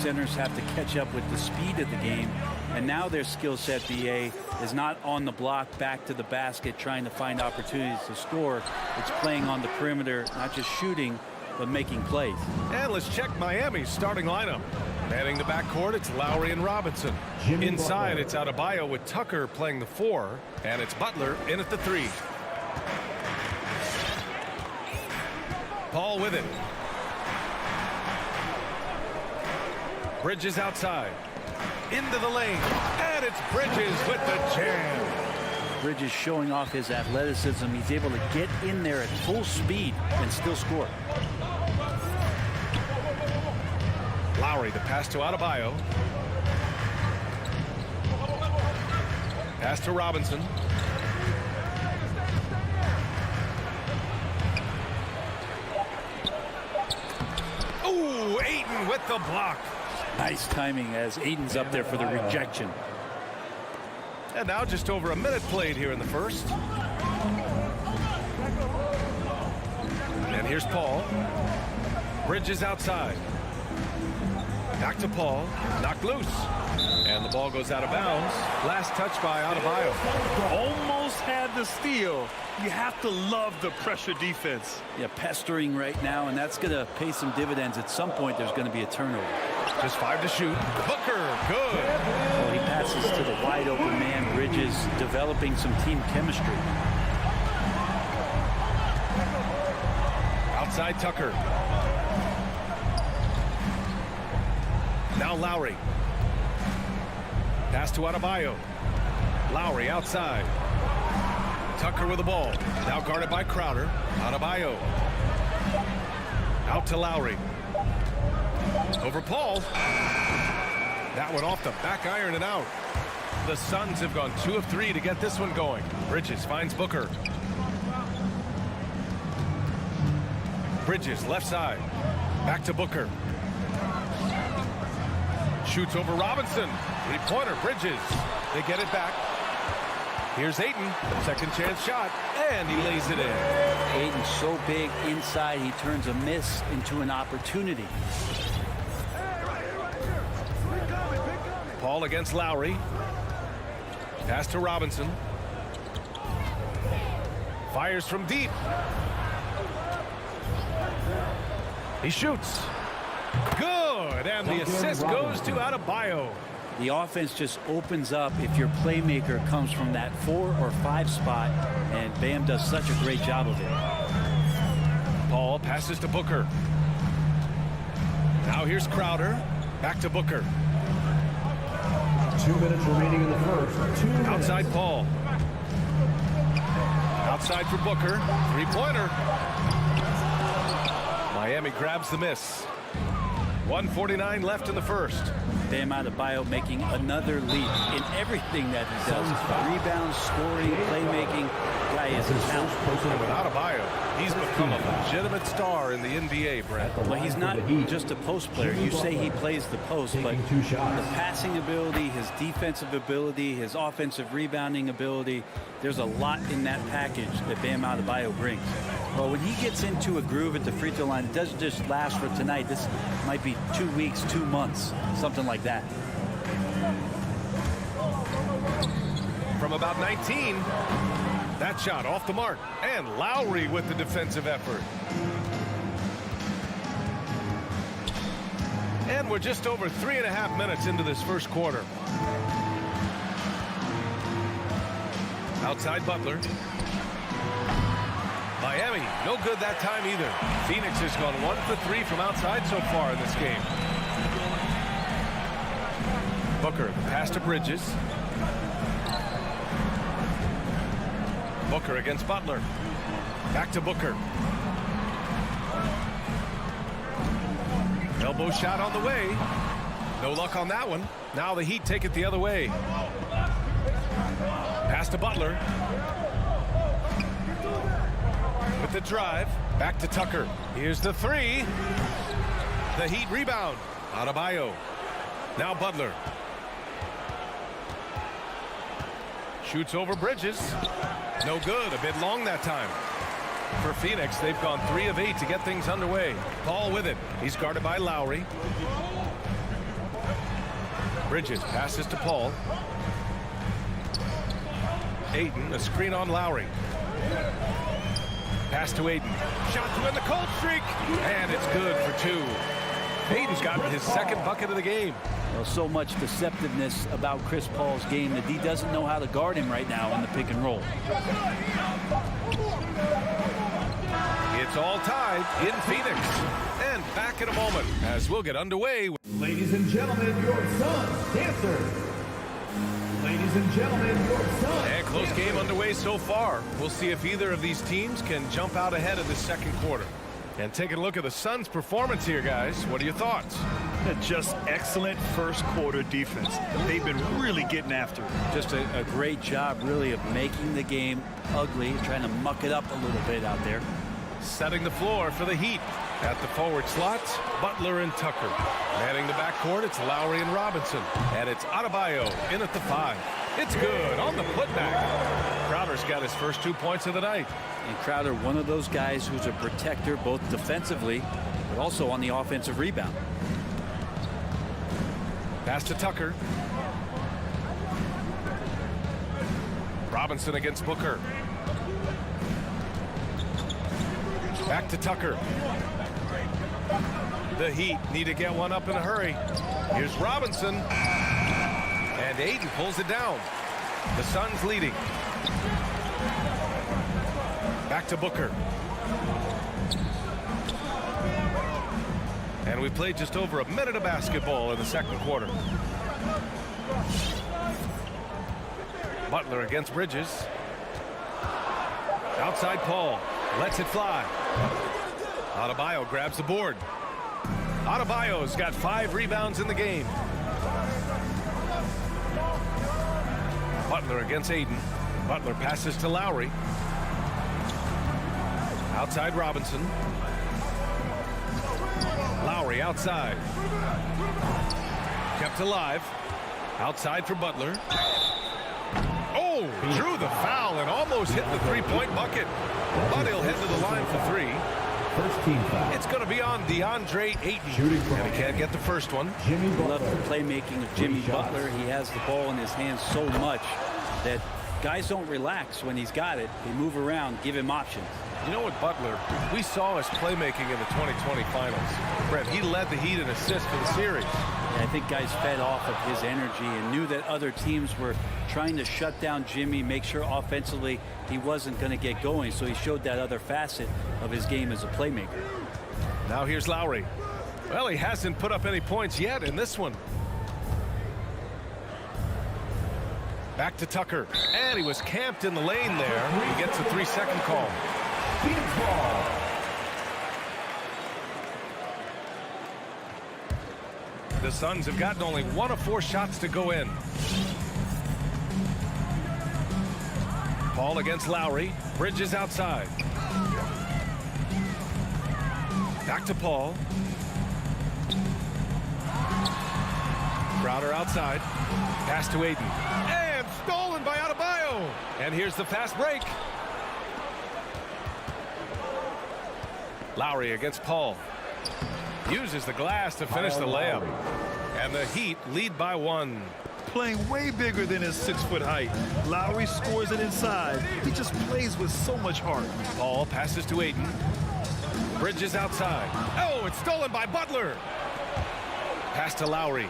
Centers have to catch up with the speed of the game, and now their skill set, BA, is not on the block back to the basket trying to find opportunities to score. It's playing on the perimeter, not just shooting, but making plays. And let's check Miami's starting lineup. Manning the backcourt, it's Lowry and Robinson. Inside, it's Adebayo with Tucker playing the 4, and it's Butler in at the 3. Paul with it. Bridges outside. Into the lane. And it's Bridges with the jam. Bridges showing off his athleticism. He's able to get in there at full speed and still score. Lowry, the pass to Adebayo. Pass to Robinson. Ooh, Ayton with the block. Nice timing as Ayton's up there for the rejection. And now just over a minute played here in the first. And here's Paul. Bridges outside. Back to Paul. Knocked loose. And the ball goes out of bounds. Last touch by Adebayo. Almost had the steal. You have to love the pressure defense. Yeah, pestering right now, and that's going to pay some dividends. At some point, there's going to be a turnover. Just 5 to shoot. Booker, good. Well, he passes to the wide open man. Bridges developing some team chemistry. Outside Tucker. Now Lowry. Pass to Adebayo. Lowry outside. Tucker with the ball. Now guarded by Crowder. Adebayo. Out to Lowry. Over Paul. That one off the back iron and out. The Suns have gone 2 of 3 to get this one going. Bridges finds Booker. Bridges left side. Back to Booker. Shoots over Robinson. 3-pointer. Bridges. They get it back. Here's Ayton. Second chance shot. And he lays it in. Ayton's so big inside, he turns a miss into an opportunity. Paul against Lowry. Pass to Robinson. Fires from deep. He shoots. Good. And the assist goes to Adebayo. The offense just opens up if your playmaker comes from that 4 or 5 spot, and Bam does such a great job of it. Paul passes to Booker. Now here's Crowder. Back to Booker. 2 minutes remaining in the first. 2 minutes. Outside Paul. Outside for Booker. 3-pointer. Miami grabs the miss. 1:49 left in the first. Bam Adebayo making another leap in everything that he does. Rebounds, scoring, playmaking. Guy is a talent. And with Adebayo, he's become a legitimate star in the NBA, Brett. Well, he's not just a post player. You say he plays the post, but the passing ability, his defensive ability, his offensive rebounding ability, there's a lot in that package that Bam Adebayo brings. Well, when he gets into a groove at the free throw line, it doesn't just last for tonight. This might be 2 weeks, 2 months, something like that. From about 19, that shot off the mark. And Lowry with the defensive effort. And we're just over 3.5 minutes into this first quarter. Outside Butler. Miami, no good that time either. Phoenix has gone 1 for 3 from outside so far in this game. Booker, pass to Bridges. Booker against Butler. Back to Booker. Elbow shot on the way. No luck on that one. Now the Heat take it the other way. Pass to Butler. With the drive. Back to Tucker. Here's the 3. The Heat rebound. Adebayo. Now Butler. Shoots over Bridges. No good. A bit long that time. For Phoenix, they've gone 3 of 8 to get things underway. Paul with it. He's guarded by Lowry. Bridges passes to Paul. Aiden, a screen on Lowry. Pass to Aiden. Shot to end the cold streak. And it's good for 2. Aiden's gotten his second bucket of the game. Well, so much deceptiveness about Chris Paul's game that he doesn't know how to guard him right now in the pick and roll. It's all tied in Phoenix. And back in a moment as we'll get underway. Ladies and gentlemen, your son's dancer. Ladies and gentlemen, your son. And close game underway so far. We'll see if either of these teams can jump out ahead of the second quarter. And taking a look at the Suns' performance here, guys. What are your thoughts? Just excellent first quarter defense. They've been really getting after it. Just a great job, really, of making the game ugly, trying to muck it up a little bit out there. Setting the floor for the Heat. At the forward slots, Butler and Tucker. Manning the backcourt, it's Lowry and Robinson. And it's Adebayo in at the 5. It's good on the putback. Crowder's got his first 2 points of the night. And Crowder, one of those guys who's a protector both defensively but also on the offensive rebound. Pass to Tucker. Robinson against Booker. Back to Tucker. The Heat need to get one up in a hurry. Here's Robinson. And Aiden pulls it down. The Suns leading. Back to Booker. And we played just over a minute of basketball in the second quarter. Butler against Bridges. Outside Paul. Lets it fly. Adebayo grabs the board. Adebayo's got 5 rebounds in the game. Butler against Aiden. Butler passes to Lowry. Outside Robinson. Lowry outside. Kept alive. Outside for Butler. Oh, drew the foul and almost hit the three-point bucket. But he'll head to the line for 3. First team foul. It's going to be on DeAndre Ayton. Shooting And he can't get the first one. Jimmy Love Butler. the playmaking of Jimmy Butler. He has the ball in his hands so much that guys don't relax when he's got it. They move around, give him options. You know what, Butler, we saw his playmaking in the 2020 finals. Brett, he led the Heat in assists for the series. And I think guys fed off of his energy and knew that other teams were trying to shut down Jimmy, make sure offensively he wasn't going to get going. So he showed that other facet of his game as a playmaker. Now here's Lowry. Well, he hasn't put up any points yet in this one. Back to Tucker. And he was camped in the lane there. He gets a 3-second call. Phoenix ball. The Suns have gotten only 1 of 4 shots to go in. Paul against Lowry. Bridges outside. Back to Paul. Crowder outside. Pass to Aiden. And stolen by Adebayo. And here's the fast break. Lowry against Paul. Uses the glass to finish the layup. And the Heat lead by 1. Playing way bigger than his 6-foot height. Lowry scores it inside. He just plays with so much heart. Paul passes to Aiden. Bridges outside. Oh, it's stolen by Butler. Pass to Lowry.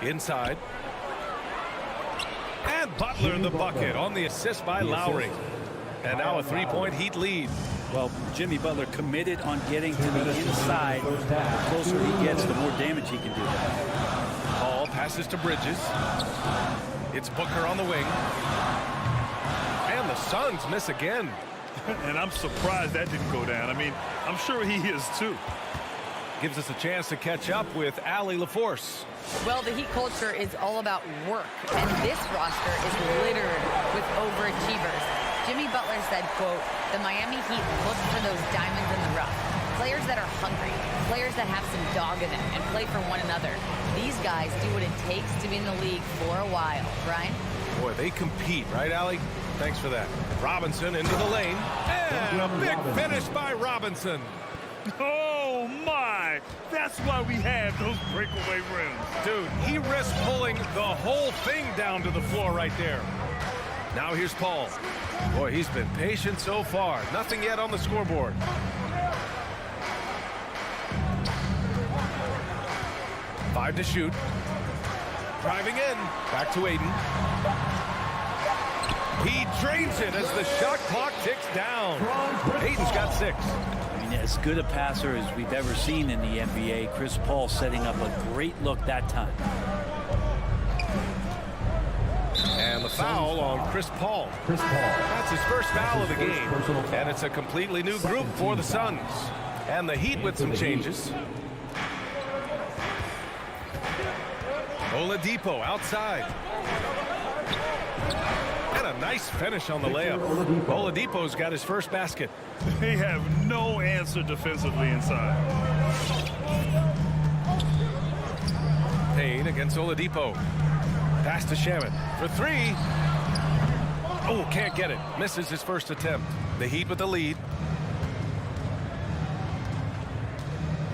Inside. And Butler the bucket on the assist by Lowry. And now a 3-point Heat lead. Well, Jimmy Butler committed on getting to the inside. The closer he gets, the more damage he can do. Paul passes to Bridges. It's Booker on the wing. And the Suns miss again. And I'm surprised that didn't go down. I mean, I'm sure he is too. Gives us a chance to catch up with Allie LaForce. Well, the Heat culture is all about work, and this roster is littered with overachievers. Jimmy Butler said, quote, the Miami Heat look for those diamonds in the rough. Players that are hungry, players that have some dog in them and play for one another. These guys do what it takes to be in the league for a while. Brian? Boy, they compete, right, Allie? Thanks for that. Robinson into the lane. And a big finish by Robinson. Oh, Oh, my. That's why we have those breakaway rims. Dude, he risked pulling the whole thing down to the floor right there. Now here's Paul. Boy, he's been patient so far. Nothing yet on the scoreboard. Five to shoot. Driving in. Back to Aiden. He drains it as the shot clock ticks down. Aiden's got 6. I mean, as good a passer as we've ever seen in the NBA. Chris Paul setting up a great look that time. And the foul on Chris Paul. That's his first foul of the game. And it's a completely new group for the Suns. And the Heat with some changes. Oladipo outside. And a nice finish on the layup. Oladipo's got his first basket. They have no answer defensively inside. Payne against Oladipo. Pass to Shaman for 3. Oh, can't get it. Misses his first attempt. The Heat with the lead.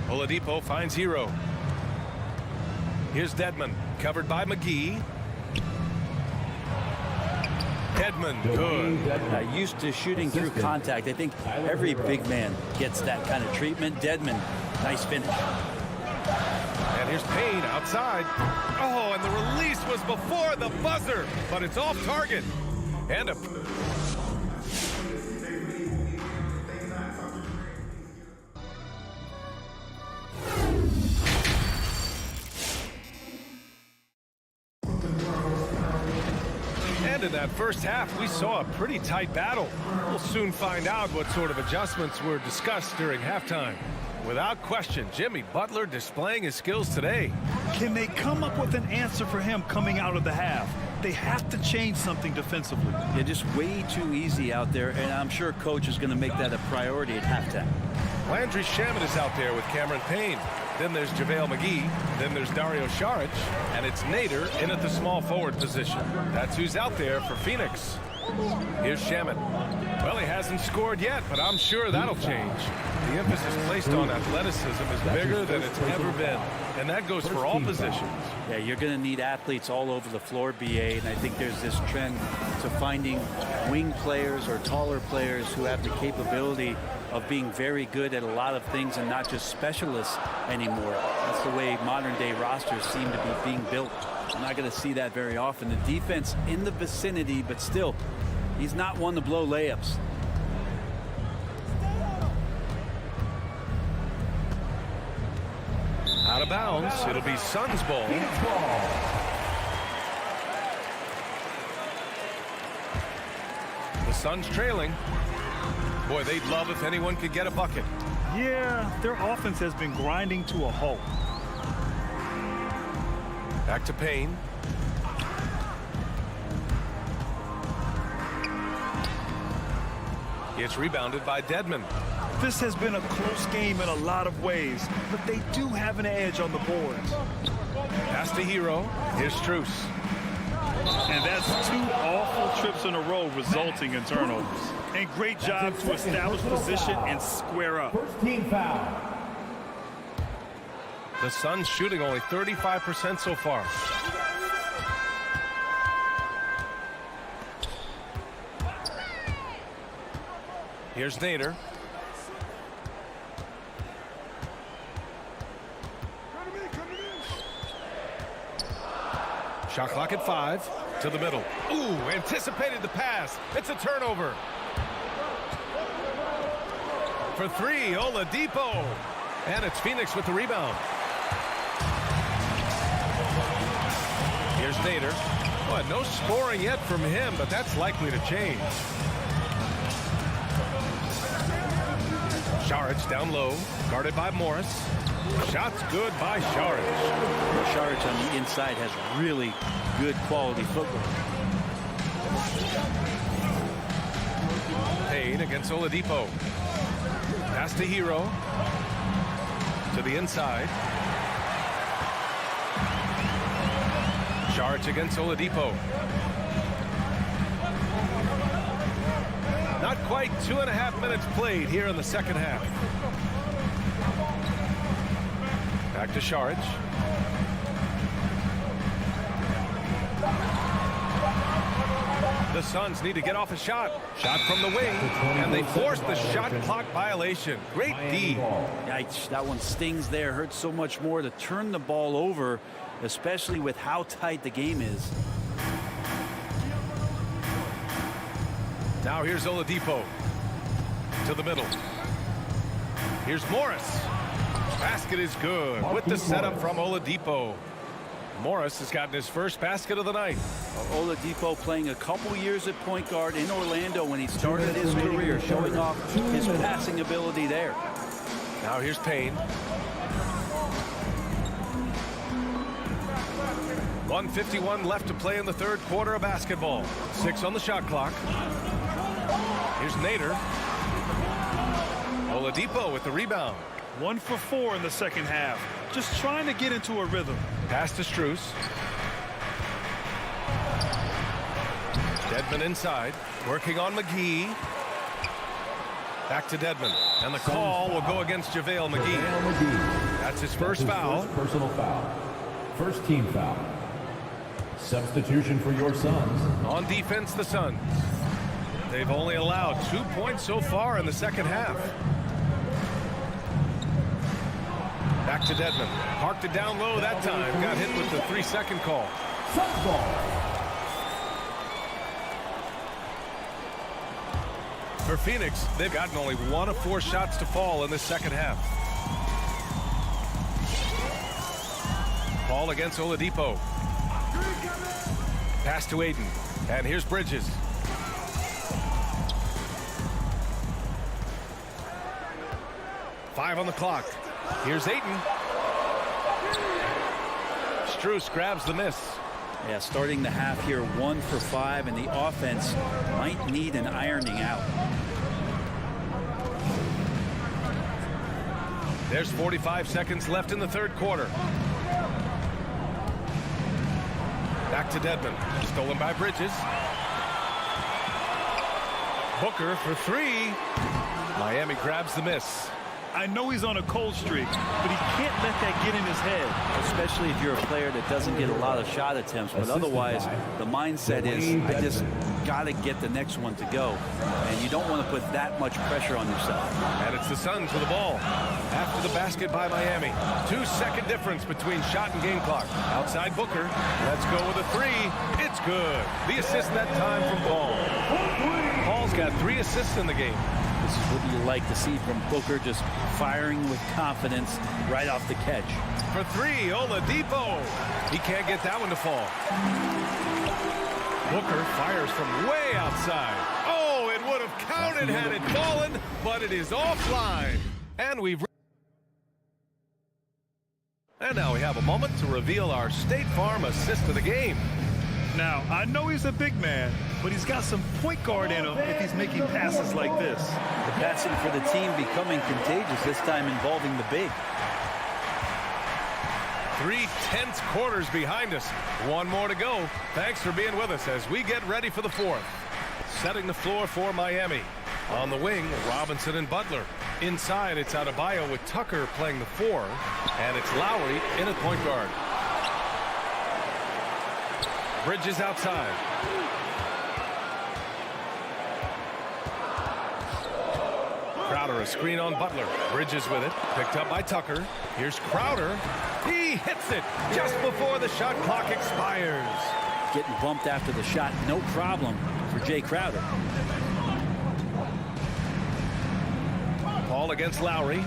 Oladipo finds Hero. Here's Dedmon, covered by McGee. Dedmon, good. Used to shooting through contact. I think every big man gets that kind of treatment. Dedmon, nice finish. And here's Payne outside. Oh, and the release was before the buzzer, but it's off target. And a... And in that first half, we saw a pretty tight battle. We'll soon find out what sort of adjustments were discussed during halftime. Without question, Jimmy Butler displaying his skills today. Can they come up with an answer for him coming out of the half? They have to change something defensively. They're just way too easy out there, and I'm sure coach is going to make that a priority at halftime. Landry Shamet is out there with Cameron Payne. Then there's JaVale McGee. Then there's Dario Saric. And it's Nader in at the small forward position. That's who's out there for Phoenix. Here's Shamet. Well, he hasn't scored yet, but I'm sure that'll change. The emphasis placed on athleticism is bigger than it's ever been. And that goes for all positions. Yeah, you're going to need athletes all over the floor, BA, and I think there's this trend to finding wing players or taller players who have the capability of being very good at a lot of things and not just specialists anymore. That's the way modern-day rosters seem to be being built. I'm not going to see that very often. The defense in the vicinity, but still, he's not one to blow layups. Out of bounds. It'll be Suns ball. The Suns trailing. Boy, they'd love if anyone could get a bucket. Yeah, their offense has been grinding to a halt. Back to Payne. It's rebounded by Dedmon. This has been a close game in a lot of ways, but they do have an edge on the boards. Pass to Hero. Here's Strus. And that's 2 awful trips in a row resulting in turnovers. And great job to establish position and square up. First team foul. The Suns shooting only 35% so far. Here's Nader. Shot clock at 5. To the middle. Ooh, anticipated the pass. It's a turnover. For 3, Oladipo. And it's Phoenix with the rebound. Here's Nader. Well, no scoring yet from him, but that's likely to change. Saric down low, guarded by Morris. Shots good by Saric. Saric on the inside has really good quality footwork. Payne against Oladipo. Pass to Hero. To the inside. Saric against Oladipo. Not quite 2.5 minutes played here in the second half. Back to Sharge. The Suns need to get off a shot. Shot from the wing, and they force the shot clock violation. Great D. Yikes, that one stings there. Hurts so much more to turn the ball over, especially with how tight the game is. Now here's Oladipo to the middle. Here's Morris. Basket is good with the setup from Oladipo. Morris has gotten his first basket of the night. Oladipo playing a couple years at point guard in Orlando when he started his career, showing off his passing ability there. Now here's Payne. 1:51 left to play in the third quarter of basketball. 6 on the shot clock. Here's Nader. Oladipo with the rebound. 1 for 4 in the second half. Just trying to get into a rhythm. Pass to Strus. Dedmon inside, working on McGee. Back to Dedmon, and the call will go against JaVale McGee. That's his first foul. Personal foul. First team foul. Substitution for your Suns. On defense, the Suns. They've only allowed 2 points so far in the second half. Back to Dedmon. Parked it down low that time. Got hit with the 3-second call. Suns ball. For Phoenix, they've gotten only 1 of 4 shots to fall in the second half. Ball against Oladipo. Pass to Aiden. And here's Bridges. Five on the clock. Here's Ayton. Strus grabs the miss. Yeah, starting the half here 1 for 5, and the offense might need an ironing out. There's 45 seconds left in the third quarter. Back to Dedmon. Stolen by Bridges. Booker for 3. Miami grabs the miss. I know he's on a cold streak, but he can't let that get in his head. Especially if you're a player that doesn't get a lot of shot attempts, but otherwise the mindset is, I just got to get the next one to go, and you don't want to put that much pressure on yourself. And it's the Suns with the ball. After the basket by Miami. 2-second difference between shot and game clock. Outside Booker. Let's go with a 3. It's good. The assist that time from Paul. Paul's got 3 assists in the game. This is what you like to see from Booker, just firing with confidence right off the catch. For 3, Oladipo. He can't get that one to fall. Booker fires from way outside. Oh, it would have counted had it fallen, but it is offline. And now we have a moment to reveal our State Farm assist of the game. Now, I know he's a big man, but he's got some point guard in him if he's making passes like this. The passing for the team becoming contagious, this time involving the big. 3 tense quarters behind us. 1 more to go. Thanks for being with us as we get ready for the 4th. Setting the floor for Miami. On the wing, Robinson and Butler. Inside, it's Adebayo with Tucker playing the 4. And it's Lowry in at point guard. Bridges outside. Crowder, a screen on Butler. Bridges with it. Picked up by Tucker. Here's Crowder. He hits it just before the shot clock expires. Getting bumped after the shot, no problem for Jay Crowder. Paul against Lowry.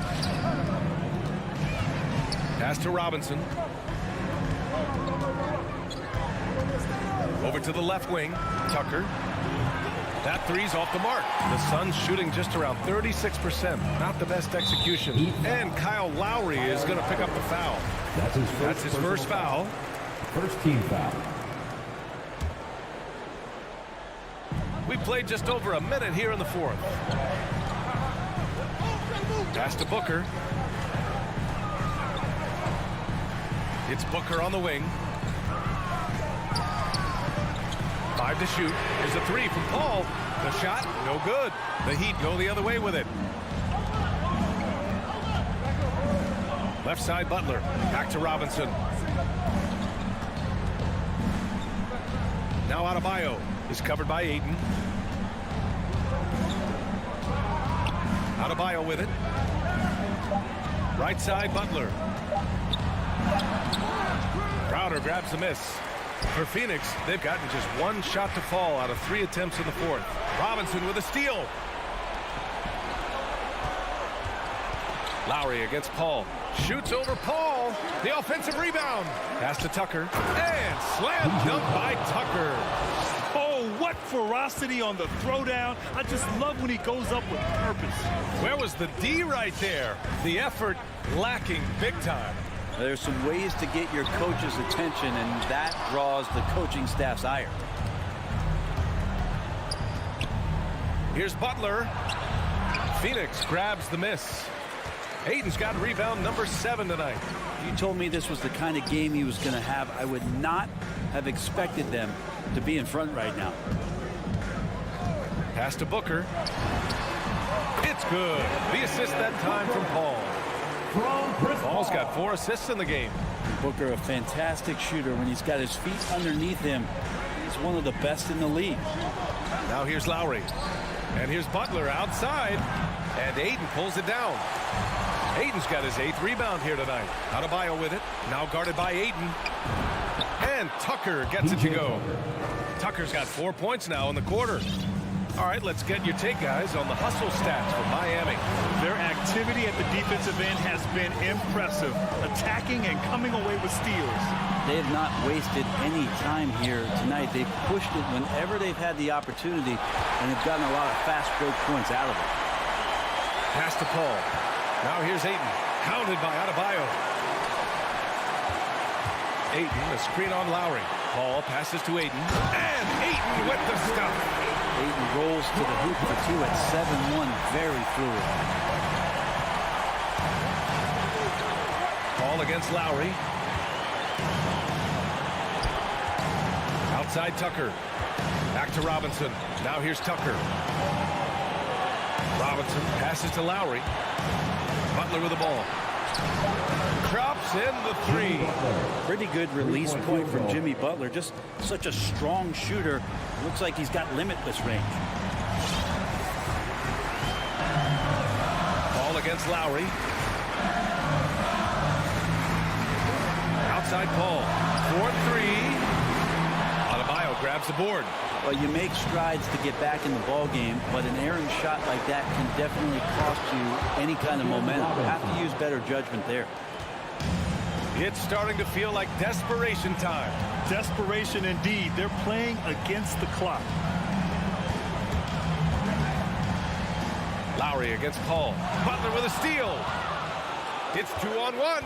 Pass to Robinson. Over to the left wing. Tucker. That 3's off the mark. The Suns shooting just around 36%. Not the best execution. And Kyle Lowry is going to pick up the foul. That's his first foul. First team foul. We played just over a minute here in the 4th. Pass to Booker. It's Booker on the wing. 5 to shoot. Here's a 3 from Paul. The shot, no good. The Heat go the other way with it. Left side, Butler. Back to Robinson. Now Adebayo is covered by Ayton. Adebayo with it. Right side, Butler. Crowder grabs the miss. For Phoenix, they've gotten just one shot to fall out of 3 attempts in the fourth. Robinson with a steal. Lowry against Paul. Shoots over Paul. The offensive rebound. Pass to Tucker. And slam dunk by Tucker. Oh, what ferocity on the throwdown. I just love when he goes up with purpose. Where was the D right there? The effort lacking big time. There's some ways to get your coach's attention, and that draws the coaching staff's ire. Here's Butler. Phoenix grabs the miss. Ayton's got rebound number 7 tonight. If you told me this was the kind of game he was going to have, I would not have expected them to be in front right now. Pass to Booker. It's good. The assist that time from Paul. Paul's got 4 assists in the game. Booker, a fantastic shooter. When he's got his feet underneath him, he's one of the best in the league. Now here's Lowry. And here's Butler outside. And Ayton pulls it down. Ayton's got his 8th rebound here tonight. Adebayo with it. Now guarded by Ayton. And Tucker gets it to go. Tucker's got 4 points now in the quarter. All right, let's get your take, guys, on the hustle stats for Miami. Their activity at the defensive end has been impressive, attacking and coming away with steals. They have not wasted any time here tonight. They've pushed it whenever they've had the opportunity, and have gotten a lot of fast break points out of it. Pass to Paul. Now here's Ayton, hounded by Adebayo. Ayton, a screen on Lowry. Paul passes to Ayton, and Ayton with the stuff. Ayton rolls to the hoop for 2 at 7-1. Very fluid. Paul against Lowry. Outside Tucker. Back to Robinson. Now here's Tucker. Robinson passes to Lowry. Butler with the ball. Drops in the 3. Pretty good release point from Jimmy Butler. Just such a strong shooter. Looks like he's got limitless range. Ball against Lowry. Outside Paul. 4-3. Adebayo grabs the board. Well, you make strides to get back in the ball game, but an errant shot like that can definitely cost you any kind of momentum. You have to use better judgment there. It's starting to feel like desperation time. Desperation indeed. They're playing against the clock. Lowry against Paul. Butler with a steal. It's 2-on-1.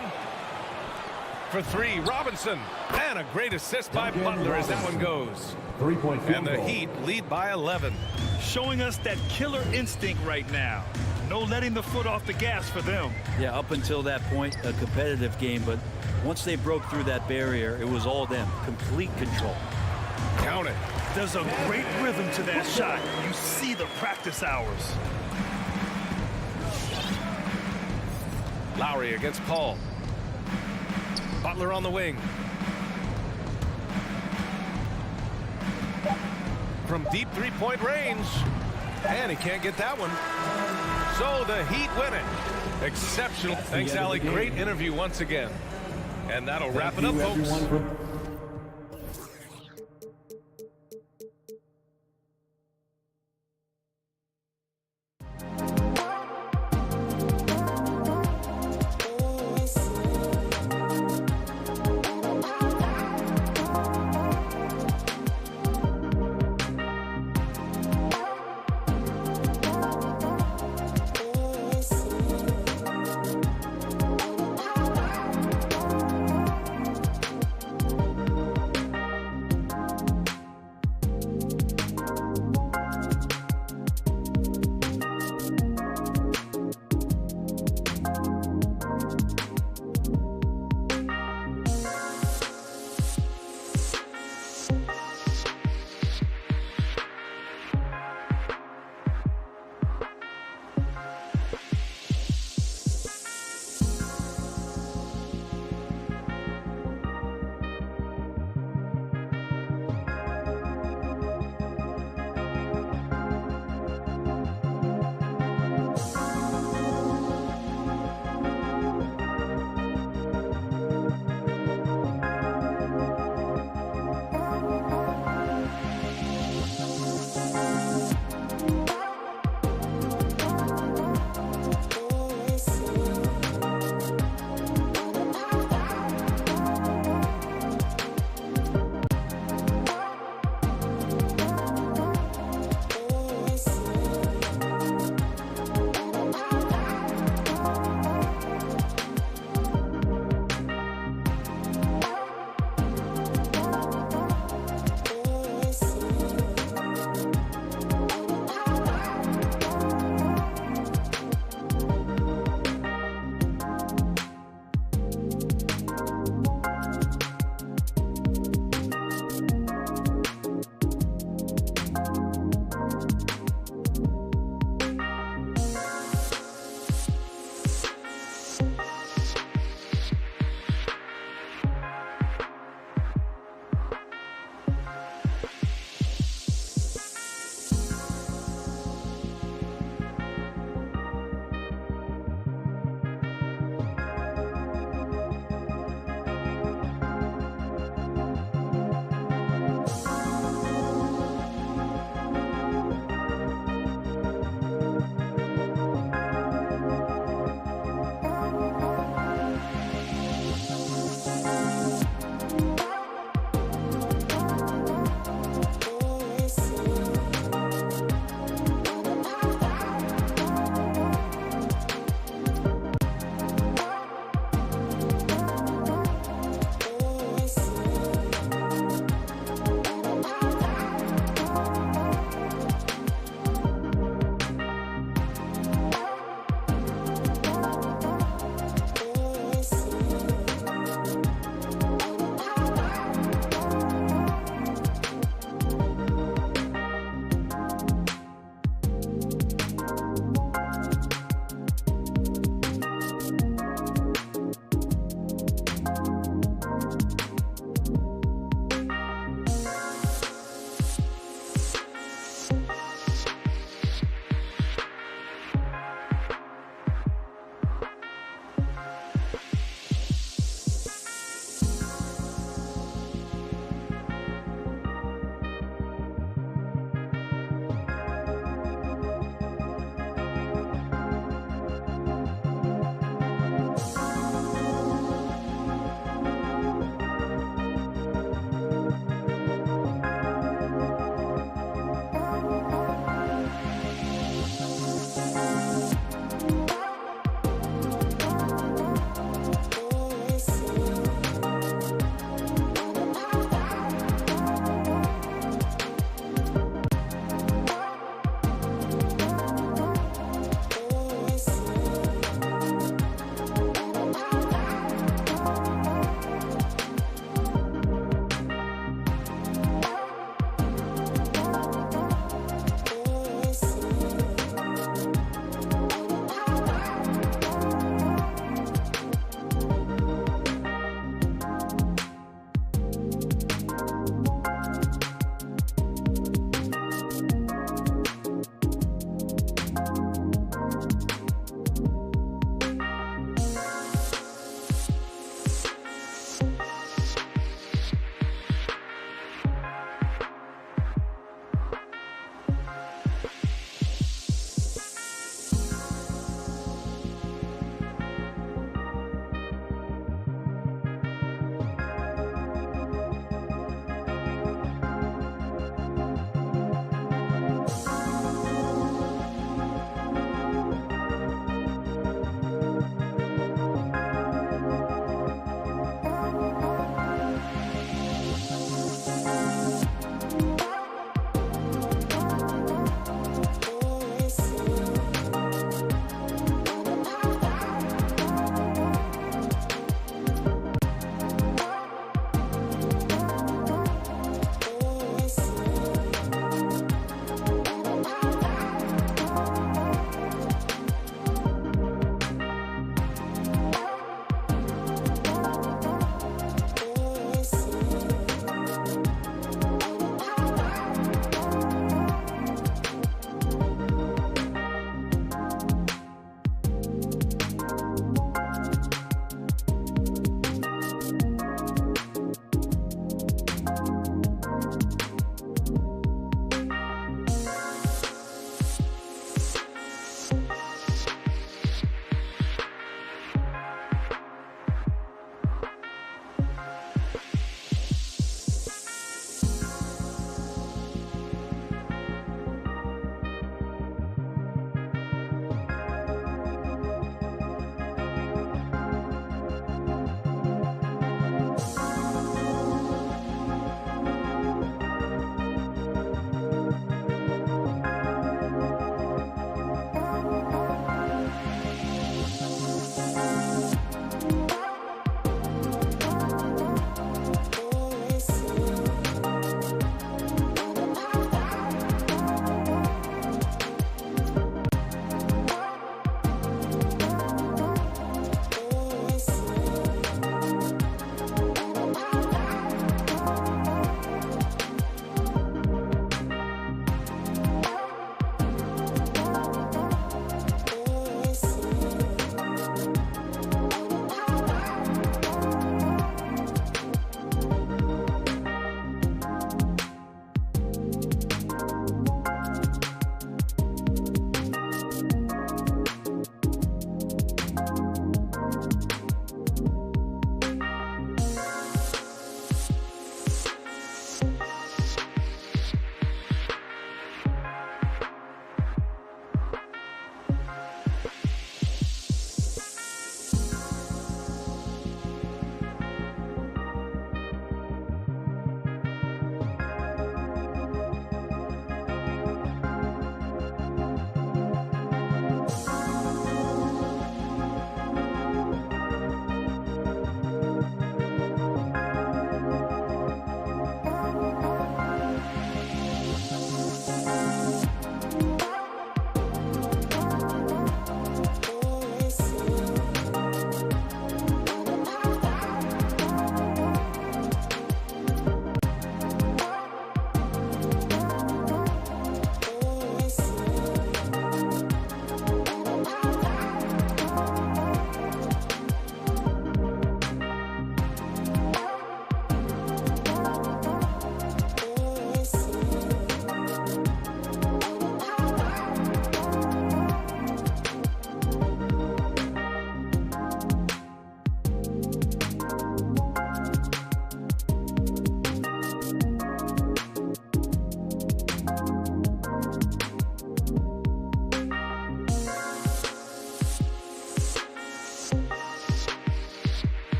For 3, Robinson. And a great assist by Butler as that one goes. 3-point field And the goal. Heat lead by 11. Showing us that killer instinct right now. No letting the foot off the gas for them. Yeah, up until that point, a competitive game, but once they broke through that barrier, it was all them. Complete control. Count it. There's a great rhythm to that shot. You see the practice hours. Lowry against Paul. Butler on the wing. From deep 3-point range. And he can't get that one. So the Heat win it. Exceptional. Thanks, Allie. Great interview once again. And that'll wrap it up, folks.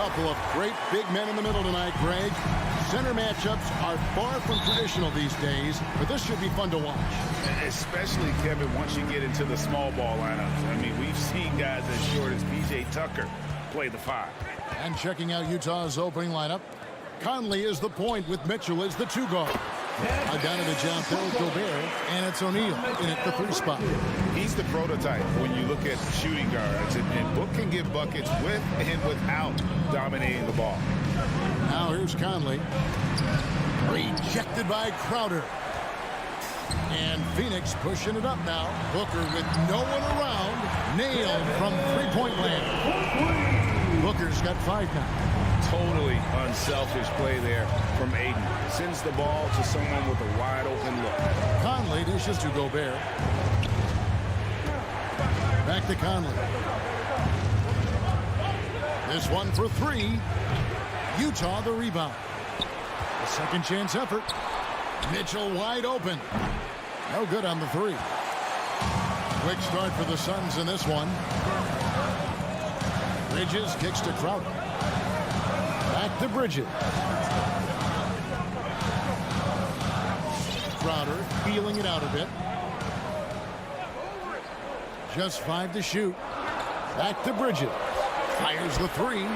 couple of great big men in the middle tonight, Greg. Center matchups are far from traditional these days, but this should be fun to watch. Especially, Kevin, once you get into the small ball lineups. I mean, we've seen guys as short as P.J. Tucker play the 5. And checking out Utah's opening lineup, Conley is the point with Mitchell as the 2 guard. Bogdanovich out there with Gobert, and it's O'Neal in at the 3 spot. He's the prototype when you look at shooting guards, and Book can get buckets with and without dominating the ball. Now here's Conley. Rejected by Crowder. And Phoenix pushing it up now. Booker with no one around. Nailed from three-point land. Booker's got 5 now. Totally unselfish play there from Aiden. Sends the ball to someone with a wide open look. Conley dishes to Gobert. Back to Conley. This one for 3. Utah the rebound. A second chance effort. Mitchell wide open. No good on the 3. Quick start for the Suns in this one. Bridges kicks to Crowder. Back to Bridges. Crowder feeling it out a bit. Just 5 to shoot. Back to Bridges. Fires the 3.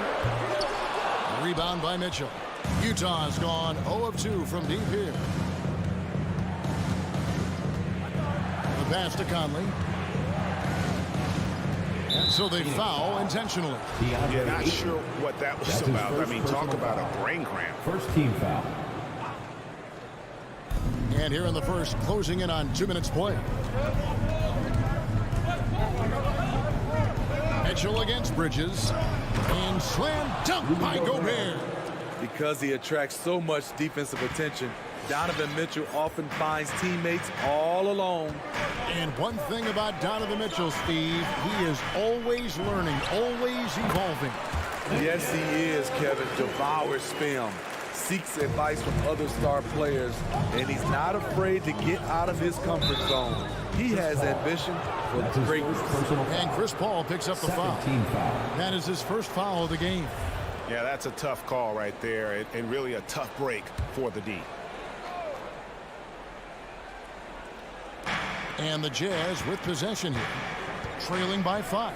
Rebound by Mitchell. Utah's gone 0 of 2 from deep here. The pass to Conley. And so they foul intentionally. Yeah, not sure what that was about. I mean, talk about a brain cramp. First team foul. And here in the first, closing in on 2 minutes play. Mitchell against Bridges. And slam dunk by Gobert. Because he attracts so much defensive attention, Donovan Mitchell often finds teammates all alone. And one thing about Donovan Mitchell, Steve, he is always learning, always evolving. Yes, he is, Kevin. Devours film, seeks advice from other star players, and he's not afraid to get out of his comfort zone. He has ambition for greatness. And Chris Paul picks up the foul. Team foul. That is his first foul of the game. Yeah, that's a tough call right there, and really a tough break for the D. And the Jazz with possession here, trailing by 5.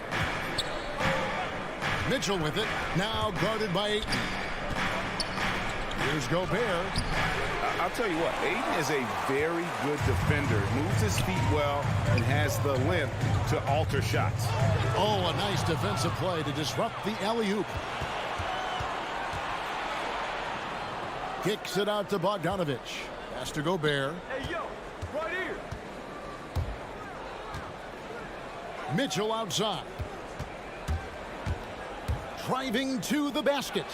Mitchell with it, now guarded by Ayton. Here's Gobert. I'll tell you what, Aiden is a very good defender. Moves his feet well and has the length to alter shots. Oh, a nice defensive play to disrupt the alley-oop. Kicks it out to Bogdanovich. Pass to Gobert. Hey, yo, right here. Mitchell outside. Driving to the basket.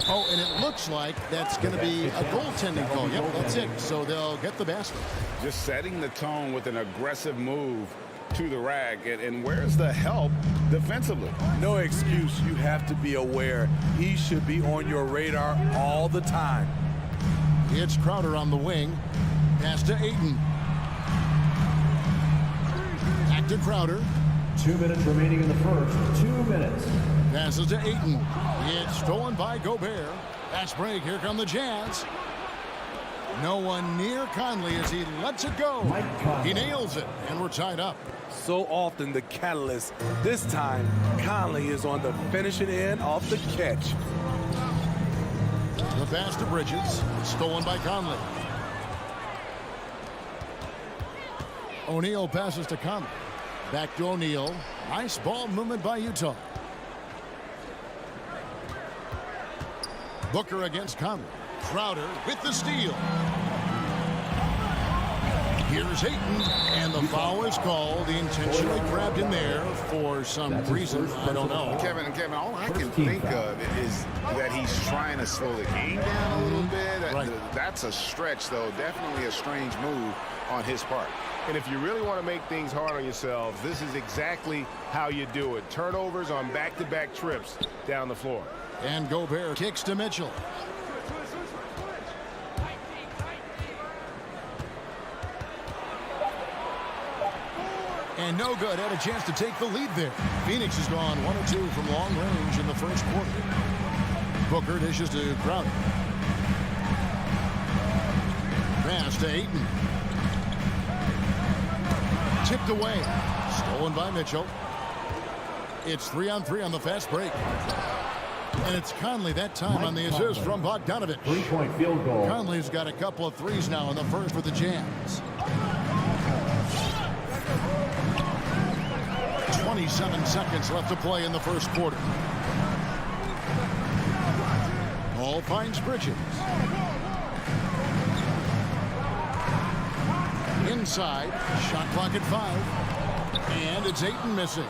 Oh, and it looks like that's going to be a goaltending call. Yep, that's it. So they'll get the basket. Just setting the tone with an aggressive move to the rack. And where's the help defensively? No excuse. You have to be aware. He should be on your radar all the time. It's Crowder on the wing. Pass to Ayton. Back to Crowder. 2 minutes remaining in the first. 2 minutes. Passes to Ayton. It's stolen by Gobert. Fast break. Here come the Jazz. No one near Conley as he lets it go. He nails it, and we're tied up. So often the catalyst. This time, Conley is on the finishing end off the catch. The pass to Bridges. Stolen by Conley. O'Neal passes to Conley. Back to O'Neal. Nice ball movement by Utah. Booker against Conley. Crowder with the steal. Here's Ayton, and the foul is called. He intentionally grabbed in there for some reason. I don't know. Kevin, all I can think of is that he's trying to slow the game down a little bit. Right. That's a stretch, though. Definitely a strange move on his part. And if you really want to make things hard on yourselves, this is exactly how you do it. Turnovers on back-to-back trips down the floor. And Gobert kicks to Mitchell. And no good. Had a chance to take the lead there. Phoenix has gone 1 of 2 from long range in the first quarter. Booker dishes to Crowder. Pass to Ayton. Tipped away. Stolen by Mitchell. It's 3-on-3 on the fast break. And it's Conley that time on the assist from Bogdanovich. 3-point field goal. Conley's got a couple of threes now in the first for the Jazz. 27 seconds left to play in the first quarter. Paul finds Bridges. Inside, shot clock at 5. And it's Ayton missing.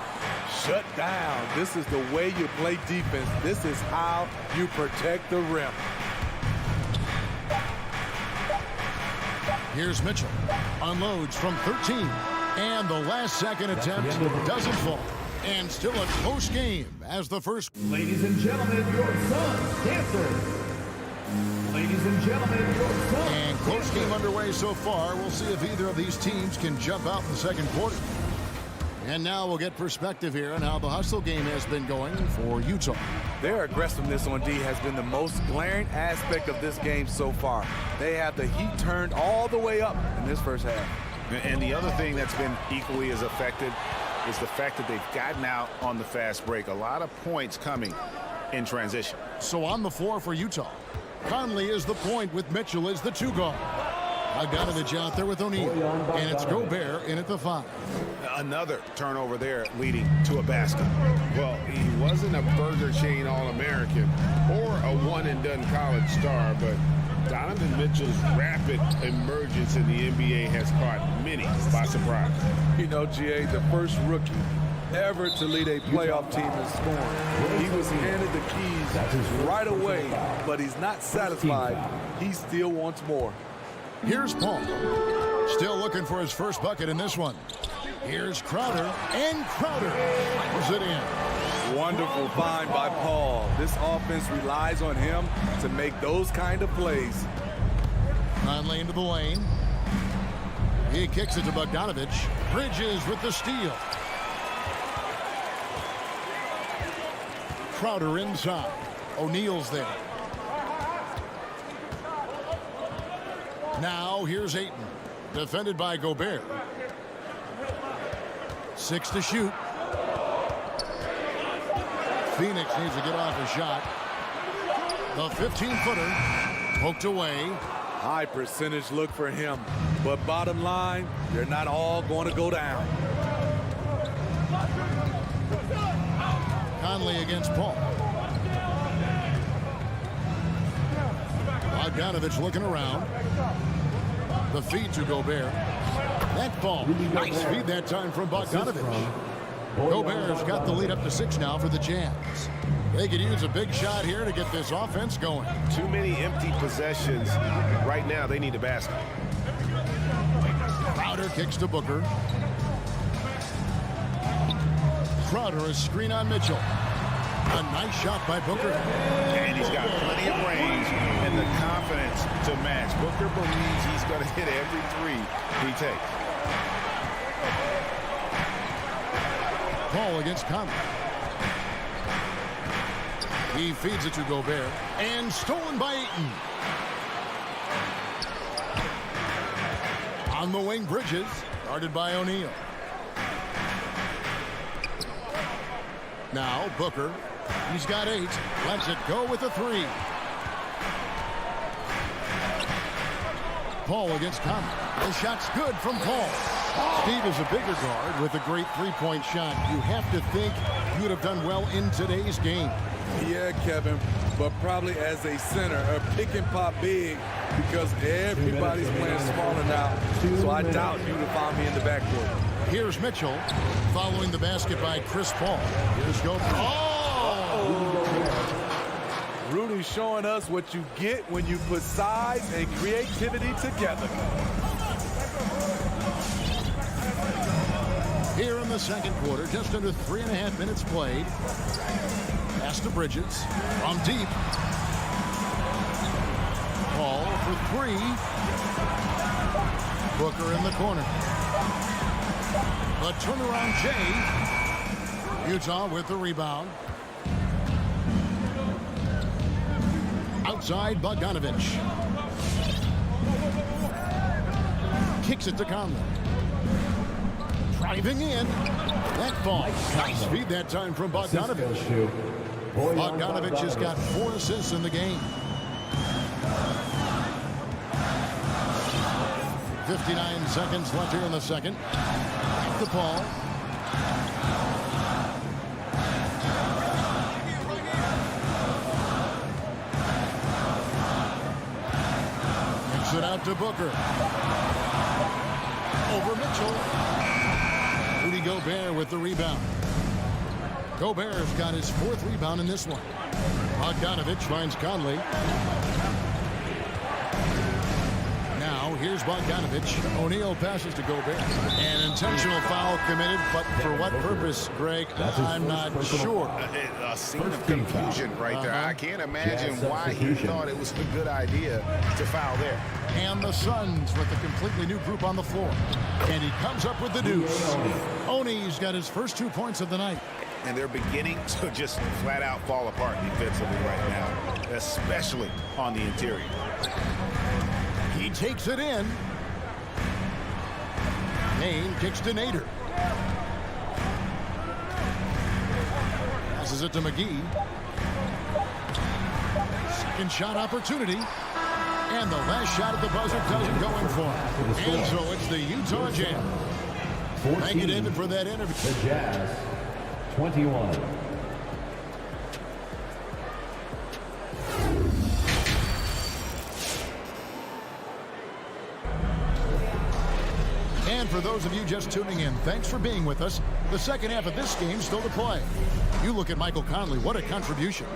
Shut down. This is the way you play defense. This is how you protect the rim. Here's Mitchell. Unloads from 13. And the last second attempt doesn't fall. And still a close game as the first. Ladies and gentlemen, your son, Dancer. Ladies and gentlemen, your son. And close game underway so far. We'll see if either of these teams can jump out in the second quarter. And now we'll get perspective here on how the hustle game has been going for Utah. Their aggressiveness on D has been the most glaring aspect of this game so far. They have the heat turned all the way up in this first half. And the other thing that's been equally as effective is the fact that they've gotten out on the fast break. A lot of points coming in transition. So on the floor for Utah, Conley is the point with Mitchell as the 2 guard. Bogdanovich out there with O'Neal. And it's Gobert in at the 5. Another turnover there leading to a basket. Well, he wasn't a Burger Chain All-American or a one-and-done college star, but Donovan Mitchell's rapid emergence in the NBA has caught many by surprise. You know, GA, the first rookie ever to lead a playoff team in scoring. He was handed the keys right away, but he's not satisfied. He still wants more. Here's Paul. Still looking for his first bucket in this one. Here's Crowder, and Crowder puts it in. Wonderful find by Paul. This offense relies on him to make those kind of plays. Conley into the lane. He kicks it to Bogdanovich. Bridges with the steal. Crowder inside. O'Neal's there. Now here's Ayton. Defended by Gobert. 6 to shoot. Phoenix needs to get off a shot. The 15-footer poked away. High percentage look for him. But bottom line, they're not all going to go down. Conley against Paul. Bogdanovich looking around. The feed to Gobert. That ball. Nice feed that time from Bogdanovich. Gobert's got the lead up to 6 now for the Jazz. They could use a big shot here to get this offense going. Too many empty possessions. Right now, they need a basket. Crowder kicks to Booker. Crowder, a screen on Mitchell. A nice shot by Booker. And he's got plenty of range and the confidence to match. Booker believes he's going to hit every 3 he takes. Paul against Conley. He feeds it to Gobert. And stolen by Ayton. On the wing, Bridges. Guarded by O'Neal. Now, Booker. He's got 8. Lets it go with a 3. Paul against Conley. The shot's good from Paul. Steve is a bigger guard with a great 3-point shot. You have to think you would have done well in today's game. Yeah, Kevin, but probably as a center, a pick and pop big because everybody's playing smaller now. So I doubt you would have found me in the backcourt. Here's Mitchell following the basket by Chris Paul. Here's Gobert. Rudy showing us what you get when you put size and creativity together. Here in the second quarter, just under 3.5 minutes played. Pass to Bridges from deep. Paul for 3. Booker in the corner. The turnaround Jay. Utah with the rebound. Outside, Bogdanovich. Kicks it to Conley. Driving in. That ball. Nice feed that time from Bogdanovich. Bogdanovich has got 4 assists in the game. 59 seconds left here in the second. Back to Paul. Kicks it out to Booker. Over Mitchell. Rudy Gobert with the rebound. Gobert's got his 4th rebound in this one. Bogdanovich finds Conley. Now, here's Bogdanovich. O'Neal passes to Gobert. An intentional foul committed, but for what purpose, Greg? I'm not sure. A scene of confusion right there. I can't imagine why he thought it was a good idea to foul there. And the Suns with a completely new group on the floor. And he comes up with the deuce. Oni's got his first 2 points of the night. And they're beginning to just flat out fall apart defensively right now, especially on the interior. He takes it in. Payne kicks to Nader. Passes it to McGee. Second shot opportunity. And the last shot at the buzzer doesn't go in for him. And so it's the Utah Jazz. Thank you, David, for that interview. The Jazz, 21. And for those of you just tuning in, thanks for being with us. The second half of this game still to play. You look at Michael Conley, what a contribution.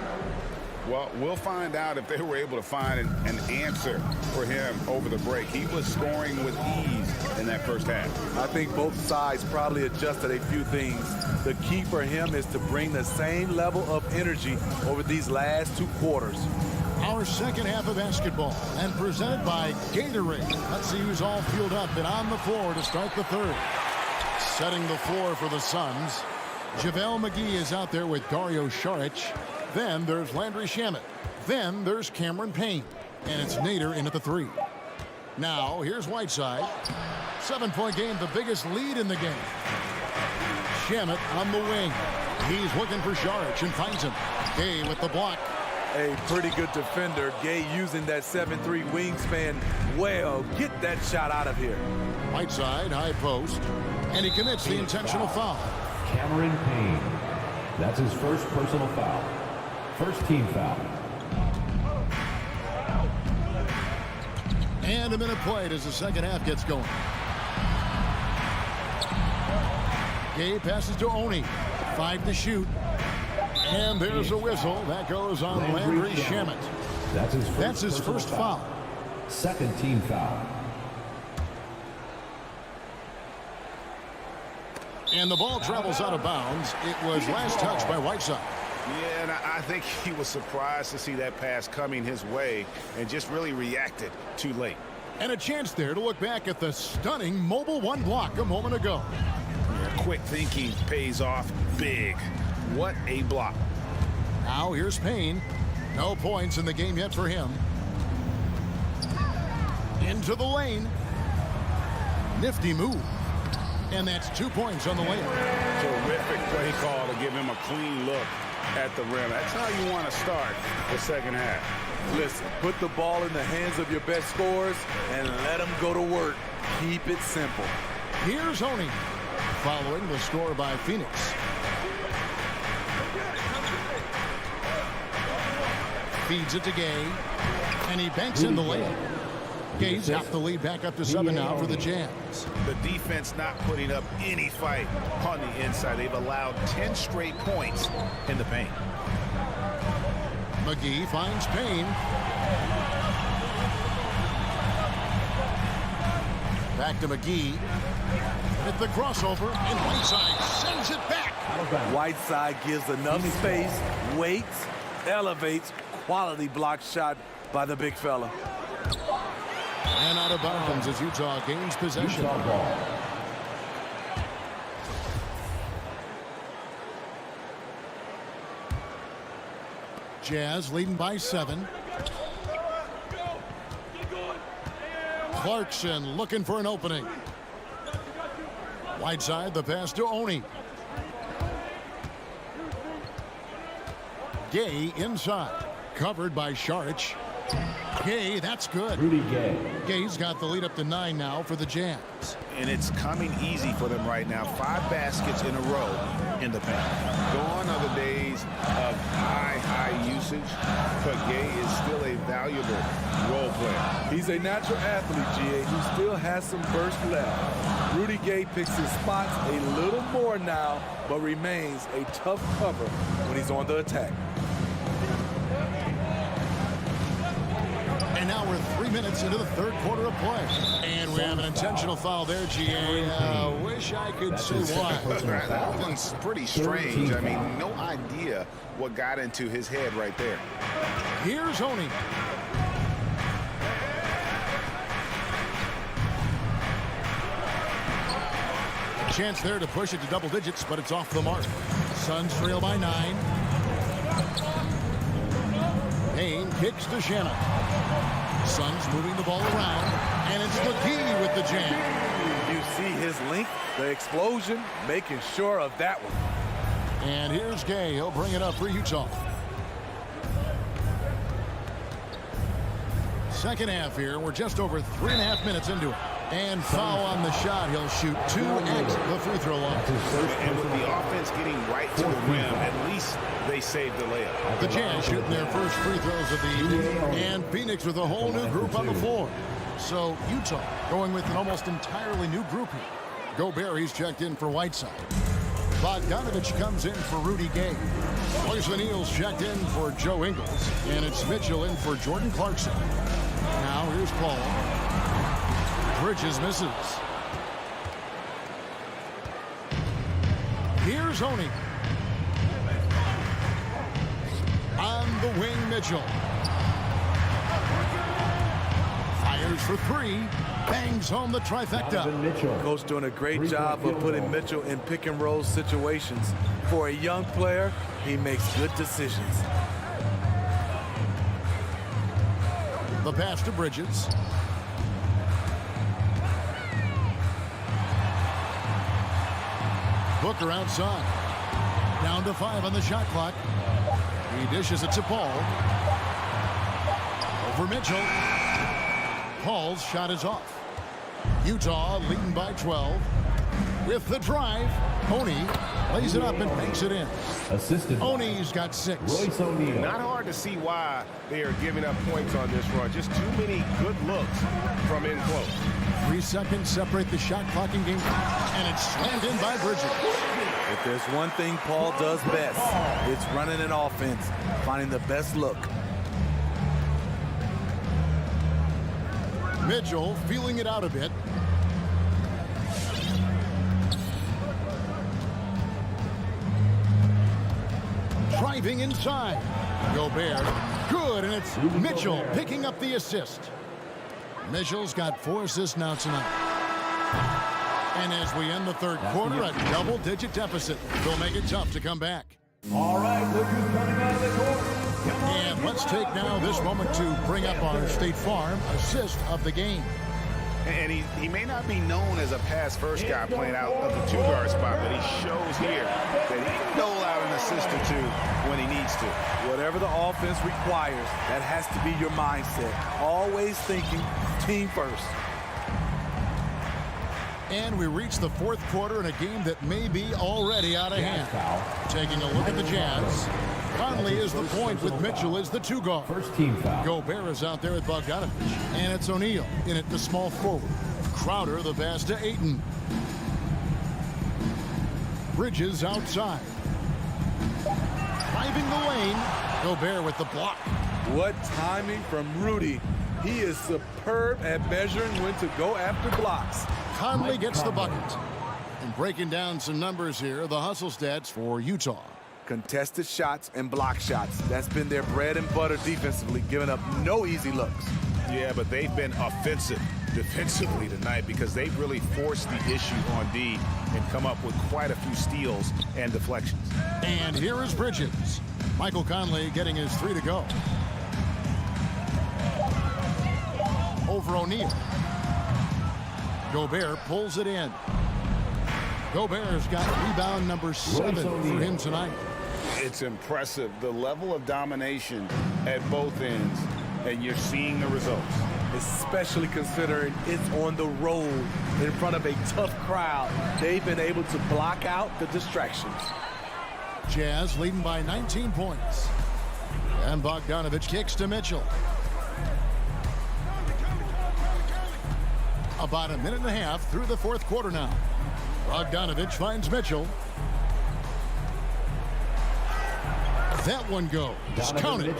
Well, we'll find out if they were able to find an answer for him over the break. He was scoring with ease in that first half. I think both sides probably adjusted a few things. The key for him is to bring the same level of energy over these last 2 quarters. Our second half of basketball, and presented by Gatorade. Let's see who's all fueled up and on the floor to start the third. Setting the floor for the Suns. JaVale McGee is out there with Dario Saric. Then there's Landry Shamet. Then there's Cameron Payne. And it's Nader in at the 3. Now, here's Whiteside. 7-point game, the biggest lead in the game. Shamet on the wing. He's looking for Saric and finds him. Gay with the block. A pretty good defender. Gay using that 7'3" wingspan well. Get that shot out of here. Whiteside, high post. And he commits the intentional foul. Cameron Payne. That's his first personal foul. First team foul. And a minute played as the second half gets going. Gay passes to Oni. 5 to shoot. And there's a whistle. That goes on Landry Shamet. That's his first foul. Second team foul. And the ball travels out of bounds. It was last touched by Whiteside. Yeah, and I think he was surprised to see that pass coming his way and just really reacted too late. And a chance there to look back at the stunning mobile 1 block a moment ago. Yeah, quick thinking pays off big. What a block. Now here's Payne. No points in the game yet for him. Into the lane. Nifty move. And that's 2 points on the lane. Terrific play call to give him a clean look at the rim. That's how you want to start the second half. Listen, put the ball in the hands of your best scorers and let them go to work. Keep it simple. Here's Oni, following the score by Phoenix. Feeds it to Gay, and he banks in the lane. Gay's got the lead back up to 7 now for the Jazz. The defense not putting up any fight on the inside. They've allowed 10 straight points in the paint. McGee finds Payne. Back to McGee. With the crossover, and Whiteside sends it back. Whiteside gives enough space, waits, elevates. Quality block shot by the big fella. And out of bounds as Utah gains possession. Utah ball. Jazz leading by 7. Clarkson looking for an opening. Wide side, the pass to Oni. Gay inside. Covered by Saric. Gay, that's good. Rudy Gay. Gay's got the lead up to 9 now for the Jazz. And it's coming easy for them right now. 5 baskets in a row in the paint. Gone are the days of high usage, but Gay is still a valuable role player. He's a natural athlete, GA, who still has some burst left. Rudy Gay picks his spots a little more now, but remains a tough cover when he's on the attack. And now we're 3 minutes into the third quarter of play. And we have an intentional foul there, GA. Wish I could see why. That one's pretty strange. I mean, no idea what got into his head right there. Here's Oni. A chance there to push it to double digits, but it's off the mark. Suns trail by 9. Payne kicks to Shannon. Suns moving the ball around, and it's McGee with the jam. You see his length, the explosion, making sure of that one. And here's Gay. He'll bring it up for Utah. Second half here. We're just over 3.5 minutes into it. And foul on the shot. He'll shoot 2 at the free throw line. And with the offense getting right to the rim, at least they saved the layup. The Jazz shooting their first free throws of the evening. And Phoenix with a whole new group on the floor. So Utah going with an almost entirely new group here. Gobert, he's checked in for Whiteside. Bogdanovich comes in for Rudy Gay. Royce O'Neal's checked in for Joe Ingles. And it's Mitchell in for Jordan Clarkson. Now here's Paul. Bridges misses. Here's Oni. On the wing, Mitchell. Fires for 3. Bangs home the trifecta. Coach doing a great job of putting Mitchell in pick and roll situations. For a young player, he makes good decisions. The pass to Bridges. Booker outside. Down to 5 on the shot clock. He dishes it to Paul. Over Mitchell. Paul's shot is off. Utah leading by 12. With the drive, Oni lays it up and banks it in. Assisted. Oni's got 6. Royce O'Neal. Not hard to see why they are giving up points on this run. Just too many good looks from in close. 3 seconds separate the shot clock in game. And it's slammed in by Bridges. If there's one thing Paul does best, it's running an offense, finding the best look. Mitchell feeling it out a bit. Driving inside. Gobert. Good, and it's Mitchell picking up the assist. Mitchell's got 4 assists now tonight. And as we end the third quarter, a double-digit deficit will make it tough to come back. All right, look who's coming out of the court. And let's take now this moment to bring up our State Farm assist of the game. And he may not be known as a pass-first guy playing out of the 2-guard spot, but he shows here that he can dole out an assist or 2 when he needs to. Whatever the offense requires, that has to be your mindset. Always thinking team first. And we reach the fourth quarter in a game that may be already out of hand. Taking a look at the Jazz. Conley is the point with Mitchell as the 2-guard. First team foul. Gobert is out there with Bogdanovich. And it's O'Neal in at the small forward. Crowder the pass to Ayton. Bridges outside. Driving the lane. Gobert with the block. What timing from Rudy. He is superb at measuring when to go after blocks. Conley gets the bucket. And breaking down some numbers here, the hustle stats for Utah. Contested shots and block shots. That's been their bread and butter defensively, giving up no easy looks. Yeah, but they've been offensive defensively tonight because they've really forced the issue on D and come up with quite a few steals and deflections. And here is Bridges. Michael Conley getting his 3 to go. Over O'Neal. Gobert pulls it in. Gobert's got rebound number 7 for him tonight. It's impressive, the level of domination at both ends, and you're seeing the results. Especially considering it's on the road in front of a tough crowd. They've been able to block out the distractions. Jazz leading by 19 points. And Bogdanovich kicks to Mitchell. About a minute and a half through the fourth quarter now. Bogdanovich finds Mitchell. That one goes. Counted.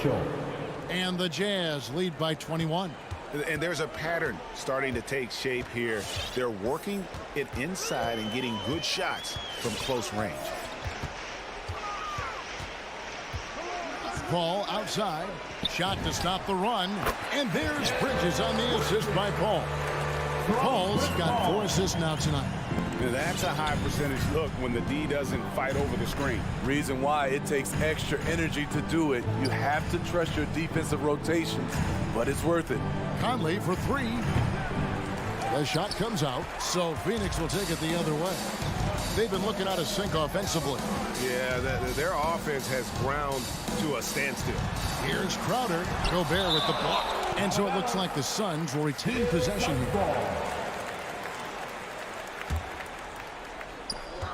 And the Jazz lead by 21. And there's a pattern starting to take shape here. They're working it inside and getting good shots from close range. Paul outside. Shot to stop the run. And there's Bridges on the assist by Paul. Paul's got 4 assists now tonight. That's a high percentage look when the D doesn't fight over the screen. Reason why it takes extra energy to do it. You have to trust your defensive rotations, but it's worth it. Conley for 3. The shot comes out, so Phoenix will take it the other way. They've been looking out of sync offensively. Yeah, their offense has ground to a standstill. Here's Crowder. Gobert with the block. And so it looks like the Suns will retain possession here.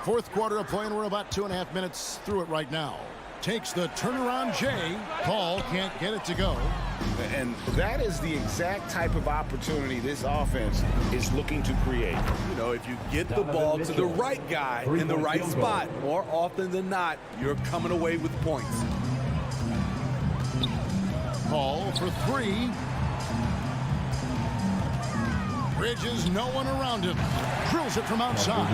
Fourth quarter of play, and we're about 2.5 minutes through it right now. Takes the turnaround Jay. Paul can't get it to go. And that is the exact type of opportunity this offense is looking to create. You know, if you get the ball to the right guy in the right spot, more often than not, you're coming away with points. Paul for 3. Bridges, no one around him. Drills it from outside.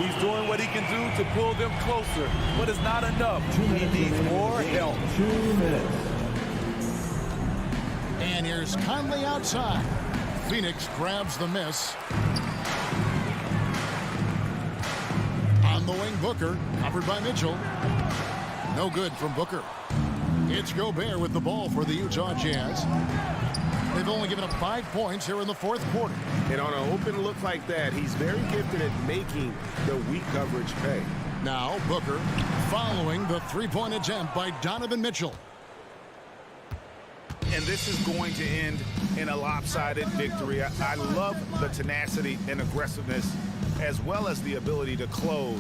He's doing what he can do to pull them closer, but it's not enough. He needs more help. 2 minutes. And here's Conley outside. Phoenix grabs the miss. On the wing, Booker, covered by Mitchell. No good from Booker. It's Gobert with the ball for the Utah Jazz. They've only given up 5 points here in the fourth quarter. And on an open look like that, he's very gifted at making the weak coverage pay. Now Booker following the three-point attempt by Donovan Mitchell. And this is going to end in a lopsided victory. I love the tenacity and aggressiveness as well as the ability to close.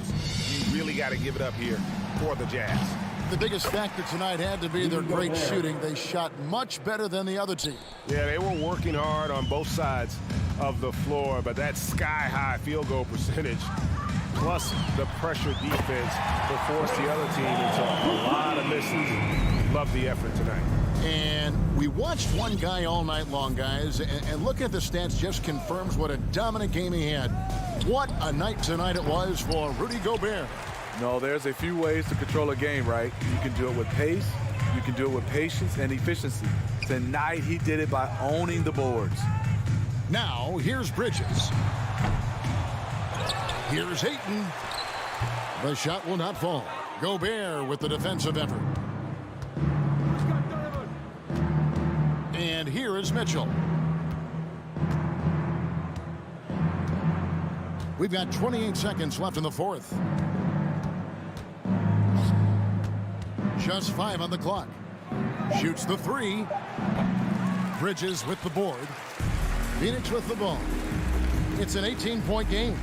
You really got to give it up here for the Jazz. The biggest factor tonight had to be their great shooting. They shot much better than the other team. Yeah, they were working hard on both sides of the floor, but that sky-high field goal percentage plus the pressure defense to force the other team into a lot of misses. Love the effort tonight. And we watched one guy all night long, guys, and looking at the stats just confirms what a dominant game he had. What a night tonight it was for Rudy Gobert. No, there's a few ways to control a game, right? You can do it with pace, you can do it with patience and efficiency. Tonight, he did it by owning the boards. Now, here's Bridges. Here's Ayton. The shot will not fall. Gobert with the defensive effort. And here is Mitchell. We've got 28 seconds left in the fourth. Just 5 on the clock. Shoots the 3. Bridges with the board. Phoenix with the ball. It's an 18-point game.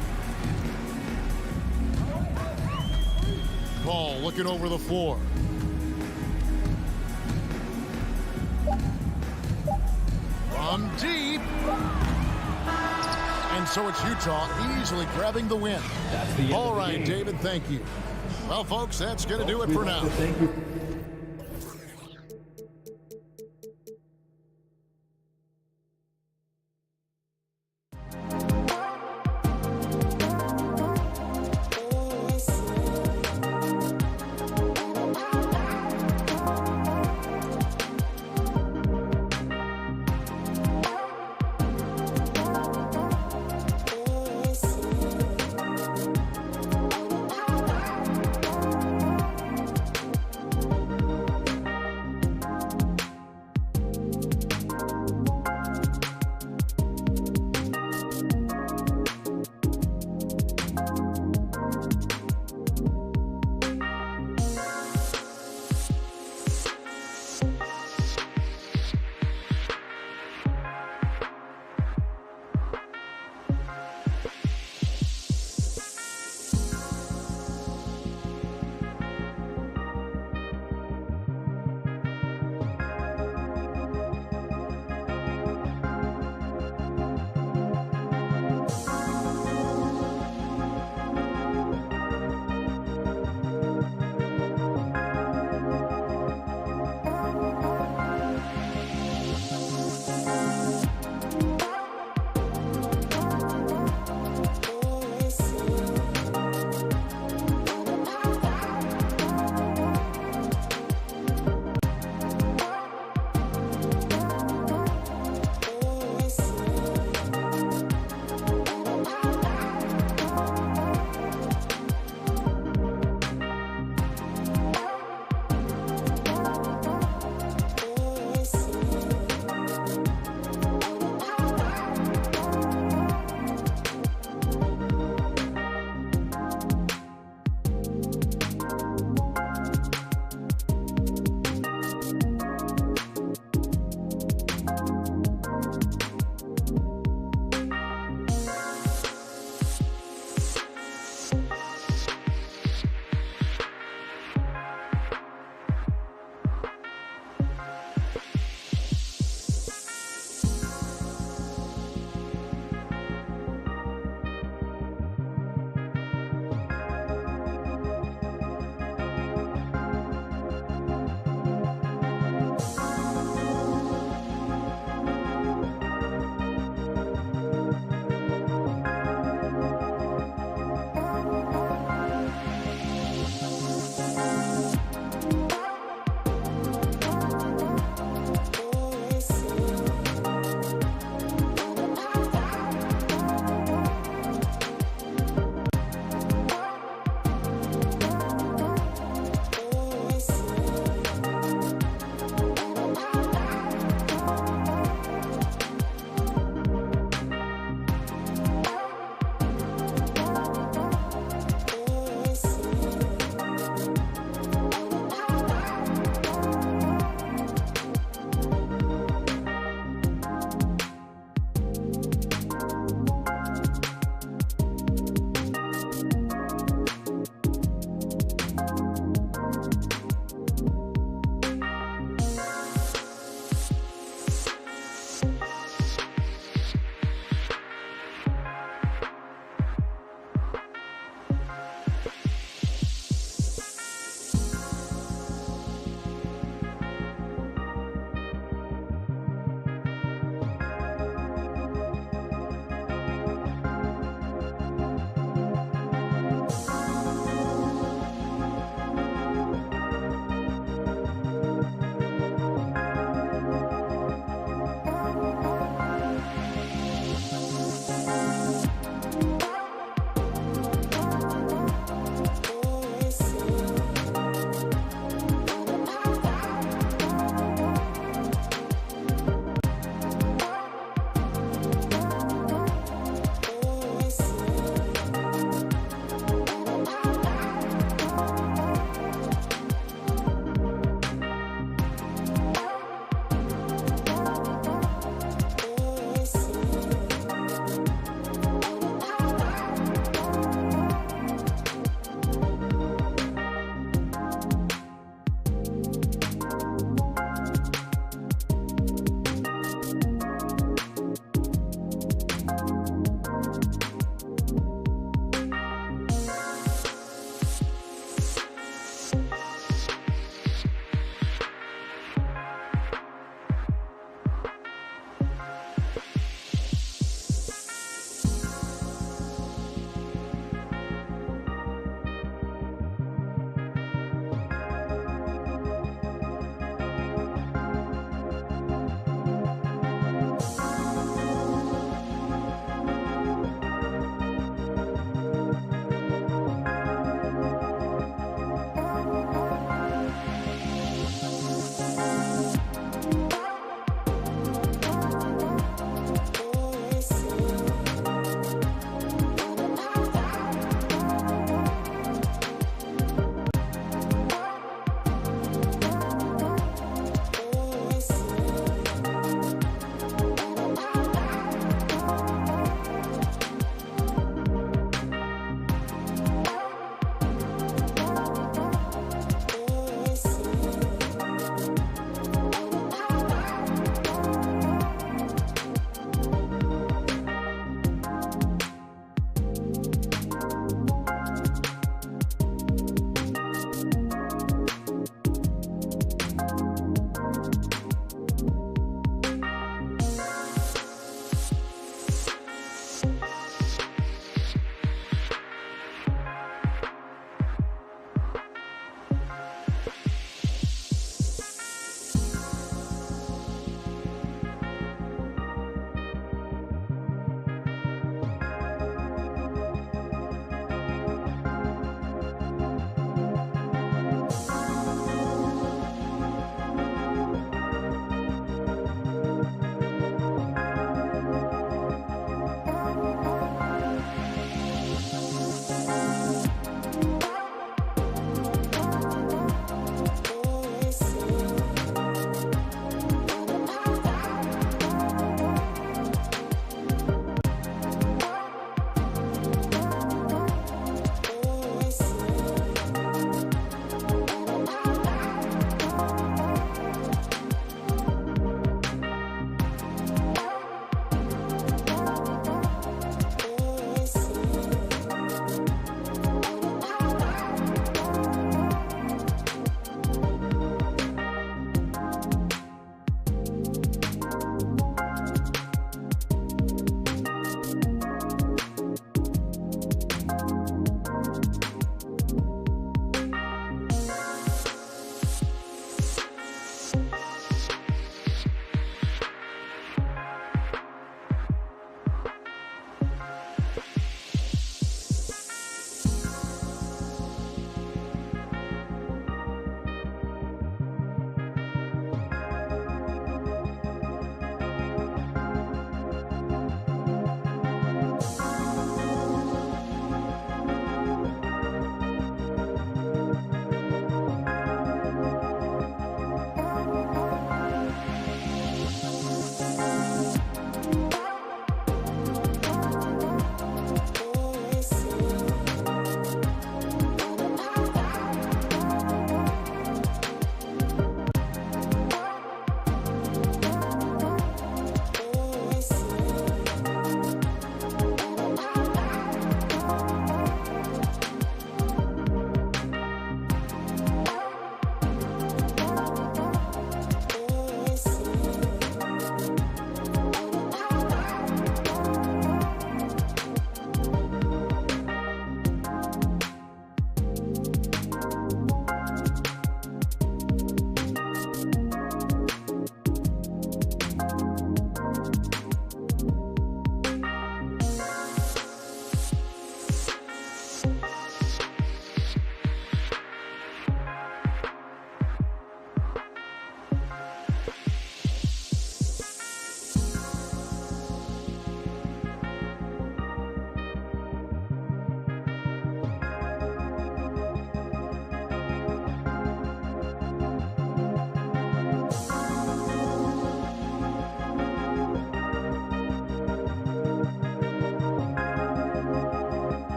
Paul looking over the floor. From deep. And so it's Utah easily grabbing the win. All right, David, thank you. Well, folks, that's going to do it for now. Thank you.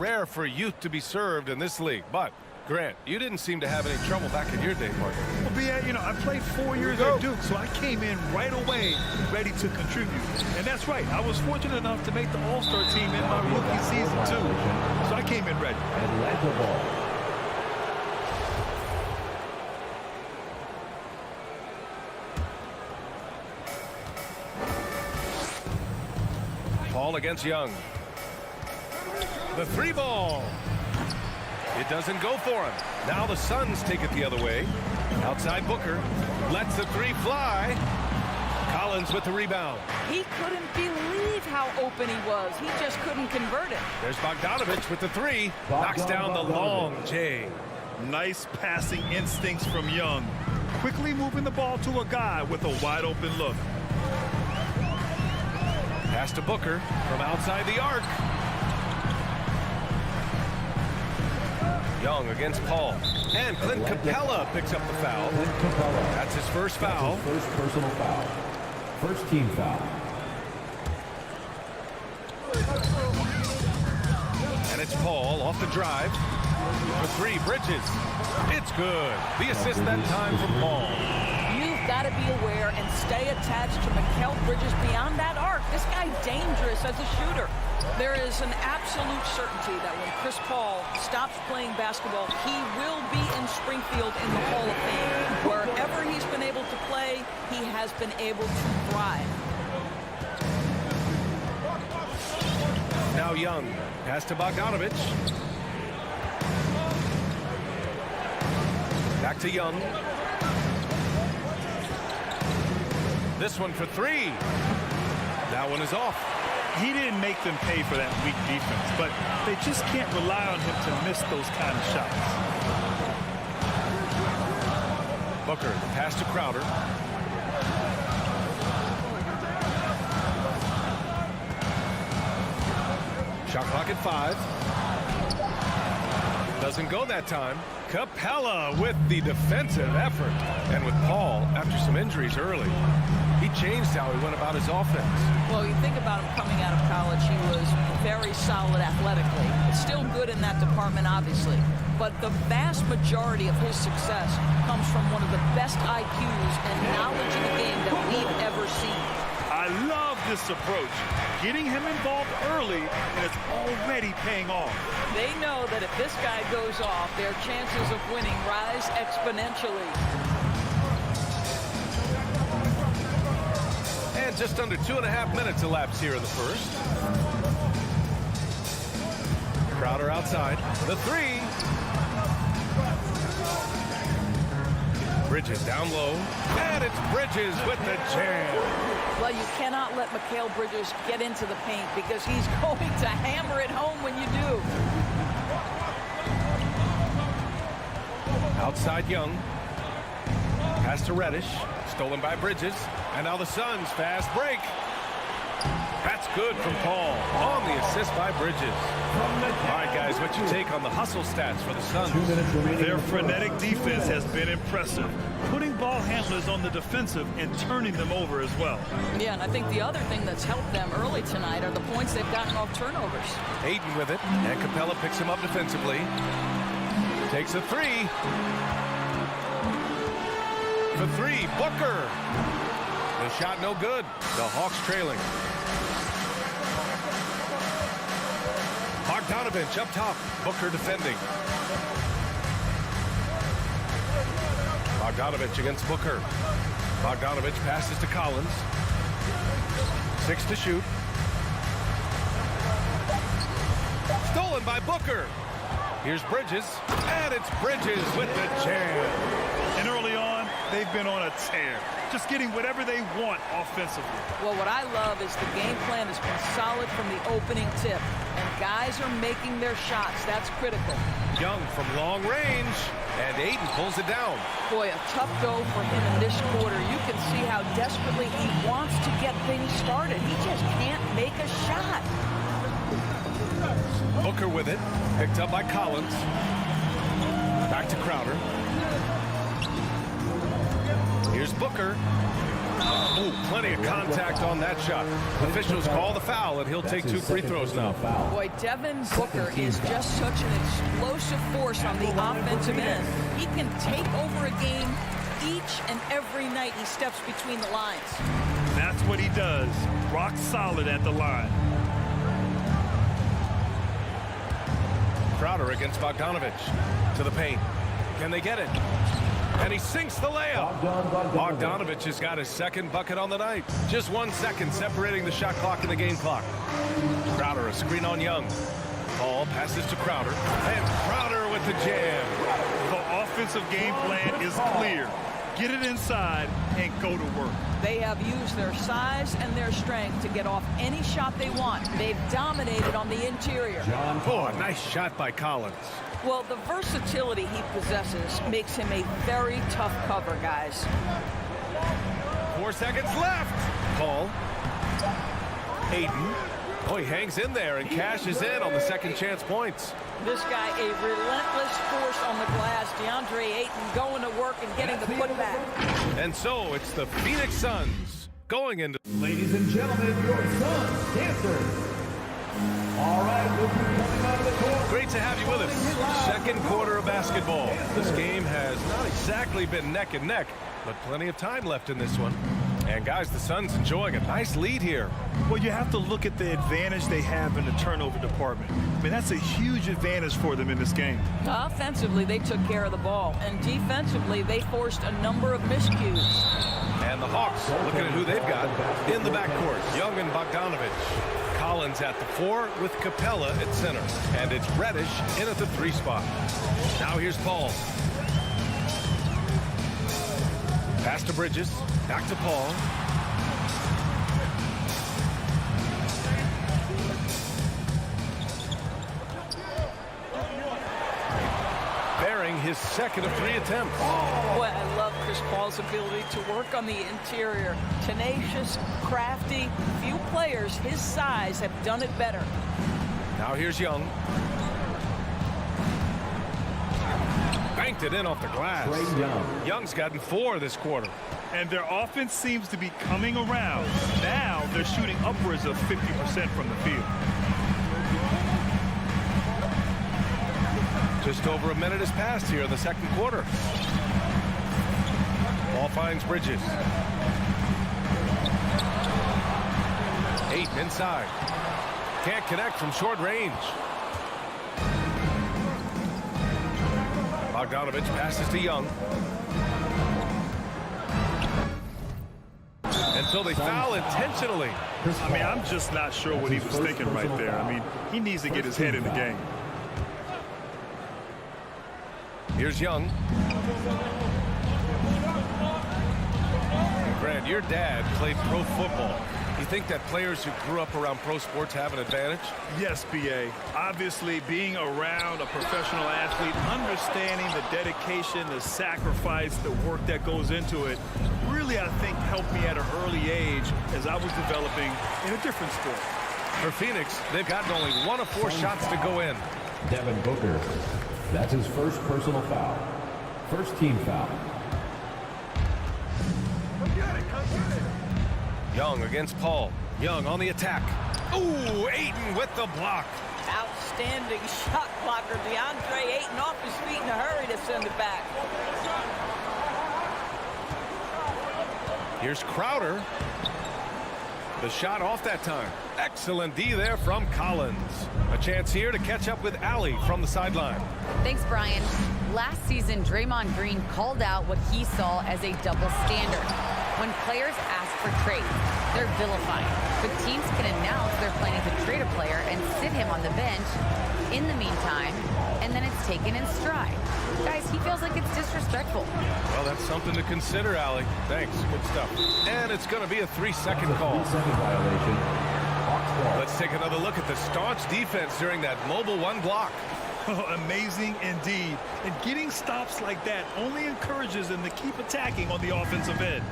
rare for youth to be served in this league. But, Grant, you didn't seem to have any trouble back in your day, Mark. Well, BA, you know, I played 4 years at Duke, so I came in right away ready to contribute. And that's right. I was fortunate enough to make the All-Star team in my rookie season, too. So I came in ready. Atlanta ball. Paul against Young. The 3 ball. It doesn't go for him. Now the Suns take it the other way. Outside Booker. Lets the 3 fly. Collins with the rebound. He couldn't believe how open he was. He just couldn't convert it. There's Bogdanovich with the 3. Knocks down the long J. Nice passing instincts from Young. Quickly moving the ball to a guy with a wide open look. Pass to Booker from outside the arc. Young against Paul. And Clint Capella picks up the foul. That's his first foul. First personal foul. First team foul. And it's Paul off the drive. For 3, Bridges. It's good. The assist that time from Paul. You've got to be aware and stay attached to Mikal Bridges beyond that arc. This guy's dangerous as a shooter. There is an absolute certainty that when Chris Paul stops playing basketball, he will be in Springfield in the Hall of Fame. Wherever he's been able to play, he has been able to thrive. Now Young. Pass to Bogdanovich. Back to Young. This one for 3. That one is off. He didn't make them pay for that weak defense, but they just can't rely on him to miss those kind of shots. Booker, pass to Crowder. Shot clock at 5. Doesn't go that time. Capella with the defensive effort. And with Paul, after some injuries early, he changed how he went about his offense. Well, you think about him coming out of college, he was very solid athletically. Still good in that department, obviously. But the vast majority of his success comes from one of the best IQs and knowledge of the game that we've ever seen. I love this approach. Getting him involved early, and it's already paying off. They know that if this guy goes off, their chances of winning rise exponentially. And just under 2.5 minutes elapsed here in the first. Crowder outside. The 3. Bridges down low. And it's Bridges with the jam. Well, you cannot let Mikal Bridges get into the paint because he's going to hammer it home when you do. Outside Young. Pass to Reddish. Stolen by Bridges. And now the Suns fast break. That's good from Paul on the assist by Bridges. All right, guys, what's your take on the hustle stats for the Suns? 2 minutes remaining. Their frenetic defense has been impressive, putting ball handlers on the defensive and turning them over as well. Yeah, and I think the other thing that's helped them early tonight are the points they've gotten off turnovers. Aiden with it, and Capella picks him up defensively. Takes a 3. For 3, Booker. The shot no good. The Hawks trailing. Bogdanovich up top. Booker defending. Bogdanovich against Booker. Bogdanovich passes to Collins. 6 to shoot. Stolen by Booker. Here's Bridges. And it's Bridges with the jam. And early on, they've been on a tear, just getting whatever they want offensively. Well, what I love is the game plan has been solid from the opening tip, and guys are making their shots. That's critical. Young from long range, and Aiden pulls it down. Boy, a tough go for him in this quarter. You can see how desperately he wants to get things started. He just can't make a shot. Booker with it, picked up by Collins. Back to Crowder. Here's Booker. Ooh, plenty of contact on that shot. Officials call the foul, and he'll take 2 free throws now. Boy, Devin Booker is just such an explosive force on the offensive end. He can take over a game each and every night he steps between the lines. That's what he does. Rock solid at the line. Crowder against Bogdanovich. To the paint. Can they get it? And he sinks the layup. Bogdanovich has got his second bucket on the night. Just 1 second separating the shot clock and the game clock. Crowder, a screen on Young. Ball passes to Crowder. And Crowder with the jam. The offensive game plan is clear. Get it inside and go to work. They have used their size and their strength to get off any shot they want. They've dominated on the interior. Oh, a nice shot by Collins. Well, the versatility he possesses makes him a very tough cover, guys. 4 seconds left. Paul. Aiden. Oh, he hangs in there and cashes in on the second chance points. This guy, a relentless force on the glass. DeAndre Ayton going to work and getting the putback. And so it's the Phoenix Suns going into... Ladies and gentlemen, your Suns dancers. All right, we'll be coming out of the court. Great to have you with us. Second quarter of basketball. This game has not exactly been neck and neck, but plenty of time left in this one. And guys, the Suns enjoying a nice lead here. Well, you have to look at the advantage they have in the turnover department. I mean, that's a huge advantage for them in this game. Offensively, they took care of the ball. And defensively, they forced a number of miscues. And the Hawks looking at who they've got in the backcourt. Young and Bogdanovich. Collins at the 4 with Capella at center. And it's Reddish in at the 3 spot. Now here's Paul. Pass to Bridges. Back to Paul. Bearing his second of 3 attempts. Boy, I love Chris Paul's ability to work on the interior. Tenacious, crafty. Few players his size have done it better. Now here's Young. Banked it in off the glass. Young's gotten 4 this quarter. And their offense seems to be coming around. Now they're shooting upwards of 50% from the field. Just over a minute has passed here in the second quarter. Ball finds Bridges. Ayton inside. Can't connect from short range. Bogdanovich passes to Young. Until they foul intentionally. I mean, I'm just not sure what he was thinking right there. I mean, he needs to get his head in the game. Here's Young. Grant, your dad played pro football. You think that players who grew up around pro sports have an advantage? Yes, B.A. Obviously, being around a professional athlete, understanding the dedication, the sacrifice, the work that goes into it, really, I think, helped me at an early age as I was developing in a different sport. For Phoenix, they've gotten only 1 of 4 shots to go in. Devin Booker. That's his first personal foul. First team foul. Young against Paul. Young on the attack. Ooh, Ayton with the block. Outstanding shot blocker. DeAndre Ayton off his feet in a hurry to send it back. Here's Crowder. The shot off that time. Excellent D there from Collins. A chance here to catch up with Allie from the sideline. Thanks, Brian. Last season, Draymond Green called out what he saw as a double standard. When players ask for trades, they're vilified. But teams can announce they're planning to trade a player and sit him on the bench in the meantime, and then it's taken in stride. Guys, he feels like it's disrespectful. Well, that's something to consider, Allie. Thanks. Good stuff. And it's going to be a 3-second call. 3-second violation. Let's take another look at the staunch defense during that mobile 1 block. Amazing indeed. And getting stops like that only encourages them to keep attacking on the offensive end.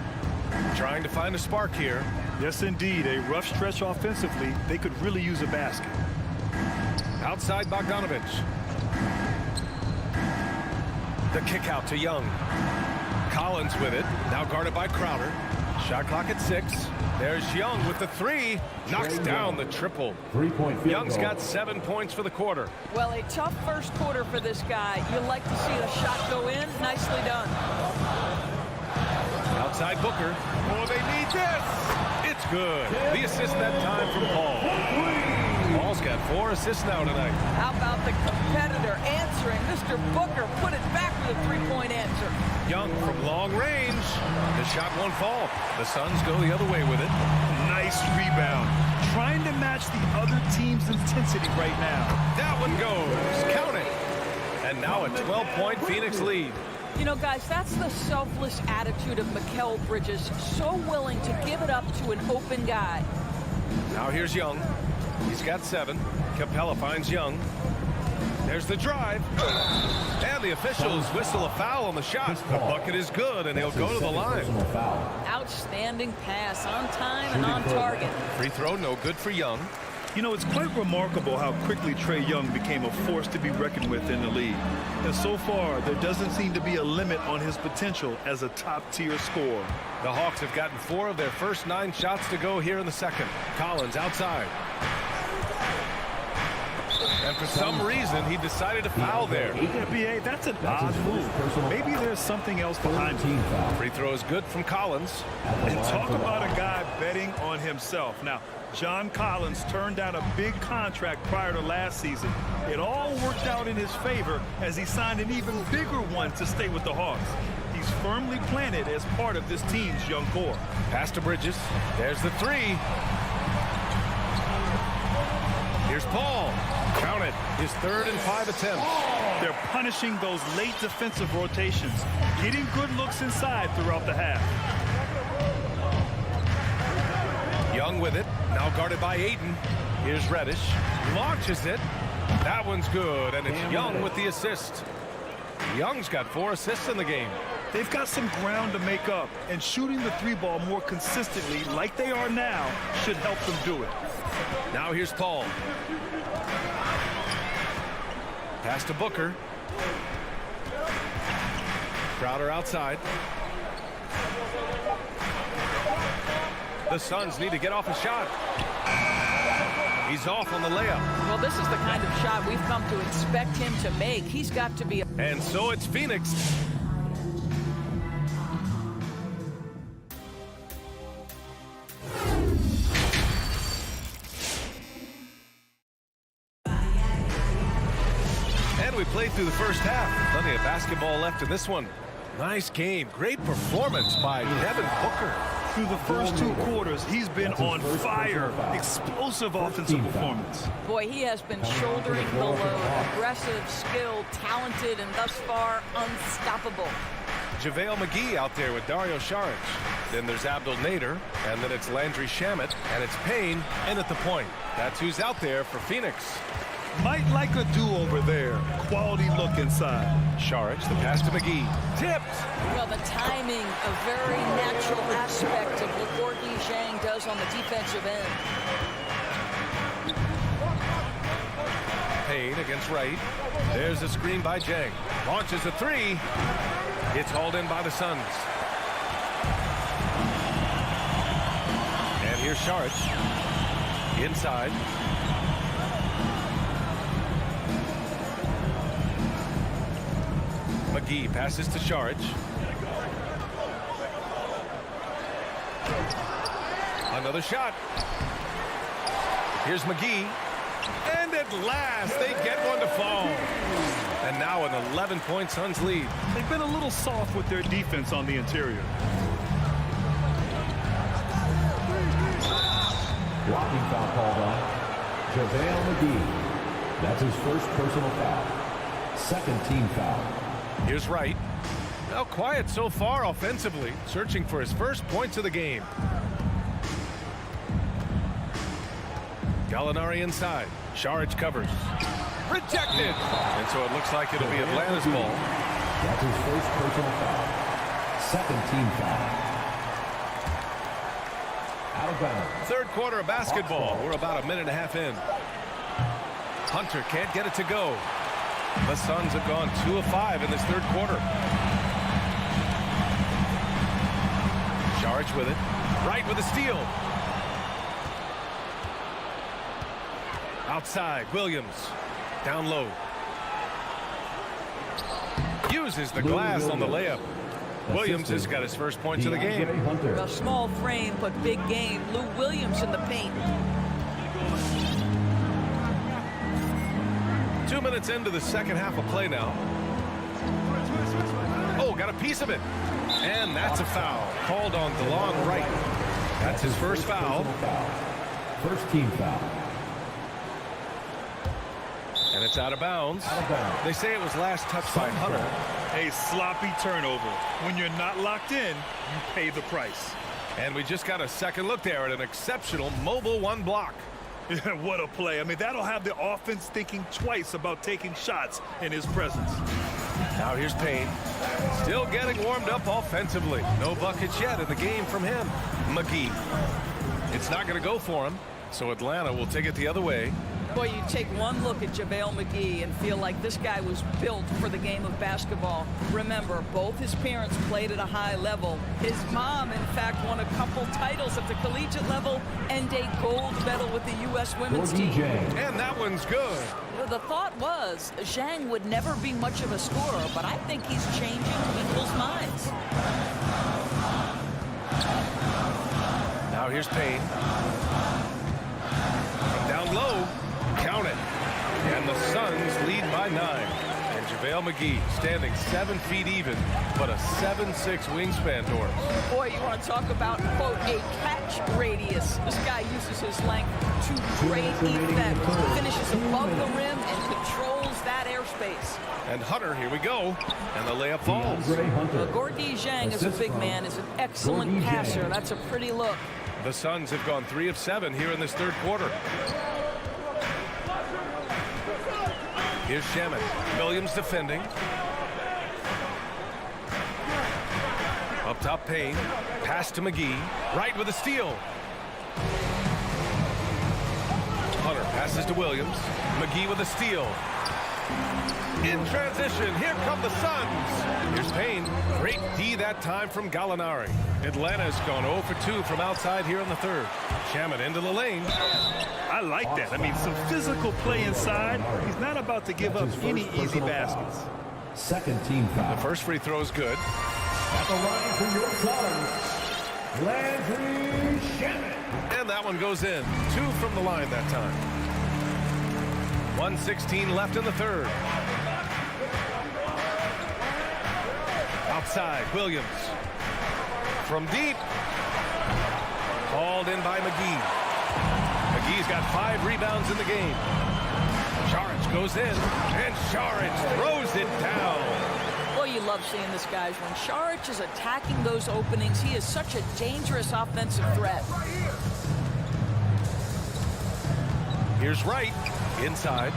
Trying to find a spark here. Yes, indeed. A rough stretch offensively. They could really use a basket. Outside Bogdanovich. The kick out to Young. Collins with it. Now guarded by Crowder. Shot clock at 6. There's Young with the 3. Knocks down the triple. 3-point field Young's goal. got 7 points for the quarter. Well, a tough first quarter for this guy. You like to see the shot go in. Nicely done. Outside Booker. Oh, they need this. It's good. The assist that time from Paul. Paul's got 4 assists now tonight. How about the competitor answering? Mr. Booker put it back with a three-point answer. Young from long range. The shot won't fall. The Suns go the other way with it. Nice rebound. Trying to match the other team's intensity right now. That one goes. Count it. And now a 12-point Phoenix lead. You know, guys, that's the selfless attitude of Mikal Bridges. So willing to give it up to an open guy. Now here's Young. He's got 7. Capella finds Young. There's the drive. And the officials whistle a foul on the shot. The bucket is good, and he'll go to the line. Outstanding pass, on time and on target. Free throw, no good for Young. You know, it's quite remarkable how quickly Trae Young became a force to be reckoned with in the league. And so far, there doesn't seem to be a limit on his potential as a top-tier scorer. The Hawks have gotten 4 of their first 9 shots to go here in the second. Collins outside. And for some reason, he decided to foul there. Yeah, B.A., that's an odd move. Maybe there's something else behind it. Free throw is good from Collins. And talk about a guy betting on himself. Now, John Collins turned down a big contract prior to last season. It all worked out in his favor as he signed an even bigger one to stay with the Hawks. He's firmly planted as part of this team's young core. Pass to Bridges. There's the 3. Here's Paul. Count it. His 3rd and 5 attempts. They're punishing those late defensive rotations, getting good looks inside throughout the half. Young with it. Now guarded by Ayton. Here's Reddish. Launches it. That one's good, and it's Young with the assist. Young's got 4 assists in the game. They've got some ground to make up, and shooting the 3-ball more consistently like they are now should help them do it. Now here's Paul. Pass to Booker. Crowder outside. The Suns need to get off a shot. He's off on the layup. Well, this is the kind of shot we've come to expect him to make. He's got to be. And so it's Phoenix. And we played through the first half. Plenty of basketball left in this one. Nice game. Great performance by Devin Booker. Through the first 2 quarters, he's been on fire. Explosive offensive performance. Boy, he has been shouldering the load. Aggressive, skilled, talented, and thus far unstoppable. JaVale McGee out there with Dario Saric. Then there's Abdul Nader, and then it's Landry Shamet, and it's Payne in at the point. That's who's out there for Phoenix. Might like a do-over there. Quality look inside. Saric, the pass to McGee. Tipped. Well, the timing, a very natural aspect of what Gorgui Zhang does on the defensive end. Payne against Wright. There's a screen by Zhang. Launches a 3. It's hauled in by the Suns. And here's Saric. Inside. McGee passes to Saric. Another shot. Here's McGee. And at last, they get one to fall. And now an 11-point Suns lead. They've been a little soft with their defense on the interior. Blocking foul called on JaVale McGee. That's his first personal foul. Second team foul. Here's Wright. Now quiet so far offensively, searching for his first points of the game. Gallinari inside. Saric covers. Rejected. And so it looks like it'll be Atlanta's ball. That's his first personal foul. Second team foul. Out of bounds. Third quarter of basketball. We're about a minute and a half in. Hunter can't get it to go. The Suns have gone 2 of 5 in this third quarter. Charge with it. Right with a steal. Outside, Williams. Down low. Uses the glass on the layup. Williams has got his first points of the game. A small frame, but big game. Lou Williams in the paint. 2 minutes into the second half of play now. Oh, got a piece of it. And that's a foul. Called on DeLon Wright. That's his first foul. First team foul. And it's out of bounds. They say it was last touched by Hunter. A sloppy turnover. When you're not locked in, you pay the price. And we just got a second look there at an exceptional mobile one block. What a play. I mean, that'll have the offense thinking twice about taking shots in his presence. Now here's Payne. Still getting warmed up offensively. No buckets yet in the game from him. McGee. It's not going to go for him, so Atlanta will take it the other way. Boy, you take one look at JaVale McGee and feel like this guy was built for the game of basketball. Remember, both his parents played at a high level. His mom, in fact, won a couple titles at the collegiate level and a gold medal with the U.S. women's team. And that one's good. The thought was Zhang would never be much of a scorer, but I think he's changing people's minds. Now here's Payne. From down low. Count it. And the Suns lead by 9. And JaVale McGee standing 7 feet even, but a 7'6" wingspan, Doris. Boy, you want to talk about, quote, a catch radius. This guy uses his length to great effect. Finishes above the rim and controls that airspace. And Hunter, here we go. And the layup falls. Gorgui Zhang is a big man, is an excellent passer. That's a pretty look. The Suns have gone 3 of 7 here in this third quarter. Here's Shaman. Williams defending. Up top, Payne. Pass to McGee. Right with a steal. Hunter passes to Williams. McGee with a steal. In transition, here come the Suns. Here's Payne. Great D that time from Gallinari. Atlanta's gone 0 for 2 from outside here in the third. Shaman into the lane. I like that. I mean, some physical play inside. He's not about to give up any easy baskets. Second team foul. The first free throw is good. At the line for your Suns, Landry Shamet. And that one goes in. 2 from the line that time. 1:16 left in the third. Outside, Williams. From deep. Called in by McGee. McGee's got 5 rebounds in the game. Saric goes in, and Saric throws it down. Well, you love seeing this, guys. When Saric is attacking those openings, he is such a dangerous offensive threat. Here's Wright, inside.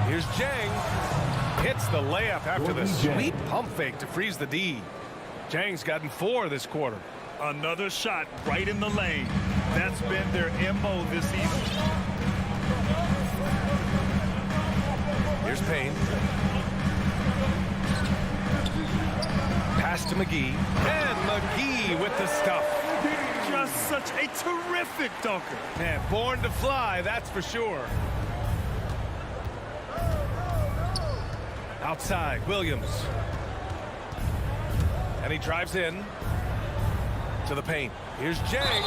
Here's Zhang. Hits the layup after the sweet pump fake to freeze the D. Zhang's gotten 4 this quarter. Another shot right in the lane. That's been their MO this season. Here's Payne. Pass to McGee. And McGee with the stuff. Just such a terrific dunker. Man, born to fly, that's for sure. Outside, Williams. And he drives in to the paint. Here's Zhang.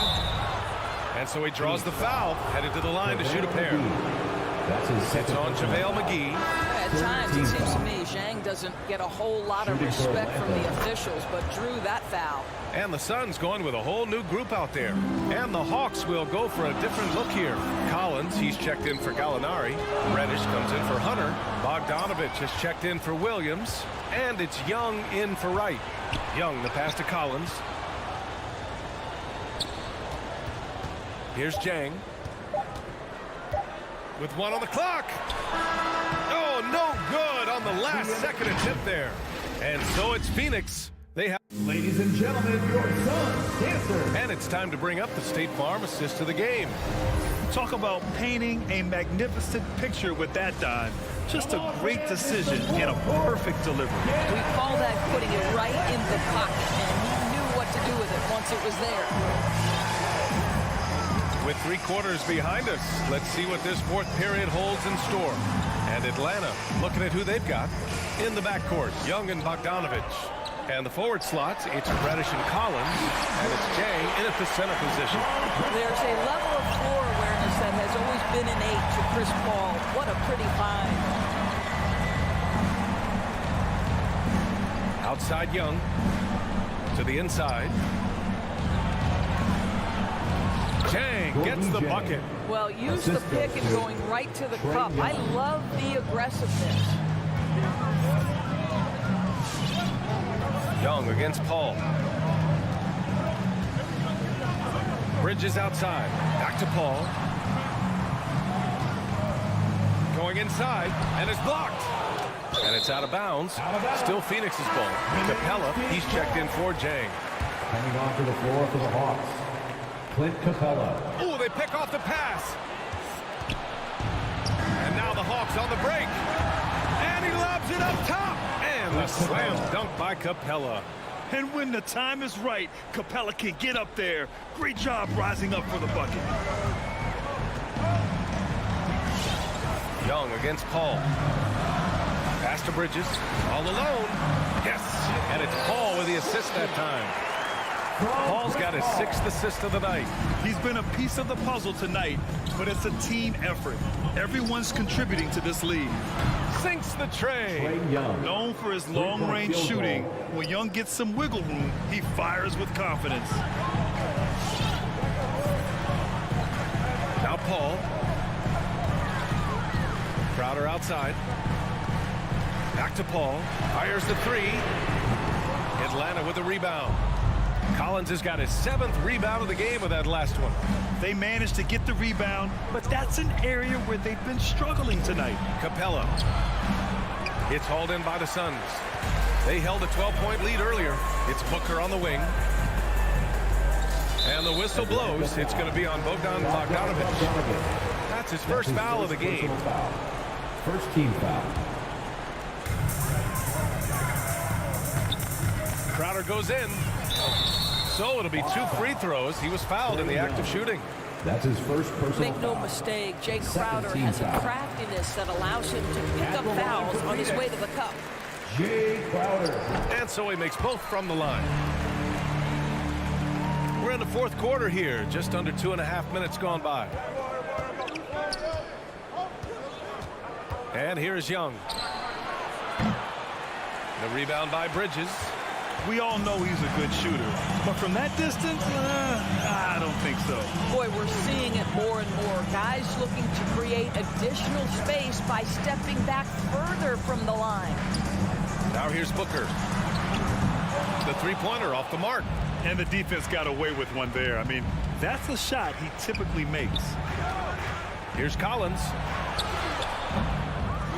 And so he draws the foul, headed to the line to shoot a pair. It's on JaVale McGee. At times, it seems to me, Zhang doesn't get a whole lot of respect from the officials, but drew that foul. And the Suns going with a whole new group out there. And the Hawks will go for a different look here. Collins, he's checked in for Gallinari. Reddish comes in for Hunter. Bogdanovich has checked in for Williams. And it's Young in for Wright. Young, the pass to Collins. Here's Zhang. With 1 on the clock. Oh, no good on the last second attempt there. And so it's Phoenix. They have. Ladies and gentlemen, your Suns dancer. And it's time to bring up the State Farm assist to the game. Talk about painting a magnificent picture with that dive. Just a great decision and a perfect delivery. We call that putting it right in the pocket, and he knew what to do with it once it was there. With 3 quarters behind us, let's see what this fourth period holds in store. And Atlanta looking at who they've got in the backcourt. Young and Bogdanovich. And the forward slots, it's Reddish and Collins, and it's Jay in at the center position. There's a level of floor awareness that has always been innate to Chris Paul. What a pretty find. Outside Young to the inside. Jang gets the bucket. Well, use the pick and going right to the cup. I love the aggressiveness. Young against Paul. Bridges outside. Back to Paul. Going inside, and it's blocked. And it's out of bounds. Still Phoenix's ball. Capella, he's checked in for Jang. Coming onto the floor for the Hawks, Clint Capella. Oh, they pick off the pass. And now the Hawks on the break. And he lobs it up top. And the slam dunk by Capella. And when the time is right, Capella can get up there. Great job rising up for the bucket. Young against Paul. Pass to Bridges. All alone. Yes. And it's Paul with the assist that time. Paul's got his 6th assist of the night. He's been a piece of the puzzle tonight, but it's a team effort. Everyone's contributing to this lead. Sinks the tray. Known for his long-range shooting, when Young gets some wiggle room, he fires with confidence. Now Paul. Crowder outside. Back to Paul. Fires the 3. Atlanta with the rebound. Collins has got his 7th rebound of the game with that last one. They managed to get the rebound, but that's an area where they've been struggling tonight. Capella. It's hauled in by the Suns. They held a 12-point lead earlier. It's Booker on the wing. And the whistle blows. It's going to be on Bogdanovich. That's his first foul of the game. First team foul. Crowder goes in. So it'll be 2 free throws. He was fouled in the act of shooting. That's his first personal Make no foul. mistake, Jay Crowder has a craftiness that allows him to pick up fouls on his way to the cup. Jay Crowder. And so he makes both from the line. We're in the 4th quarter here. Just under 2.5 minutes gone by. And here's Young. The rebound by Bridges. We all know he's a good shooter, but from that distance, I don't think so. Boy, we're seeing it more and more. Guys looking to create additional space by stepping back further from the line. Now here's Booker. The 3-pointer off the mark. And the defense got away with one there. I mean, that's a shot he typically makes. Here's Collins.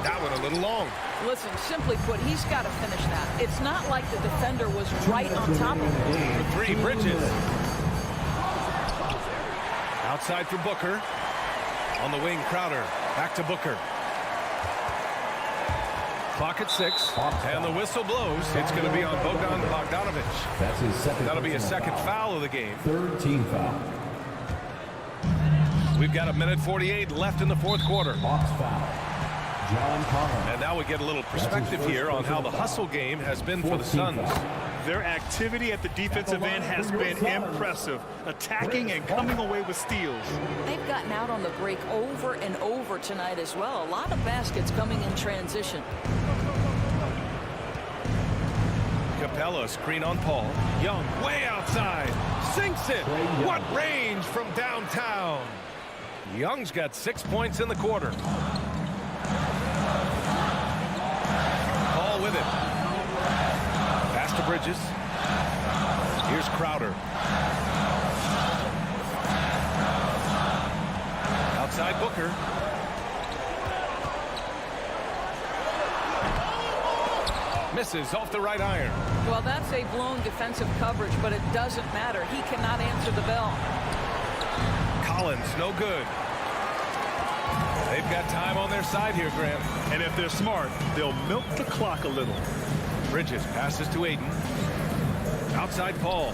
That one a little long. Listen, simply put, he's got to finish that. It's not like the defender was right on top of him. The 3, Bridges. Outside for Booker. On the wing, Crowder. Back to Booker. Clock at 6. And the whistle blows. It's going to be on Bogdanovich. That's his second. That'll be his 2nd foul of the game. 3rd team foul. We've got 1:48 left in the 4th quarter. Hawks foul. John Collins. And now we get a little perspective here on how the hustle game has been for the Suns. Their activity at the defensive end has been impressive, attacking and coming away with steals. They've gotten out on the break over and over tonight as well. A lot of baskets coming in transition. Capella, screen on Paul. Young, way outside. Sinks it. What range from downtown. Young's got 6 points in the quarter. Paul with it. Pass to Bridges. Here's Crowder. Outside Booker. Misses off the right iron. Well, that's a blown defensive coverage, but it doesn't matter. He cannot answer the bell. Collins, no good. They've got time on their side here, Graham. And if they're smart, they'll milk the clock a little. Bridges passes to Aiden. Outside Paul.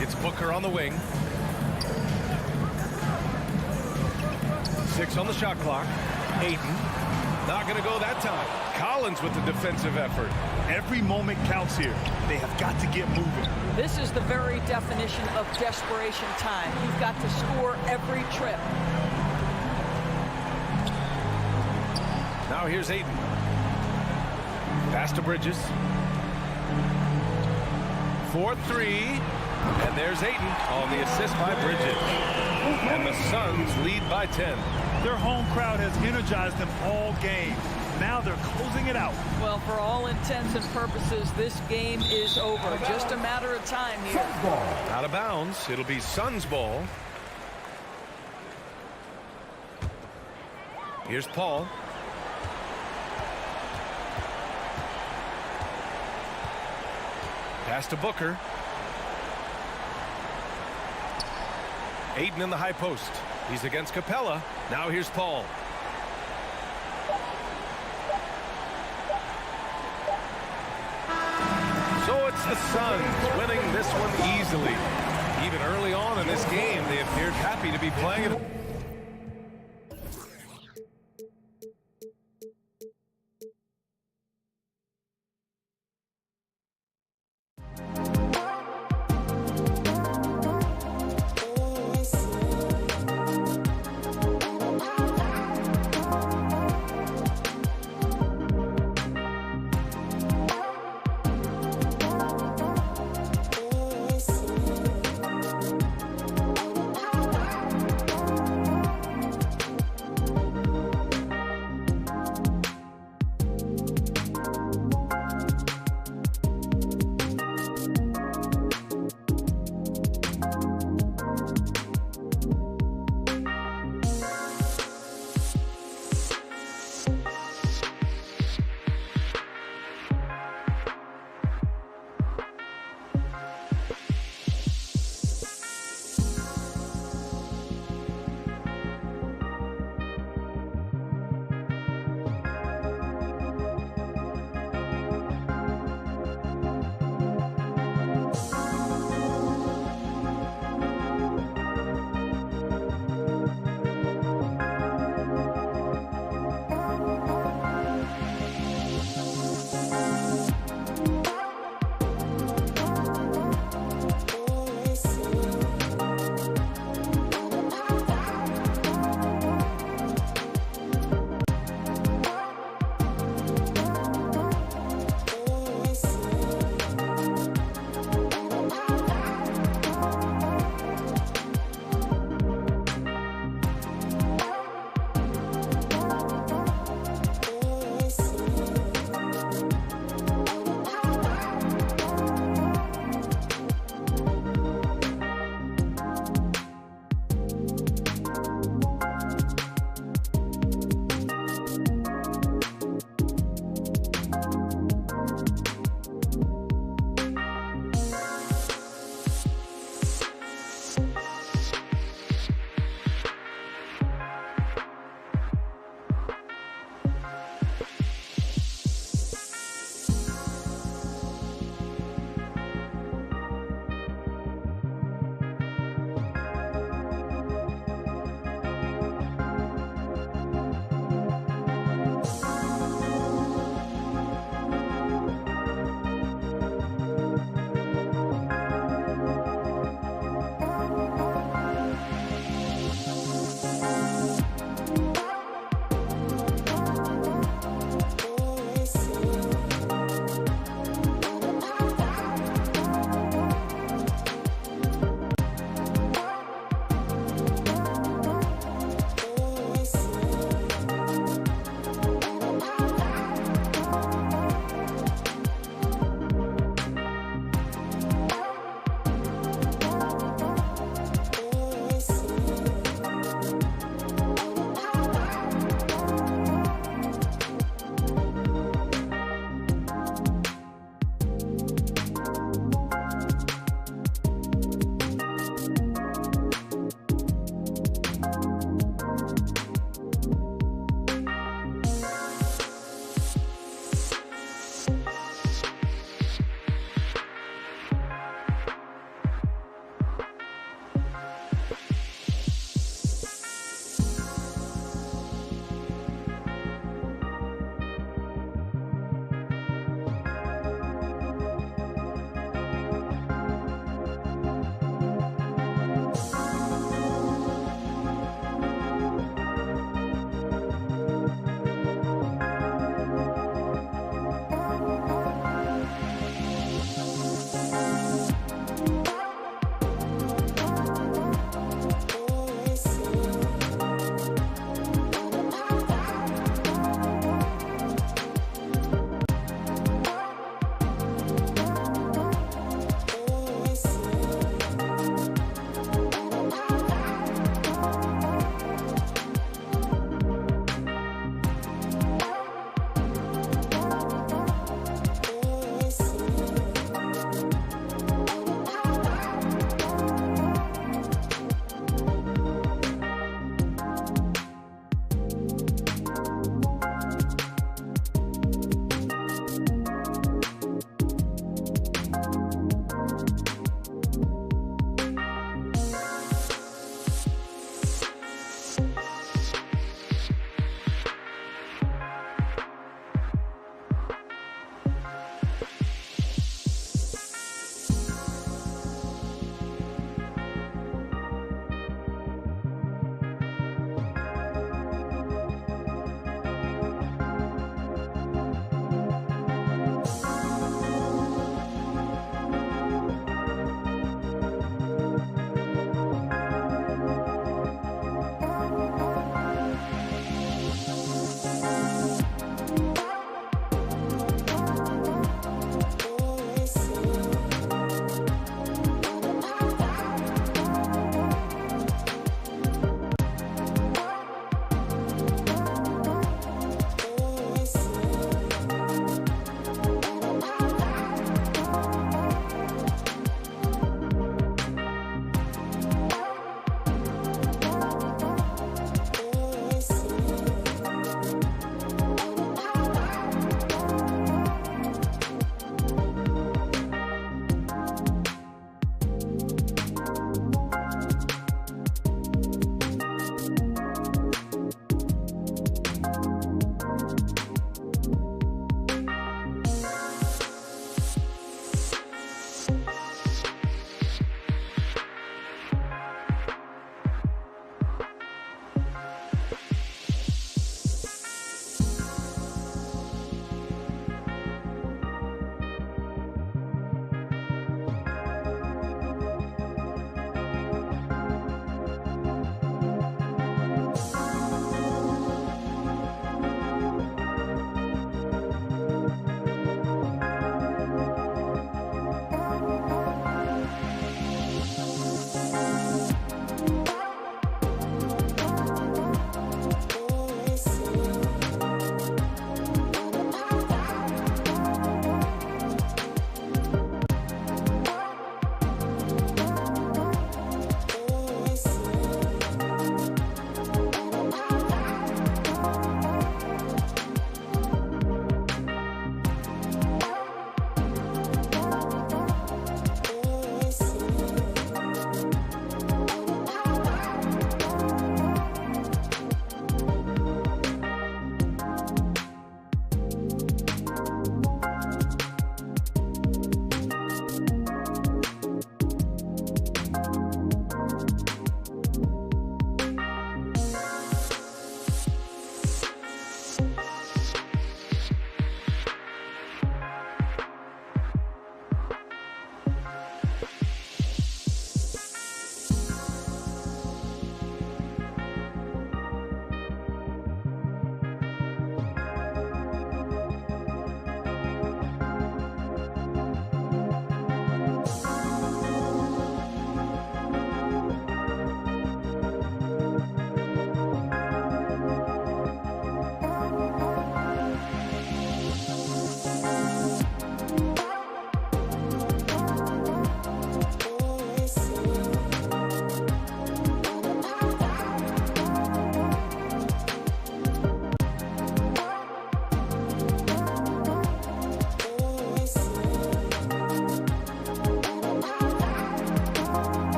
It's Booker on the wing. 6 on the shot clock. Ayton. Not going to go that time. Collins with the defensive effort. Every moment counts here. They have got to get moving. This is the very definition of desperation time. You've got to score every trip. Now here's Ayton. Pass to Bridges. 4-3. And there's Ayton on the assist by Bridges. And the Suns lead by 10. Their home crowd has energized them all game. Now they're closing it out. Well, for all intents and purposes, this game is over. Just a matter of time here. Out of bounds. It'll be Suns ball. Here's Paul. Pass to Booker. Ayton in the high post. He's against Capella. Now here's Paul. So it's the Suns winning this one easily. Even early on in this game, they appeared happy to be playing it.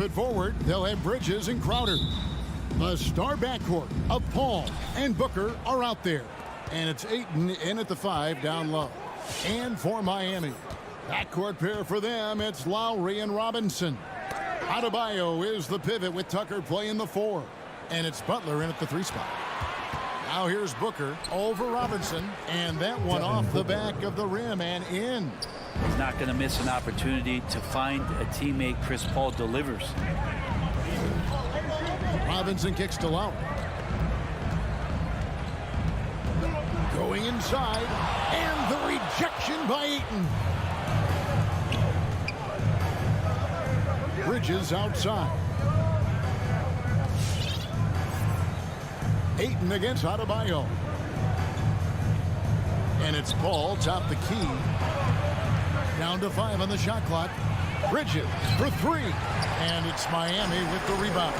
it forward. They'll have Bridges and Crowder. The star backcourt of Paul and Booker are out there. And it's Ayton in at the 5 down low. And for Miami, backcourt pair for them, it's Lowry and Robinson. Adebayo is the pivot with Tucker playing the 4. And it's Butler in at the 3 spot. Now here's Booker over Robinson. And that one off the back of the rim and in. He's not going to miss an opportunity to find a teammate Chris Paul delivers. Robinson kicks to Lowry. Going inside. And the rejection by Ayton. Bridges outside. Ayton against Adebayo. And it's Paul, top the key. Down to 5 on the shot clock. Bridges for 3. And it's Miami with the rebound.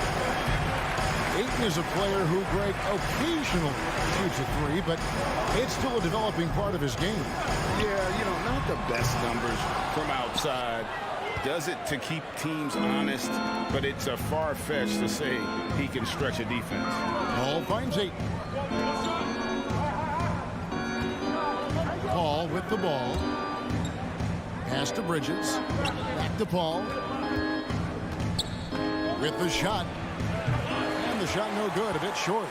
Ayton is a player who, Greg, occasionally shoots a 3, but it's still a developing part of his game. Yeah, you know, not the best numbers from outside. Does it to keep teams honest, but it's a far-fetch to say he can stretch a defense. Paul finds Ayton. Paul with the ball. Pass to Bridges. Back to Paul. With the shot. And the shot no good, a bit short.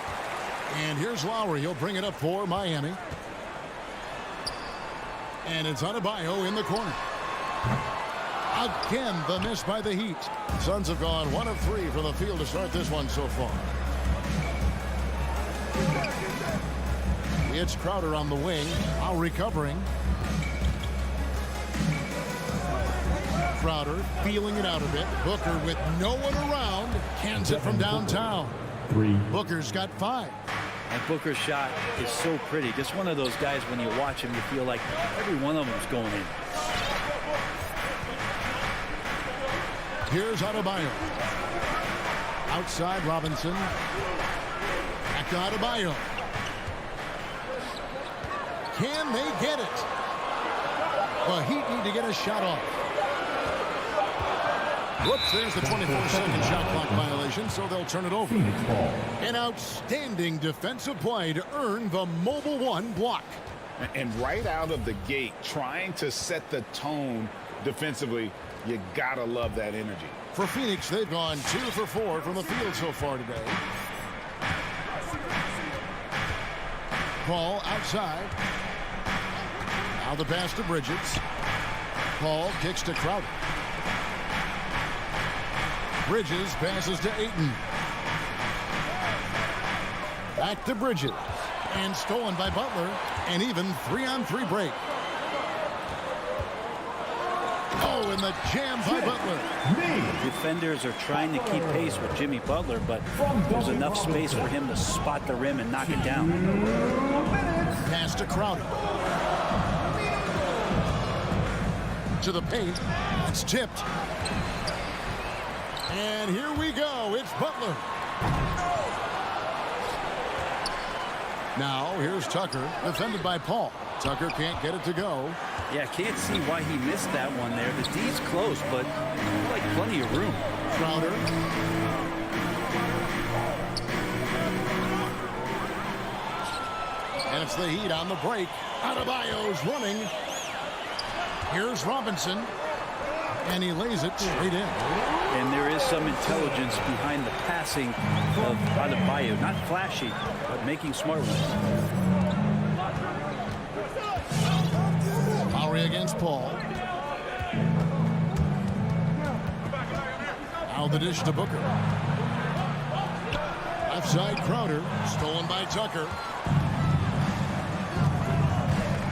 And here's Lowry. He'll bring it up for Miami. And it's Adebayo in the corner. Again, the miss by the Heat. Suns have gone 1 of 3 from the field to start this one so far. It's Crowder on the wing. Now recovering. Crowder feeling it out a bit. Booker with no one around. Cans it from downtown. 3. Booker's got 5. And Booker's shot is so pretty. Just one of those guys, when you watch him, you feel like every one of them is going in. Here's Adebayo. Outside Robinson. Back to Adebayo. Can they get it? The Heat need to get a shot off. Whoops, there's the 24-second shot clock violation, so they'll turn it over. An outstanding defensive play to earn the Mobile 1 block. And right out of the gate, trying to set the tone defensively, you gotta love that energy. For Phoenix, they've gone 2 for 4 from the field so far today. Paul outside. Now the pass to Bridges. Paul kicks to Crowder. Bridges passes to Ayton. Back to Bridges. And stolen by Butler. And even 3-on-3 break. Oh, and the jam by Butler. Defenders are trying to keep pace with Jimmy Butler, but there's enough space for him to spot the rim and knock it down. Pass to Crowder. To the paint. It's tipped. And here we go. It's Butler. Now, here's Tucker, defended by Paul. Tucker can't get it to go. Yeah, can't see why he missed that one there. The D's close, but like plenty of room. Crowder. And it's the Heat on the break. Adebayo's running. Here's Robinson. And he lays it straight in. And there is some intelligence behind the passing of Adebayo. Not flashy, but making smart ones. Lowry against Paul. Now the dish to Booker. Left side Crowder. Stolen by Tucker.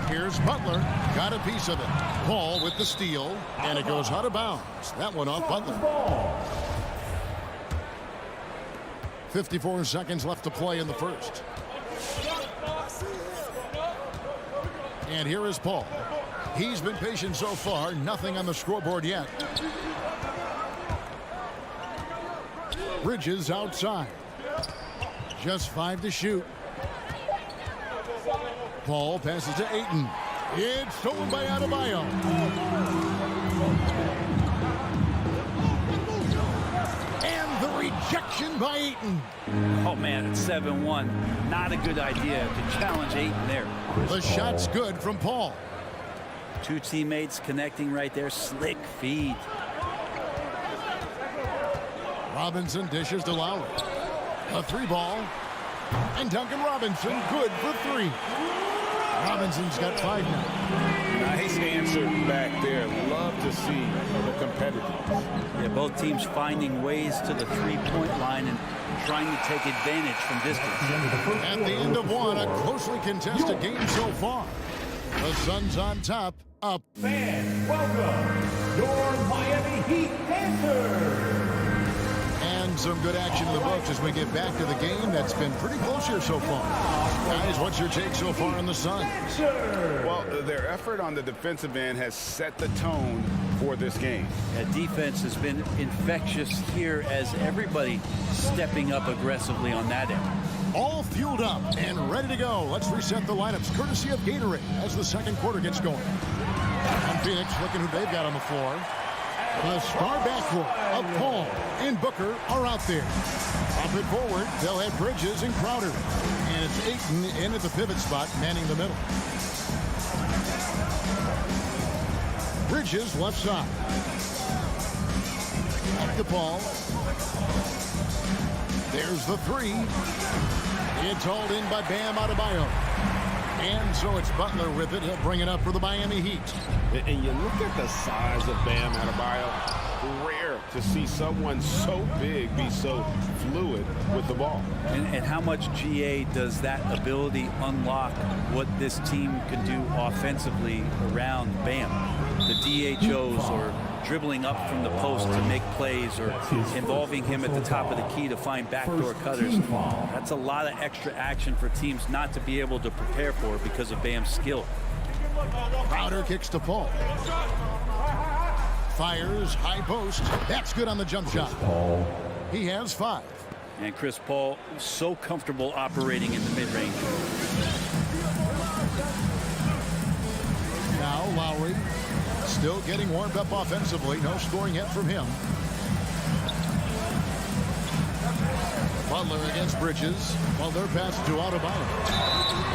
Here's Butler. Got a piece of it. Paul with the steal. And it goes out of bounds. That one off Butler. 54 seconds left to play in the first. And here is Paul. He's been patient so far. Nothing on the scoreboard yet. Bridges outside. Just 5 to shoot. Paul passes to Ayton. It's stolen by Adebayo. Ayton. Oh, man, it's 7-1. Not a good idea to challenge Ayton there. The shot's good from Paul. Two teammates connecting right there. Slick feed. Robinson dishes to Lowry. A 3-ball. And Duncan Robinson good for 3. Robinson's got 5 now. Nice answer back there. Love to see the competitiveness. Yeah, both teams finding ways to the three-point line and trying to take advantage from distance. At the end of one, a closely contested game so far. The Suns on top, up. Fans, welcome your Miami Heat Panthers. And some good action in the books as we get back to the game that's been pretty close here so far. Guys, what's your take so far on the Suns? Well, their effort on the defensive end has set the tone for this game. That defense has been infectious here as everybody stepping up aggressively on that end. All fueled up and ready to go. Let's reset the lineups courtesy of Gatorade as the second quarter gets going. And Phoenix looking who they've got on the floor. The star backcourt of Paul and Booker are out there. Up it forward, they'll have Bridges and Crowder. And it's Ayton in at the pivot spot, manning the middle. Bridges left side. Back to Paul. There's the 3. It's hauled in by Bam Adebayo. And so it's Butler with it. He'll bring it up for the Miami Heat. And you look at the size of Bam Adebayo. Rare to see someone so big be so fluid with the ball. And how much GA does that ability unlock what this team can do offensively around Bam? The DHOs or dribbling up from the post to make plays or involving him at the top of the key to find backdoor cutters. That's a lot of extra action for teams not to be able to prepare for because of Bam's skill. Crowder kicks to Paul. Fires, high post. That's good on the jump shot. He has 5. And Chris Paul so comfortable operating in the mid-range. Now Lowry still getting warmed up offensively. No scoring yet from him. Butler against Bridges. Butler passes to Adebayo.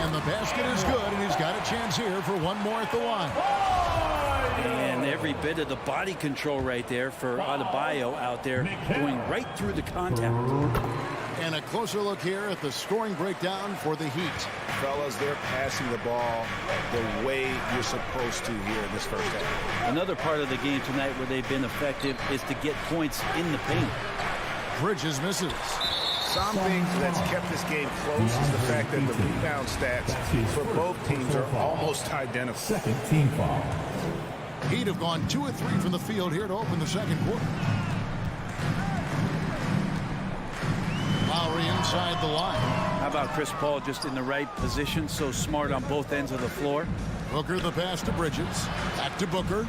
And the basket is good, and he's got a chance here for one more at the line. And every bit of the body control right there for Adebayo out there going right through the contact. And a closer look here at the scoring breakdown for the Heat. Fellas, they're passing the ball the way you're supposed to here in this first half. Another part of the game tonight where they've been effective is to get points in the paint. Bridges misses. Something that's kept this game close is the fact that the rebound stats for both teams are almost identical. Second team foul. Heat have gone 2 of 3 from the field here to open the second quarter. Lowry inside the line. How about Chris Paul just in the right position, so smart on both ends of the floor. Booker the pass to Bridges. Back to Booker.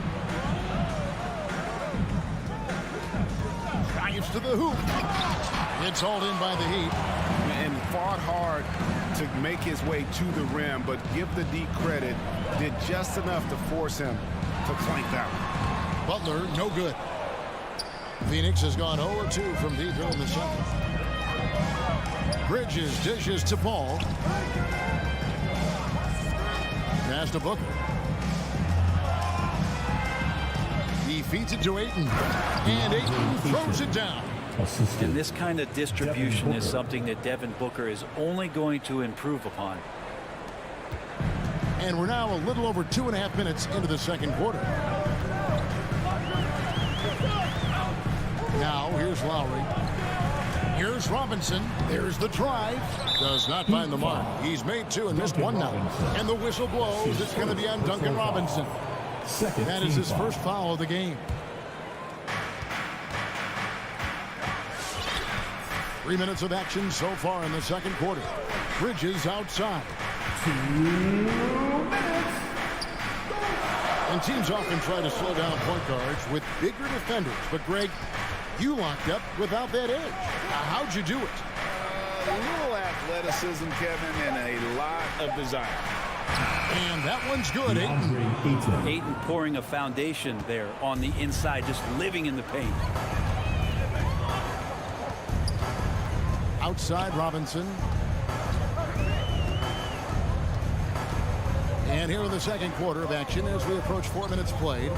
Drives to the hoop. It's hauled in by the Heat. And fought hard to make his way to the rim, but give the D credit, did just enough to force him to clank that one. Butler, no good. Phoenix has gone 0-2 from deep here in the second. Bridges dishes to Paul. Pass to Booker. He feeds it to Ayton. And Ayton throws it down. And this kind of distribution is something that Devin Booker is only going to improve upon. And we're now a little over 2.5 minutes into the second quarter. Now here's Lowry. Here's Robinson. There's the drive. Does not find the mark. He's made 2 and missed 1 now. And the whistle blows. It's going to be on Duncan Robinson. That is his first foul of the game. 3 minutes of action so far in the second quarter. Bridges outside. 2 minutes. And teams often try to slow down point guards with bigger defenders. But, Greg, you locked up without that edge. How'd you do it? A little athleticism, Kevin, and a lot of desire. And that one's good, Ayton. Ayton pouring a foundation there on the inside, just living in the paint. Outside Robinson. And here in the second quarter of action as we approach 4 minutes played.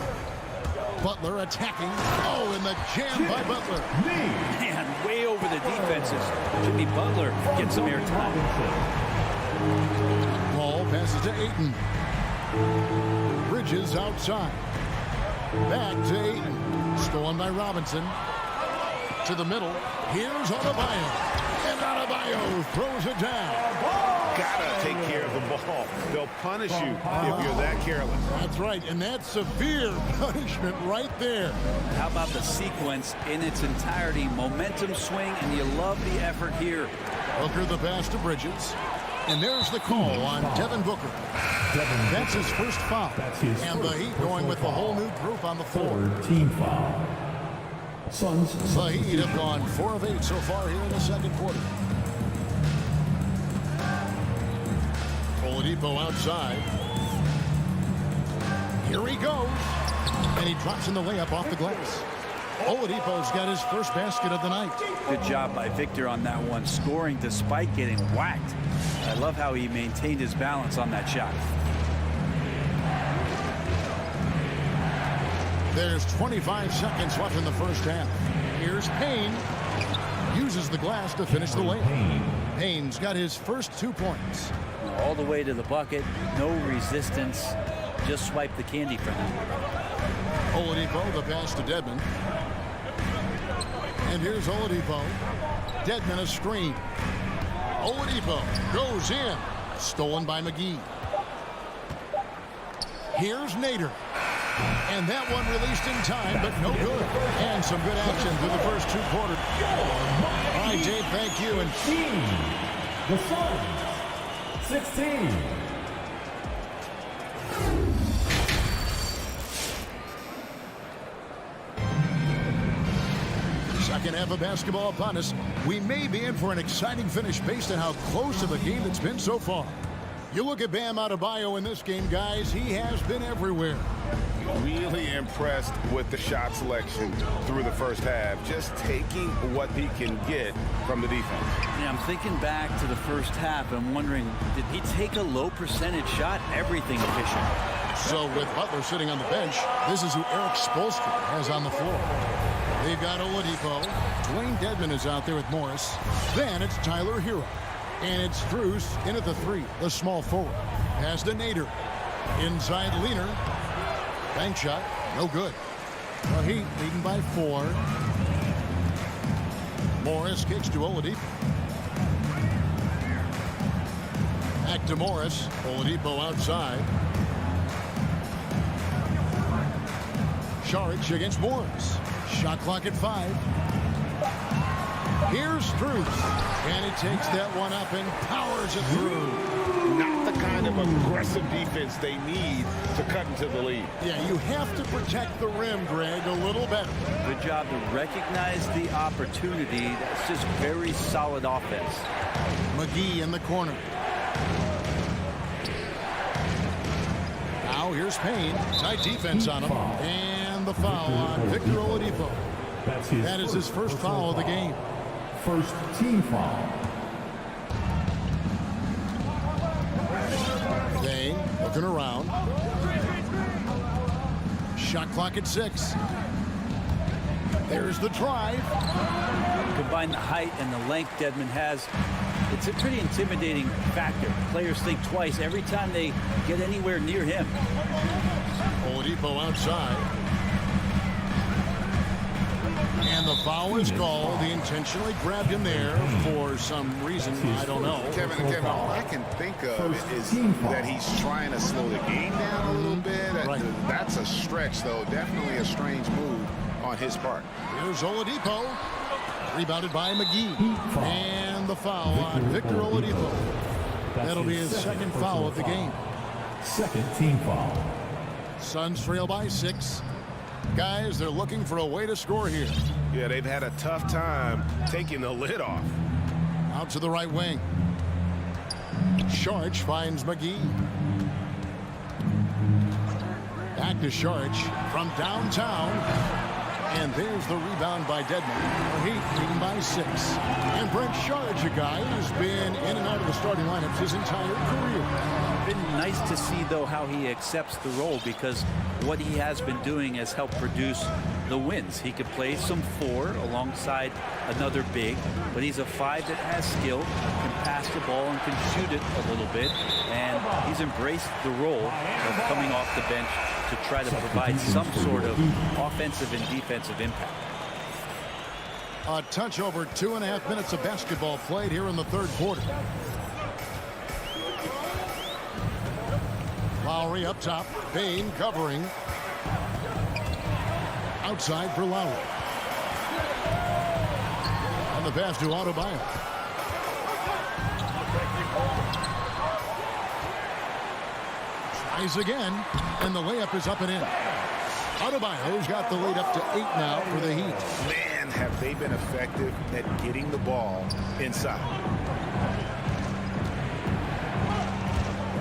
Butler attacking. Oh, and the jam by Butler. Man, way over the defenses. Jimmy Butler gets some airtime. Ball passes to Ayton. Bridges outside. Back to Ayton. Stolen by Robinson. To the middle. Here's Adebayo. And Adebayo throws it down. Gotta take care of the ball. They'll punish you if you're that careless. That's right, and that's severe punishment right there. How about the sequence in its entirety? Momentum swing, and you love the effort here. Booker the pass to Bridges. And there's the call on Devin Booker. That's his first foul. And the Heat going with the whole new group on the floor. Third team foul. Suns. The Heat have gone 4 of 8 so far here in the second quarter. Oladipo outside. Here he goes. And he drops in the layup off the glass. Oladipo's got his first basket of the night. Good job by Victor on that one, scoring despite getting whacked. I love how he maintained his balance on that shot. There's 25 seconds left in the first half. Here's Payne. Uses the glass to finish the layup. Payne's got his first 2 points. All the way to the bucket, no resistance, just swipe the candy from him. Oladipo, the pass to Dedmon. And here's Oladipo. Dedmon a screen. Oladipo goes in. Stolen by McGee. Here's Nader. And that one released in time, but no good. And some good action through the first 2 quarters. All right, Dave, thank you. And the Suns. 16. Second half of basketball upon us. We may be in for an exciting finish based on how close to the game it's been so far. You look at Bam Adebayo in this game, guys. He has been everywhere. Really impressed with the shot selection through the first half. Just taking what he can get from the defense. Yeah, I'm thinking back to the first half. I'm wondering, did he take a low percentage shot? Everything efficient. So with Butler sitting on the bench, this is who Eric Spoelstra has on the floor. They've got Oladipo. Dwayne Dedmon is out there with Morris. Then it's Tyler Hero. And it's Strus in at the 3, the small forward. Pass to Nader. Inside Leaner. Bank shot, no good. The Heat leading by 4. Morris kicks to Oladipo. Back to Morris. Oladipo outside. Saric against Morris. Shot clock at 5. Here's Strus. And he takes that one up and powers it through. Not the kind of aggressive defense they need to cut into the lead. Yeah, you have to protect the rim, Greg, a little better. Good job to recognize the opportunity. That's just very solid offense. McGee in the corner. Now here's Payne. Tight defense on him. And the foul on Victor Oladipo. That is his first foul of the game. First team foul. They looking around. Shot clock at 6. There's the drive. Combine the height and the length Dedmon has. It's a pretty intimidating factor. Players think twice every time they get anywhere near him. Oladipo outside. And the foul is called. He intentionally grabbed him there for some reason. I don't know. Kevin, all I can think of is that he's trying to slow the game down a little bit. Right. That's a stretch, though. Definitely a strange move on his part. Here's Oladipo. Rebounded by McGee. And the foul on Victor Oladipo. That'll be his second foul of the game. Second team foul. Suns trail by 6. Guys, they're looking for a way to score here. Yeah, they've had a tough time taking the lid off. Out to the right wing. Saric finds McGee. Back to Saric from downtown. And there's the rebound by Dedmon. The Heat leading by 6. And Brent Sharge, a guy who's been in and out of the starting lineups his entire career. Been nice to see, though, how he accepts the role, because what he has been doing has helped produce the wins. He could play some 4 alongside another big, but he's a 5 that has skill, can pass the ball and can shoot it a little bit, and he's embraced the role of coming off the bench to try to provide some sort of offensive and defensive impact. A touch over 2.5 minutes of basketball played here in the third quarter. Lowry up top. Bain covering. Outside for Lowry. And the pass to Adebayo. Tries again. And the layup is up and in. Adebayo's got the lead up to 8 now for the Heat. Man, have they been effective at getting the ball inside.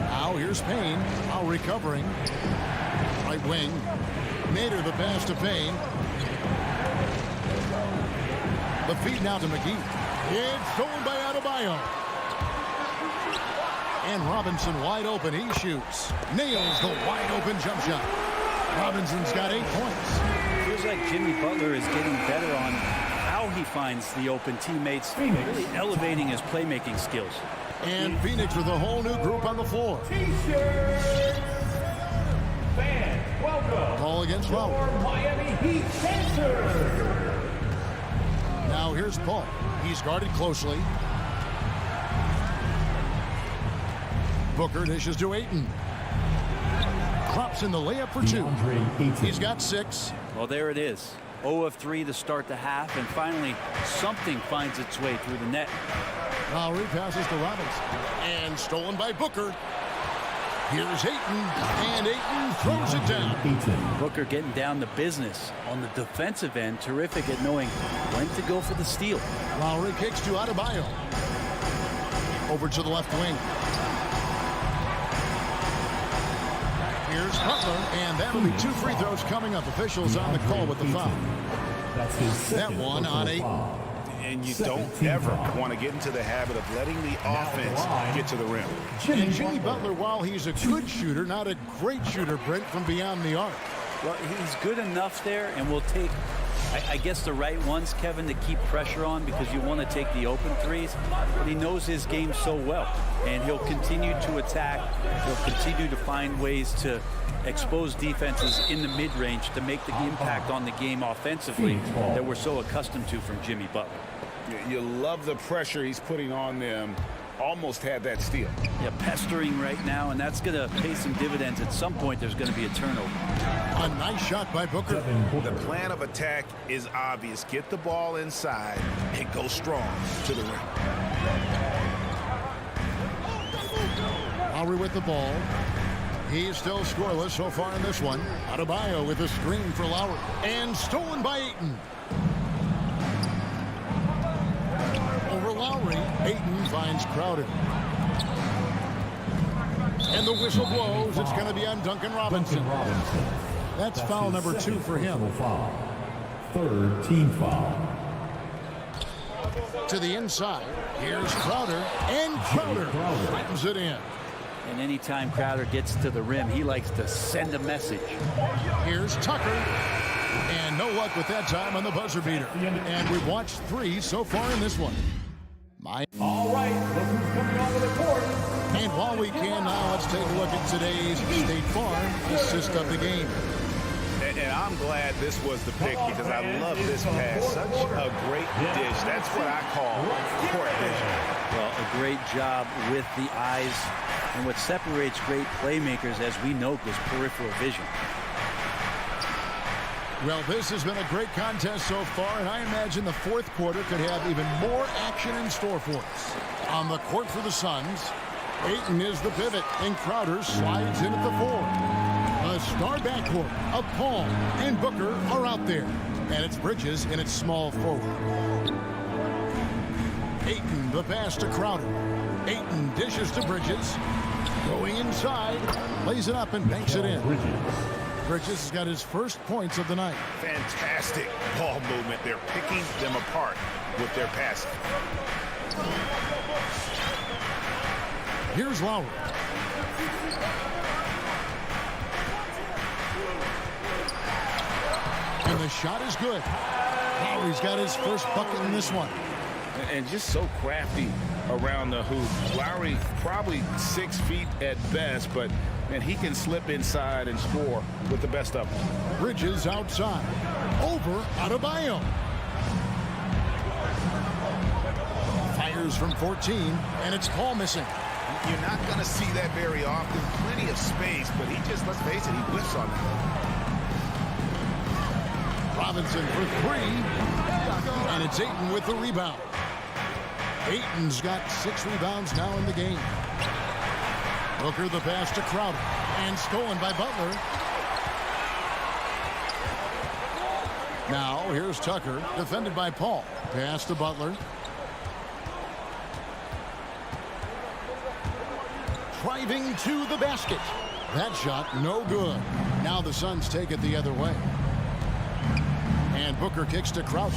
Now here's Payne. Now recovering. Right wing. Nader the pass to Payne. The feed now to McGee. It's stolen by Adebayo. And Robinson wide open. He shoots. Nails the wide open jump shot. Robinson's got 8 points. Feels like Jimmy Butler is getting better on how he finds the open teammates, really elevating his playmaking skills. And Phoenix with a whole new group on the floor. T-shirts. Fans, welcome. Ball against Lowry. Your Miami Heat Sensor. Now here's Paul. He's guarded closely. Booker dishes to Ayton. Drops in the layup for 2. He's got 6. Well, there it is. 0 of 3 to start the half, and finally something finds its way through the net. Lowry passes to Robinson. And stolen by Booker. Here's Ayton. And Ayton throws it down. Booker getting down to business on the defensive end. Terrific at knowing when to go for the steal. Lowry kicks to Adebayo. Over to the left wing. Here's Cutler, and that'll be 2 free throws coming up. Officials on the call with the foul. That one on 8. And you don't ever want to get into the habit of letting the offense get to the rim. And Jimmy Butler, while he's a good shooter, not a great shooter, Brent, from beyond the arc. Well, he's good enough there, and will take, I guess, the right ones, Kevin, to keep pressure on, because you want to take the open threes. But he knows his game so well, and he'll continue to attack. He'll continue to find ways to expose defenses in the mid-range to make the impact on the game offensively that we're so accustomed to from Jimmy Butler. You love the pressure he's putting on them. Almost had that steal. Yeah, pestering right now, and that's going to pay some dividends. At some point, there's going to be a turnover. A nice shot by Booker. The plan of attack is obvious. Get the ball inside and go strong to the rim. Lowry with the ball. He's still scoreless so far in this one. Adebayo with a screen for Lowry. And stolen by Ayton. Over Lowry. Ayton finds Crowder. And the whistle blows. It's going to be on Duncan Robinson. That's foul number 2 for him. Third team foul. To the inside. Here's Crowder. And Crowder flattens it in. And anytime Crowder gets to the rim, he likes to send a message. Here's Tucker. And no luck with that time on the buzzer beater. And we've watched 3 so far in this one. All right, look who's coming onto the court. And while we can now, let's take a look at today's State Farm assist of the game. And I'm glad this was the pick, because I love this pass. Such a great dish. That's what I call court vision. Well, a great job with the eyes. And what separates great playmakers, as we know, is peripheral vision. Well, this has been a great contest so far, and I imagine the fourth quarter could have even more action in store for us. On the court for the Suns, Ayton is the pivot, and Crowder slides in at the 4. A star backcourt of Paul and Booker are out there, and it's Bridges in its small forward. Ayton, the pass to Crowder. Ayton dishes to Bridges. Going inside, lays it up and banks it in. Bridges has got his first points of the night. Fantastic ball movement. They're picking them apart with their passing. Here's Lowry. And the shot is good. Lowry's got his first bucket in this one. And just so crafty around the hoop. Lowry probably 6 feet at best, but man, he can slip inside and score with the best of them. Bridges outside. Over Adebayo. Fires from 14, and it's call missing. You're not going to see that very often. Plenty of space, but he just, let's face it, he whiffs on that. Robinson for 3, and it's Ayton with the rebound. Ayton's got 6 rebounds now in the game. Booker the pass to Crowder, and stolen by Butler. Now here's Tucker, defended by Paul. Pass to Butler. Driving to the basket. That shot no good. Now the Suns take it the other way. And Booker kicks to Crowder.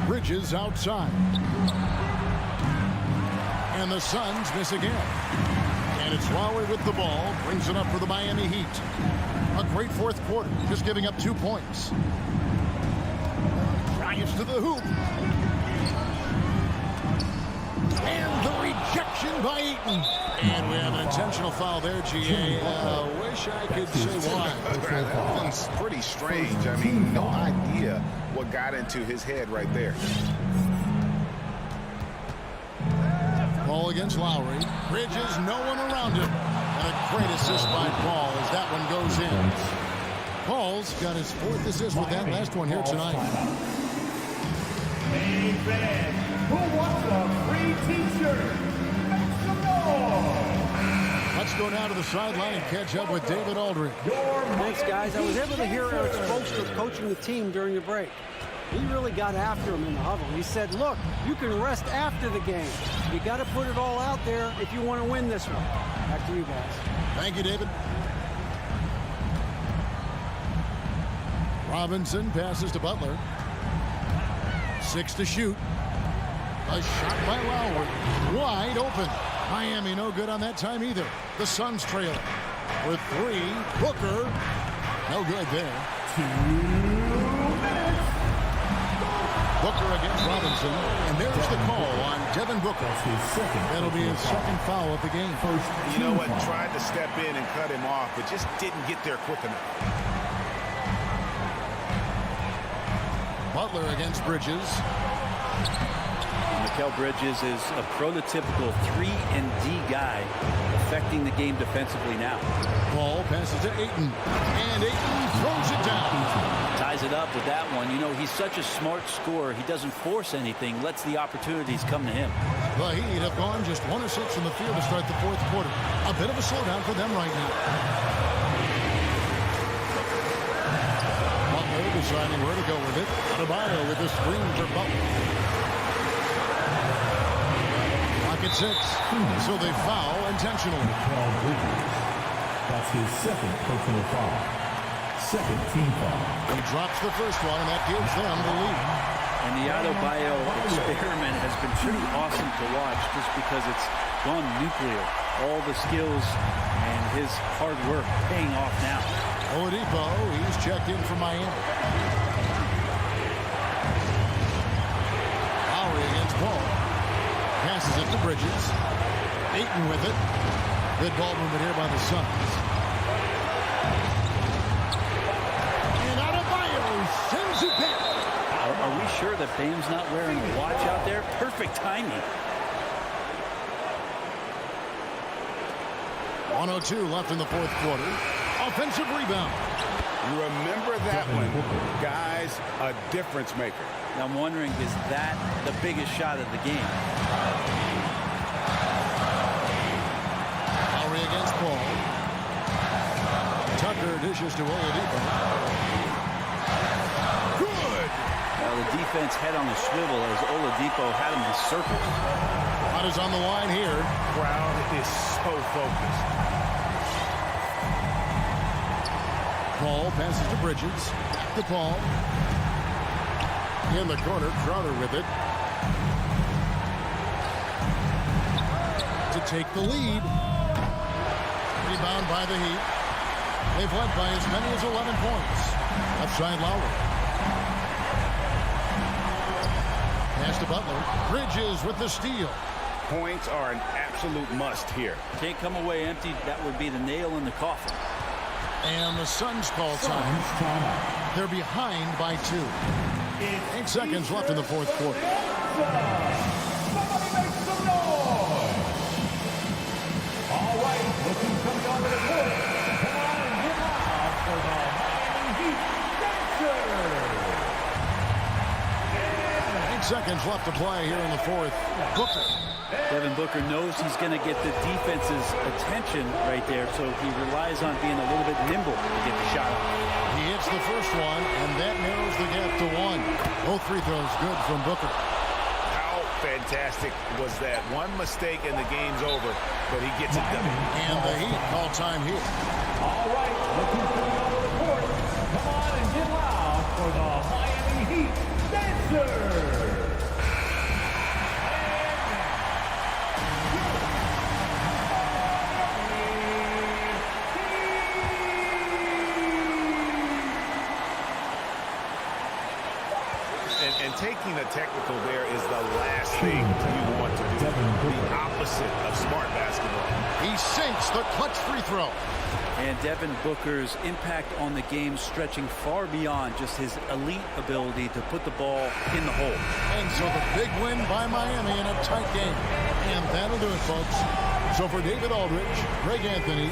Bridges outside. And the Suns miss again. And it's Lowry with the ball. Brings it up for the Miami Heat. A great fourth quarter. Just giving up 2 points. Drives to the hoop. And the rejection by Ayton. And we have an intentional foul there, G.A. Wish I could say why. That one's pretty strange. I mean, no idea what got into his head right there. Ball against Lowry. Bridges, no one around him. And a great assist by Paul as that one goes in. Paul's got his 4th assist with that last one here tonight. Main event. Who wants a free t-shirt? Make some noise. Let's go now to the sideline and catch up with David Aldridge. Thanks, guys. I was able to hear Eric Spoelstra coaching the team during the break. He really got after him in the huddle. He said, look, you can rest after the game. You got to put it all out there if you want to win this one. Back to you guys. Thank you, David. Robinson passes to Butler. 6 to shoot. A shot by Lowry. Wide open. Miami no good on that time either. The Suns trail with 3. Booker. No good there. 2 minutes. Booker against Robinson. And there's the call on Devin Booker. That'll be his second foul of the game. You know what? Tried to step in and cut him off, but just didn't get there quick enough. Butler against Bridges. Mikal Bridges is a prototypical 3-and-D guy, affecting the game defensively now. Ball passes to Ayton, and Ayton throws it down. Ties it up with that one. You know, he's such a smart scorer. He doesn't force anything, lets the opportunities come to him. The Heat have gone just 1 of 6 from the field to start the fourth quarter. A bit of a slowdown for them right now. Butler deciding where to go with it. Adebayo with the screen for Butler. At 6, so they foul intentionally. That's his second personal foul. Second team foul. He drops the first one, and that gives them the lead. And the Adebayo experiment has been pretty awesome to watch just because it's gone nuclear. All the skills and his hard work paying off now. Oladipo, he's checked in for Miami. Lowry against Paul. Passes it to Bridges. Ayton with it. Good ball movement here by the Suns. And Adebayo sends it back. Are we sure that Bame's not wearing a watch out there? Perfect timing. 1:02 left in the fourth quarter. Offensive rebound. Remember that one. Guys, a difference maker. Now I'm wondering, is that the biggest shot of the game? Lowry against Paul. Tucker dishes to Oladipo. Good. Well, the defense head on the swivel as Oladipo had him encircled. Shot is on the line here. Crowd is so focused. Paul passes to Bridges. To Paul. In the corner, Crowder with it. To take the lead. Rebound by the Heat. They've led by as many as 11 points. Left side Lowry. Pass to Butler. Bridges with the steal. Points are an absolute must here. Can't come away empty. That would be the nail in the coffin. And the Suns call time. They're behind by 2. 8 seconds left in the fourth quarter. Somebody make some noise! All right, looking coming onto the court. Come on and get loud for the Miami Heat Dancers! 8 seconds left to play here in the fourth. Booker. Devin Booker knows he's going to get the defense's attention right there, so he relies on being a little bit nimble to get the shot off. He hits the first one, and that narrows the gap to 1. Both free throws good from Booker. How fantastic was that? One mistake and the game's over, but he gets it done. And the Heat call time here. All right, looking coming onto the court. Come on and get loud for the Miami Heat Dancers! And taking a technical there is the last thing you want to do. The opposite of smart basketball. He sinks the clutch free throw. And Devin Booker's impact on the game stretching far beyond just his elite ability to put the ball in the hole. And so the big win by Miami in a tight game. And that'll do it, folks. So for David Aldridge, Greg Anthony,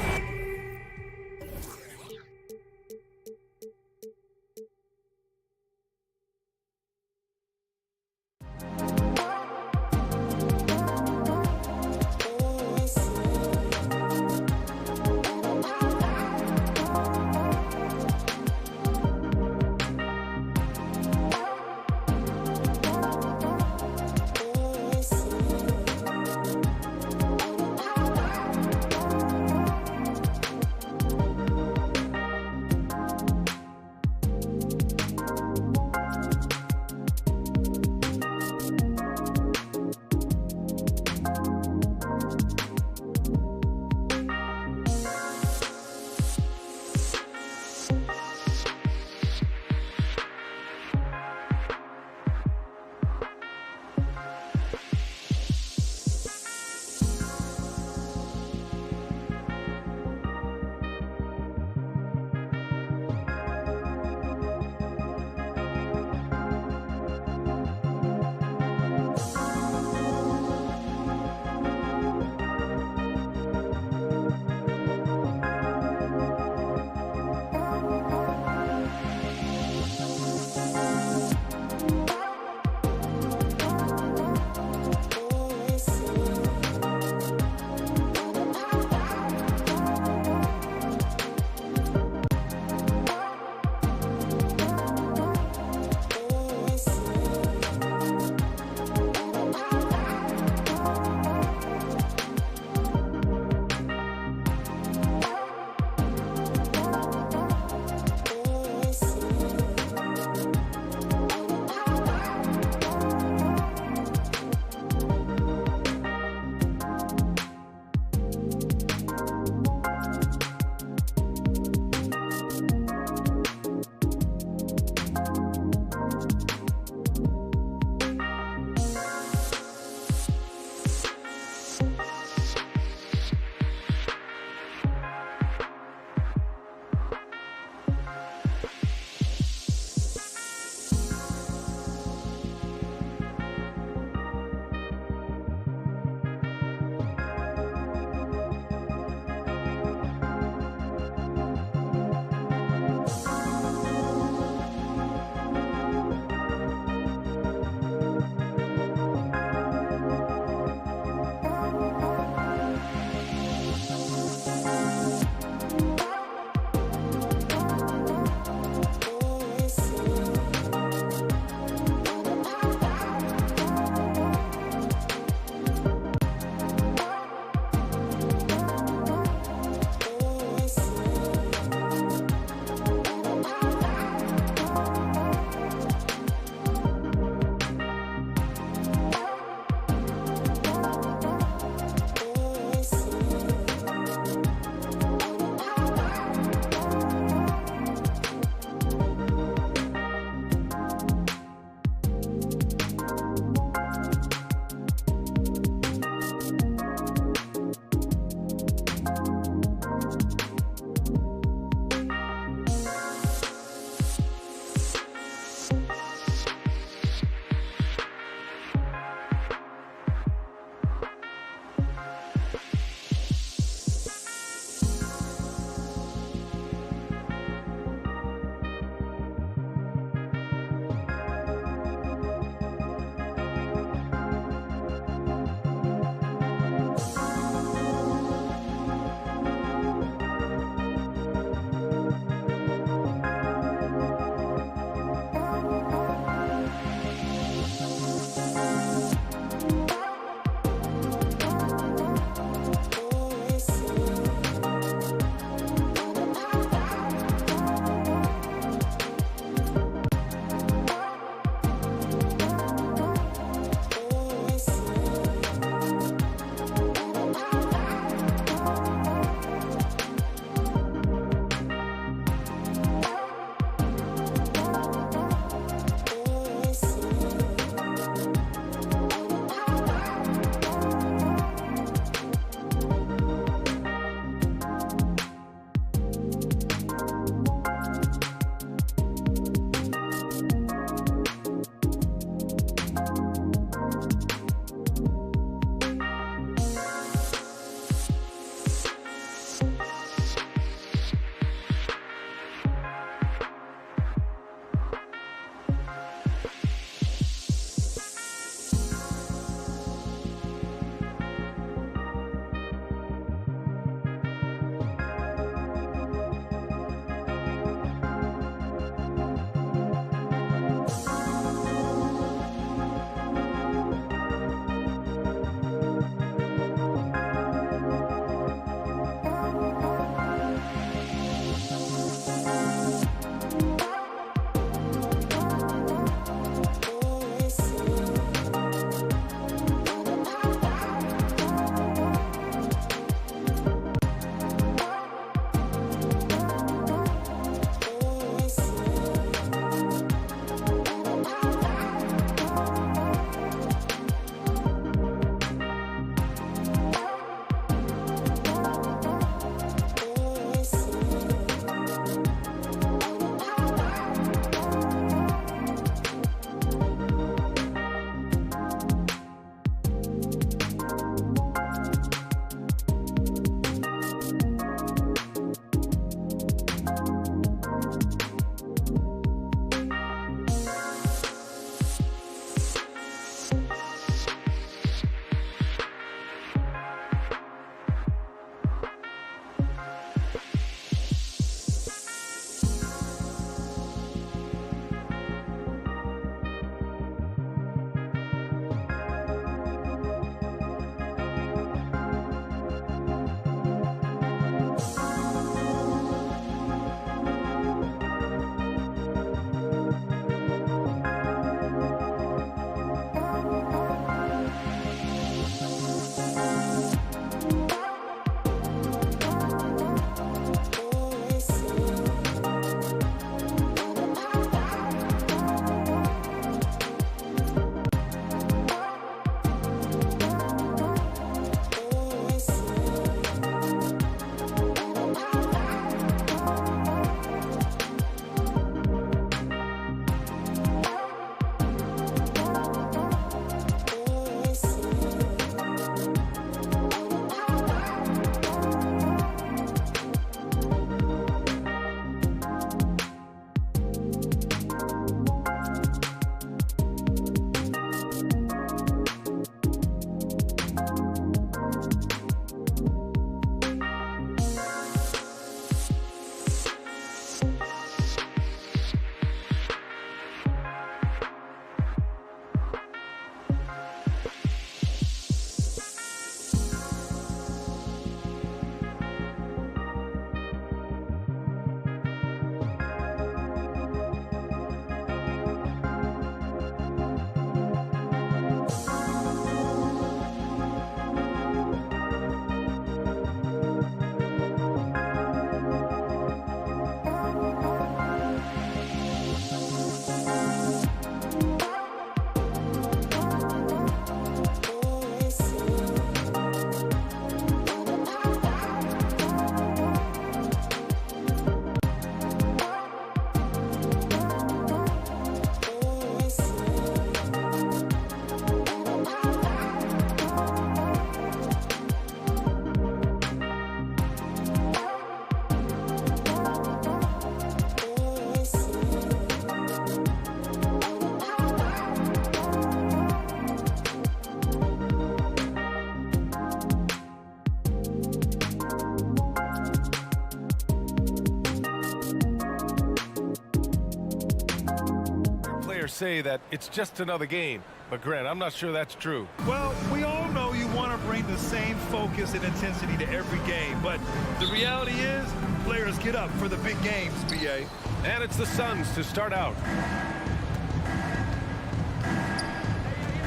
players say that it's just another game. But, Grant, I'm not sure that's true. Well, we all know you want to bring the same focus and intensity to every game. But the reality is, players get up for the big games, B.A. And it's the Suns to start out.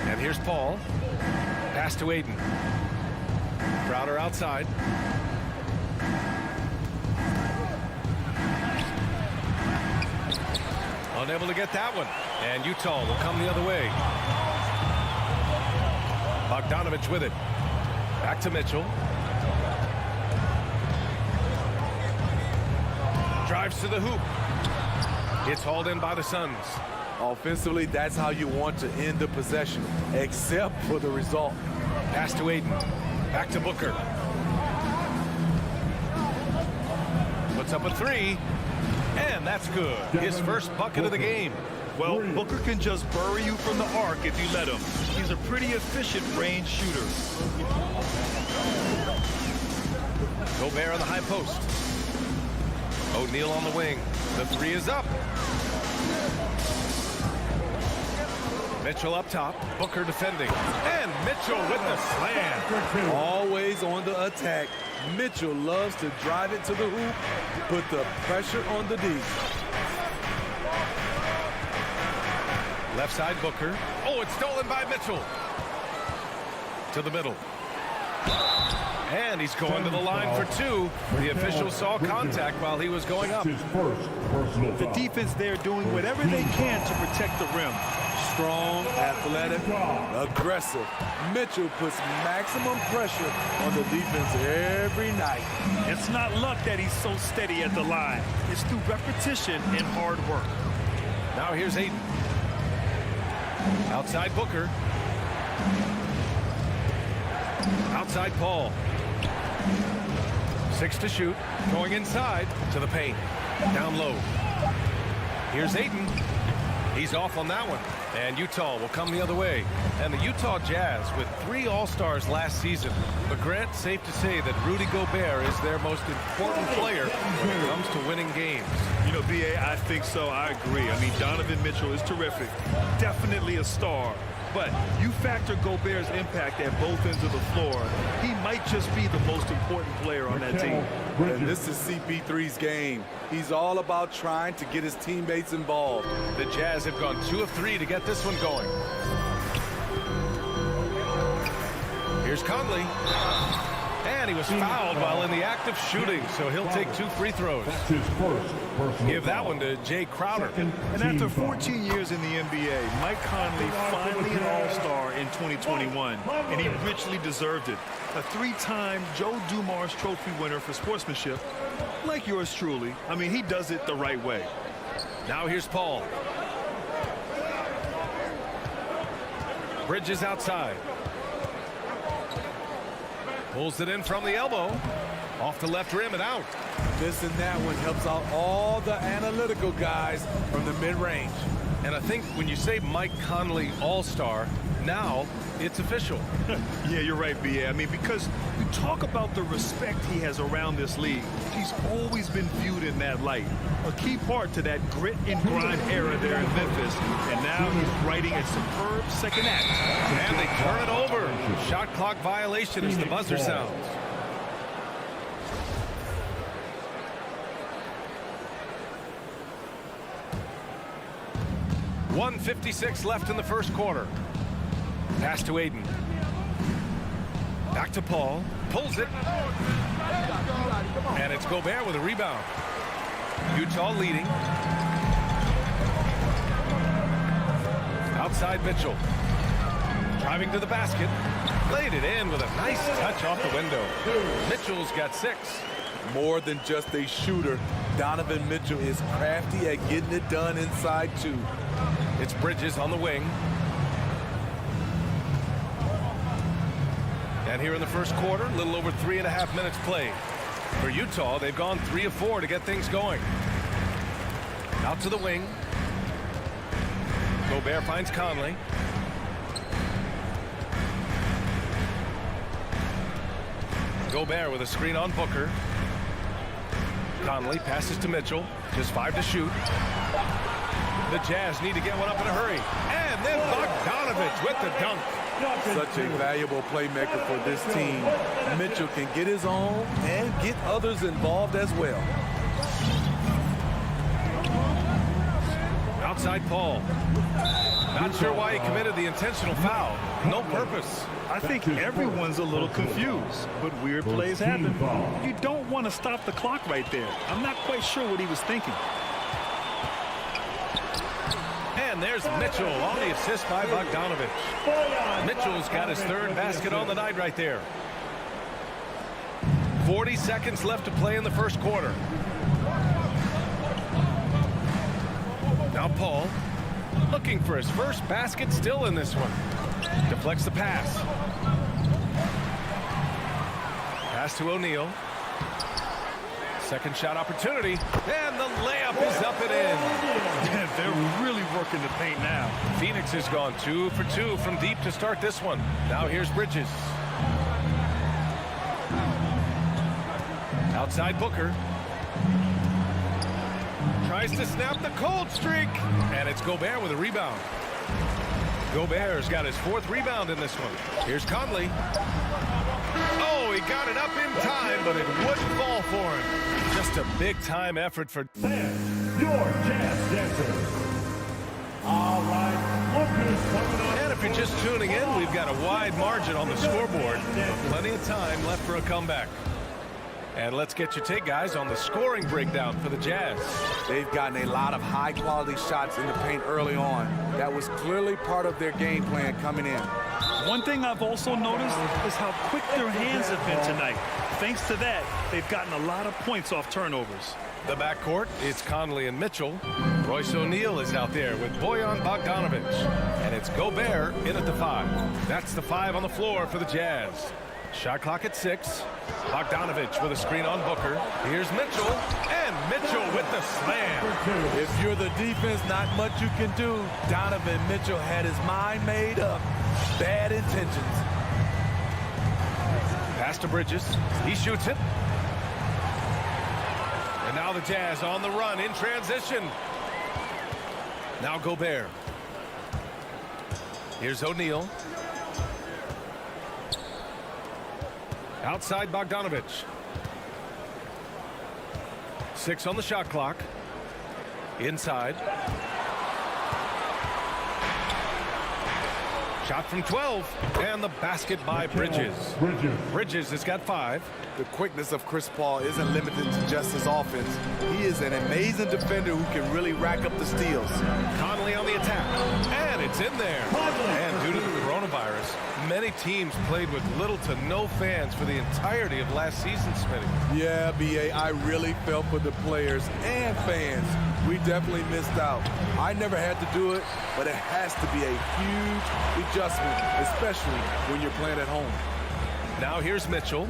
And here's Paul. Pass to Aiden. Crowder outside. Unable to get that one. And Utah will come the other way. Bogdanovich with it. Back to Mitchell. Drives to the hoop. It's hauled in by the Suns. Offensively, that's how you want to end the possession, except for the result. Pass to Aiden. Back to Booker. Puts up a three. And that's good. His first bucket of the game. Well, Booker can just bury you from the arc if you let him. He's a pretty efficient range shooter. Gobert on the high post. O'Neal on the wing. The three is up. Mitchell up top. Booker defending. And Mitchell with the slam. Always on the attack. Mitchell loves to drive it to the hoop, put the pressure on the D. Left side Booker. Oh, it's stolen by Mitchell. To the middle. And he's going to the line for two. The official saw contact while he was going up. The defense there doing whatever they can to protect the rim. Strong, athletic, aggressive. Mitchell puts maximum pressure on the defense every night. It's not luck that he's so steady at the line. It's through repetition and hard work. Now here's Aiden. Outside Booker. Outside Paul. 6 to shoot. Going inside to the paint. Down low. Here's Aiden. He's off on that one. And Utah will come the other way. And the Utah Jazz with 3 All-Stars last season. But Grant, safe to say that Rudy Gobert is their most important player when it comes to winning games. You know, B.A., I think so. I agree. I mean, Donovan Mitchell is terrific. Definitely a star. But you factor Gobert's impact at both ends of the floor, he might just be the most important player on that team. And this is CP3's game. He's all about trying to get his teammates involved. The Jazz have gone 2 of 3 to get this one going. Here's Conley. And he was fouled while in the act of shooting, so he'll take 2 free throws. Give that one to Jay Crowder. And after 14 years in the NBA, Mike Conley finally an All-Star in 2021, and he richly deserved it. A 3-time Joe Dumars Trophy winner for sportsmanship, like yours truly. I mean, he does it the right way. Now here's Paul. Bridges outside. Pulls it in from the elbow. Off the left rim and out. Missing that one helps out all the analytical guys from the mid-range. And I think when you say Mike Conley All-Star, now it's official. Yeah, you're right, B.A. I mean, because you talk about the respect he has around this league. He's always been viewed in that light. A key part to that grit and grind era there in Memphis. And now he's writing a superb second act. And they turn it over. Shot clock violation as the buzzer sounds. .156 left in the first quarter. Pass to Aiden. Back to Paul. Pulls it. And it's Gobert with a rebound. Utah leading. Outside Mitchell. Driving to the basket. Laid it in with a nice touch off the window. Mitchell's got 6. More than just a shooter, Donovan Mitchell is crafty at getting it done inside too. It's Bridges on the wing. And here in the first quarter, a little over 3.5 minutes played. For Utah, they've gone 3 of 4 to get things going. Out to the wing. Gobert finds Conley. Gobert with a screen on Booker. Conley passes to Mitchell. Just 5 to shoot. The Jazz need to get one up in a hurry. And then Bogdanovich with the dunk. Such a valuable playmaker for this team. Mitchell can get his own and get others involved as well. Outside Paul. Not sure why he committed the intentional foul. No purpose. I think everyone's a little confused, but weird plays happen. You don't want to stop the clock right there. I'm not quite sure what he was thinking. And there's Mitchell on the assist by Bogdanovich. Mitchell's got his third basket on the night right there. 40 seconds left to play in the first quarter. Now Paul looking for his first basket, still in this one. Deflects the pass. Pass to O'Neal. Second shot opportunity, and the layup is up and in. They're really working the paint now. Phoenix has gone 2 for 2 from deep to start this one. Now here's Bridges. Outside Booker. Tries to snap the cold streak, and it's Gobert with a rebound. Gobert's got his 4th rebound in this one. Here's Conley. Oh, he got it up in time, but it wouldn't fall for him. Just a big-time effort for... Your Jazz dancers. All right, look who's coming on. And if you're just tuning in, we've got a wide margin on the scoreboard. Plenty of time left for a comeback. And let's get your take, guys, on the scoring breakdown for the Jazz. They've gotten a lot of high-quality shots in the paint early on. That was clearly part of their game plan coming in. One thing I've also noticed is how quick their hands have been tonight. Thanks to that, they've gotten a lot of points off turnovers. The backcourt, it's Conley and Mitchell. Royce O'Neal is out there with Bojan Bogdanovich. And it's Gobert in at the 5. That's the 5 on the floor for the Jazz. Shot clock at 6. Bogdanovich with a screen on Booker. Here's Mitchell, and Mitchell with the slam. If you're the defense, not much you can do. Donovan Mitchell had his mind made up. Bad intentions. Pass to Bridges. He shoots it. And now the Jazz on the run in transition. Now Gobert. Here's O'Neal. Outside Bogdanovich. 6 on the shot clock. Inside. Shot from 12. And the basket by Bridges. Bridges has got 5. The quickness of Chris Paul isn't limited to just his offense. He is an amazing defender who can really rack up the steals. Conley on the attack. And it's in there. And due to the coronavirus, many teams played with little to no fans for the entirety of last season, Smitty. Yeah, B.A., I really felt for the players and fans. We definitely missed out. I never had to do it, but it has to be a huge adjustment, especially when you're playing at home. Now here's Mitchell.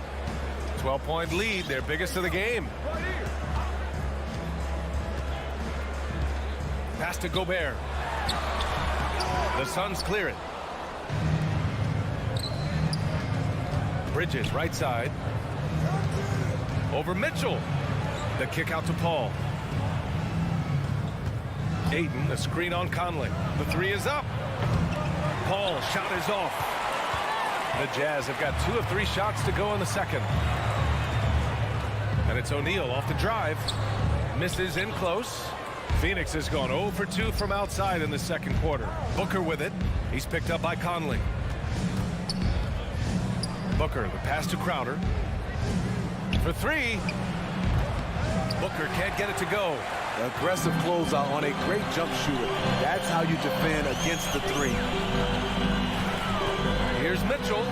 12-point lead, their biggest of the game. Pass to Gobert. The Suns clear it. Bridges, right side. Over Mitchell. The kick out to Paul. Ayton, the screen on Conley. The 3 is up. Paul, shot is off. The Jazz have got 2 of 3 shots to go in the second. And it's O'Neal off the drive. Misses in close. Phoenix has gone 0 for 2 from outside in the second quarter. Booker with it. He's picked up by Conley. Booker, the pass to Crowder. For 3. Booker can't get it to go. Aggressive closeout on a great jump shooter. That's how you defend against the 3. Here's Mitchell.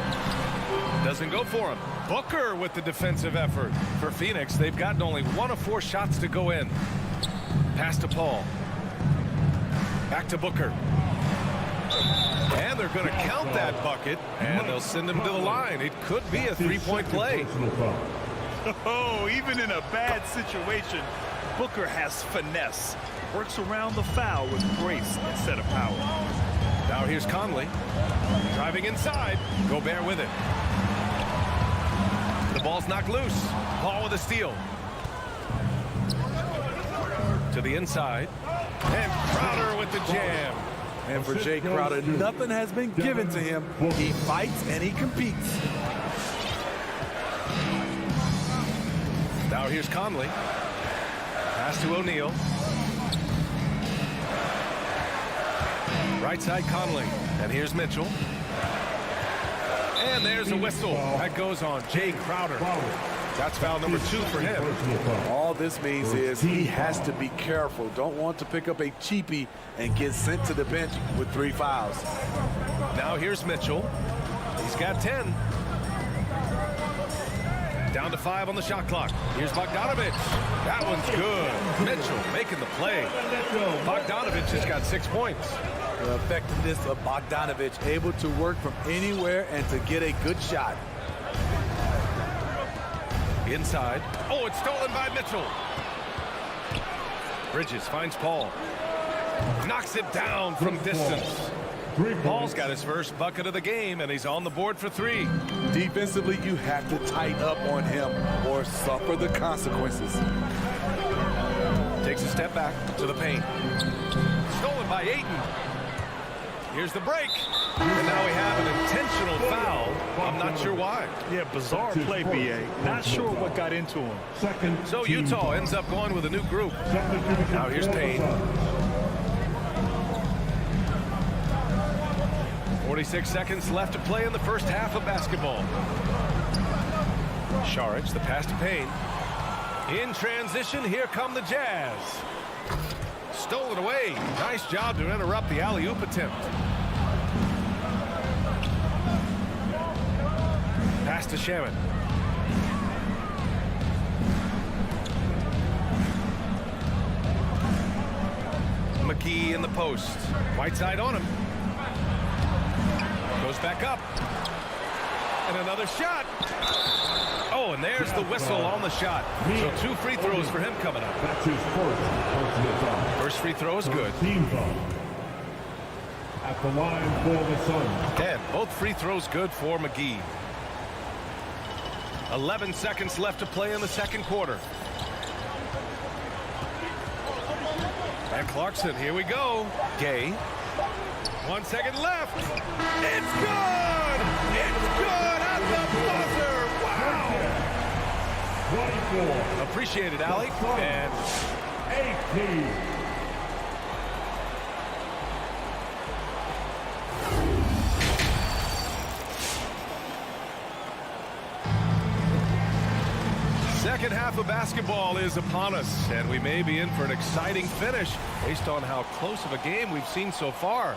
Doesn't go for him. Booker with the defensive effort. For Phoenix, they've gotten only 1 of 4 shots to go in. Pass to Paul. Back to Booker. And they're going to count that bucket, and they'll send him to the line. It could be a 3-point play. Oh, even in a bad situation, Booker has finesse. Works around the foul with grace instead of power. Now here's Conley. Driving inside. Gobert with it. The ball's knocked loose. Paul with a steal. To the inside. And Crowder with the jam. And for Jay Crowder, nothing has been given to him. He fights and he competes. Now here's Conley. Pass to O'Neal. Right side Conley. And here's Mitchell. And there's a whistle. That goes on Jay Crowder. That's foul number 2 for him. All this means is he has to be careful. Don't want to pick up a cheapie and get sent to the bench with 3 fouls. Now here's Mitchell. He's got 10. Down to 5 on the shot clock. Here's Bogdanovich. That one's good. Mitchell making the play. Bogdanovich has got 6 points. The effectiveness of Bogdanovich, able to work from anywhere and to get a good shot. Inside. Oh, it's stolen by Mitchell. Bridges finds Paul. Knocks it down from distance. Paul's got his first bucket of the game, and he's on the board for 3. Defensively, you have to tighten up on him or suffer the consequences. Takes a step back to the paint. Stolen by Ayton. Here's the break. And now we have an intentional foul. I'm not sure why. Yeah, bizarre play, B.A. Not sure what got into him. So Utah ends up going with a new group. Now here's Payne. 46 seconds left to play in the first half of basketball. Saric, the pass to Payne. In transition, here come the Jazz. Stolen away. Nice job to interrupt the alley-oop attempt. Pass to Shaman. McGee in the post. Whiteside on him. Goes back up. And another shot. Oh, and there's the whistle on the shot. So 2 free throws for him coming up. That's his First free throw is good. Team foul. At the line for the Suns. And both free throws good for McGee. 11 seconds left to play in the second quarter. And Clarkson, here we go. Gay. 1 second left. It's good! It's good at the buzzer! Wow! 24. Appreciate it, Alec. And 18. second half of basketball is upon us, and we may be in for an exciting finish based on how close of a game we've seen so far.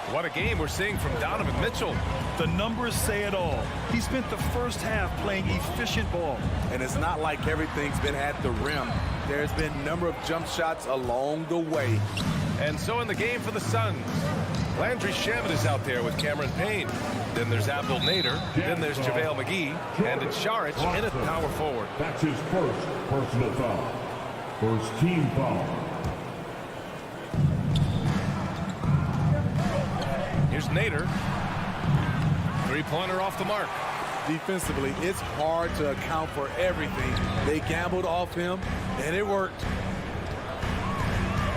What a game we're seeing from Donovan Mitchell. The numbers say it all. He spent the first half playing efficient ball. And it's not like everything's been at the rim. There's been a number of jump shots along the way. And so in the game for the Suns, Landry Shamet is out there with Cameron Payne. Then there's Abdul Nader. Then there's JaVale McGee. And it's Saric in at power forward. That's his first personal foul. First team foul. Here's Nader. Three-pointer off the mark. Defensively, it's hard to account for everything. They gambled off him, and it worked.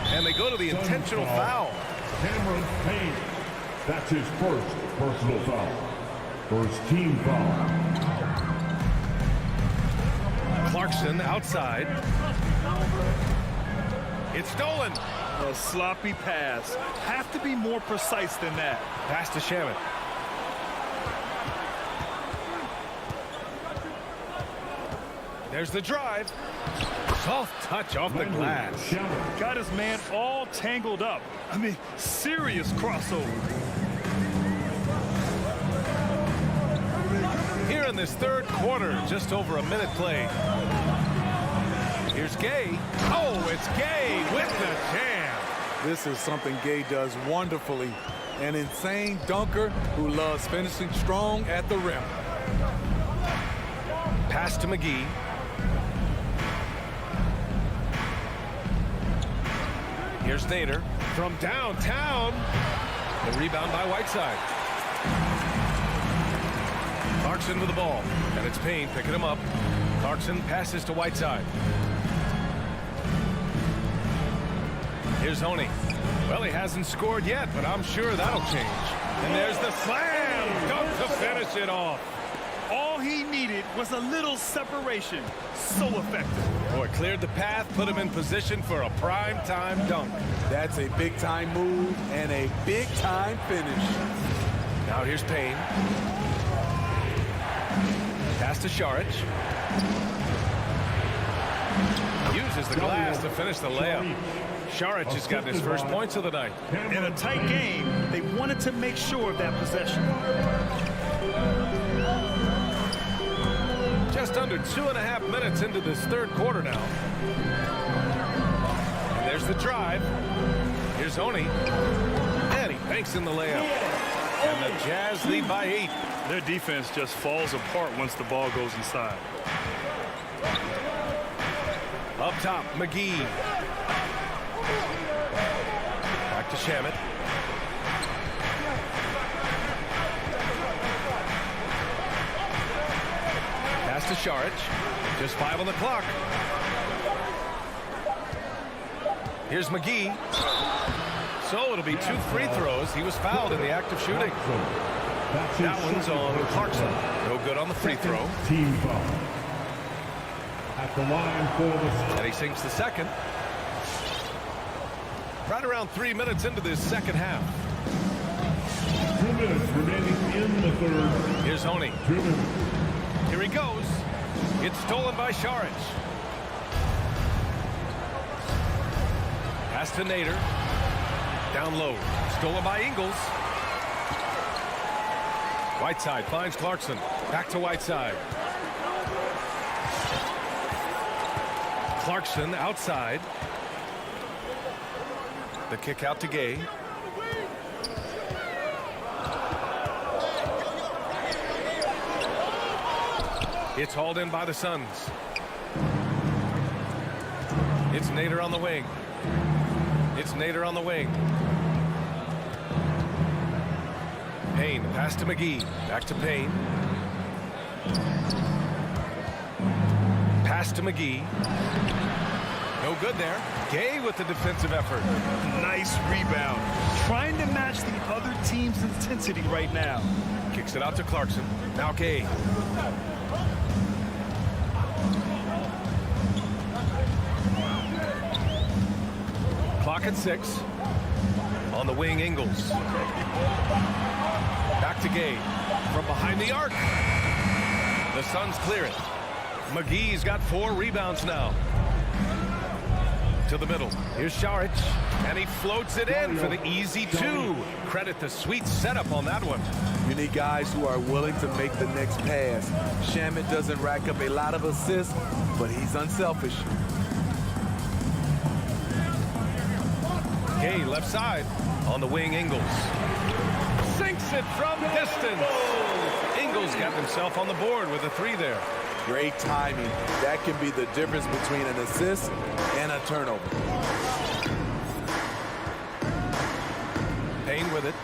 And they go to the intentional foul. Cameron Payne. That's his first personal foul. First team foul. Clarkson outside. It's stolen. A sloppy pass. Have to be more precise than that. Pass to Shamet. There's the drive. Soft touch off the glass. Got his man all tangled up. I mean, serious crossover. Here in this third quarter, just over a minute played. Here's Gay. Oh, it's Gay with the jam. This is something Gay does wonderfully. An insane dunker who loves finishing strong at the rim. Pass to McGee. Here's Nader from downtown. The rebound by Whiteside. Clarkson with the ball, and it's Payne picking him up. Clarkson passes to Whiteside. Here's Honey. Well, he hasn't scored yet, but I'm sure that'll change. And there's the slam dunk to finish it off. All he needed was a little separation. So effective. Boy, cleared the path, put him in position for a prime-time dunk. That's a big-time move and a big-time finish. Now here's Payne. Pass to Šarić. Uses the glass to finish the layup. Šarić has gotten his first points of the night. In a tight game, they wanted to make sure of that possession. Just under 2.5 minutes into this third quarter now. And there's the drive. Here's Honey. And he banks in the layup. And the Jazz lead by 8. Their defense just falls apart once the ball goes inside. Up top, McGee. Back to Shamet. Pass to Šarić. Just 5 on the clock. Here's McGee. So it'll be 2 free throws. He was fouled in the act of shooting. That one's on Clarkson. No good on the free throw. Team foul. At the line for the... And he sinks the second. Right around 3 minutes into this second half. 2 minutes remaining in the third. Here's Honey. 2 minutes. Here he goes. It's stolen by Šarić. Pass to Nader. Down low. Stolen by Ingles. Whiteside finds Clarkson. Back to Whiteside. Clarkson outside. The kick out to Gay. It's hauled in by the Suns. It's Nader on the wing. It's Nader on the wing. Payne, pass to McGee. Back to Payne. Pass to McGee. No good there. Gay with the defensive effort. Nice rebound. Trying to match the other team's intensity right now. Kicks it out to Clarkson. Now Gay. Clock at 6. On the wing, Ingles. Back to Gay. From behind the arc. The Suns clear it. McGee's got 4 rebounds now. To the middle. Here's Šarić. And he floats it in for the easy 2. Credit the sweet setup on that one. You need guys who are willing to make the next pass. Shamet doesn't rack up a lot of assists, but he's unselfish. Gay left side. On the wing, Ingles. Sinks it from distance. Ingles got himself on the board with a 3 there. Great timing. That can be the difference between an assist and a turnover. Payne with it.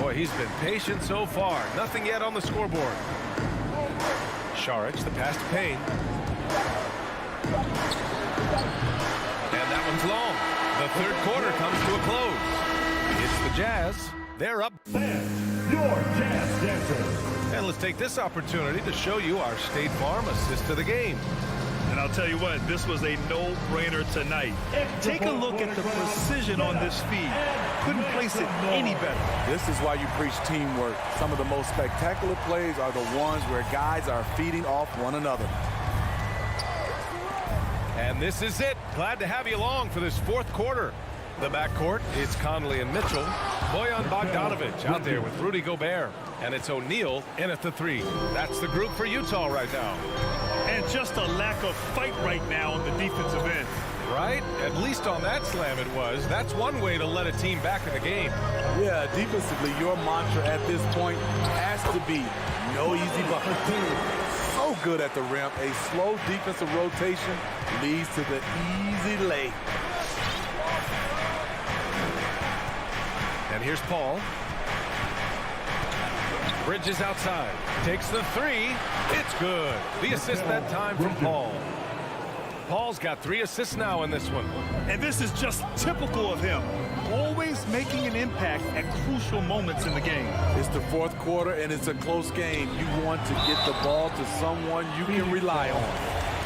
Boy, he's been patient so far. Nothing yet on the scoreboard. Šarić, the pass to Payne. And that one's long. The third quarter comes to a close. It's the Jazz. They're up. Your Jazz Dancers. And let's take this opportunity to show you our State Farm assist to the game. And I'll tell you what, this was a no-brainer tonight. Take a look at the precision on this feed. Couldn't place it any better. This is why you preach teamwork. Some of the most spectacular plays are the ones where guys are feeding off one another. And this is it. Glad to have you along for this fourth quarter. The backcourt, it's Conley and Mitchell. Bojan Bogdanović out there with Rudy Gobert. And it's O'Neal in at the 3. That's the group for Utah right now. And just a lack of fight right now on the defensive end. Right? At least on that slam it was. That's one way to let a team back in the game. Yeah, defensively, your mantra at this point has to be no easy bucket. So good at the rim. A slow defensive rotation leads to the easy lay. And here's Paul. Bridges outside. Takes the 3. It's good. The assist that time from Paul. Paul's got 3 assists now in this one. And this is just typical of him. Always making an impact at crucial moments in the game. It's the fourth quarter, and it's a close game. You want to get the ball to someone you can rely on.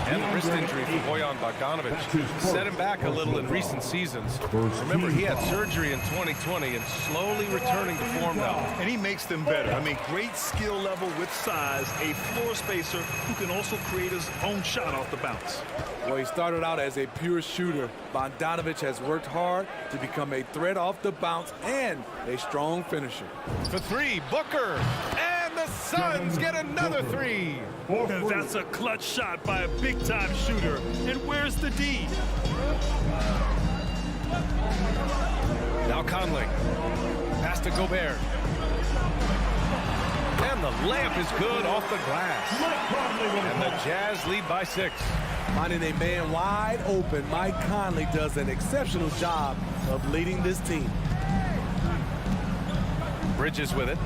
And the wrist injury for Bojan Bogdanovic set him back a little in recent seasons. Remember, he had surgery in 2020 and slowly returning to form now. And he makes them better. I mean, great skill level with size, a floor spacer who can also create his own shot off the bounce. Well, he started out as a pure shooter. Bogdanovic has worked hard to become a threat off the bounce and a strong finisher. For 3, Booker. And the Suns get another 3. And that's a clutch shot by a big-time shooter. And where's the D? Now Conley. Pass to Gobert. And the layup is good off the glass. And the Jazz lead by 6. Finding a man wide open, Mike Conley does an exceptional job of leading this team. Bridges with it.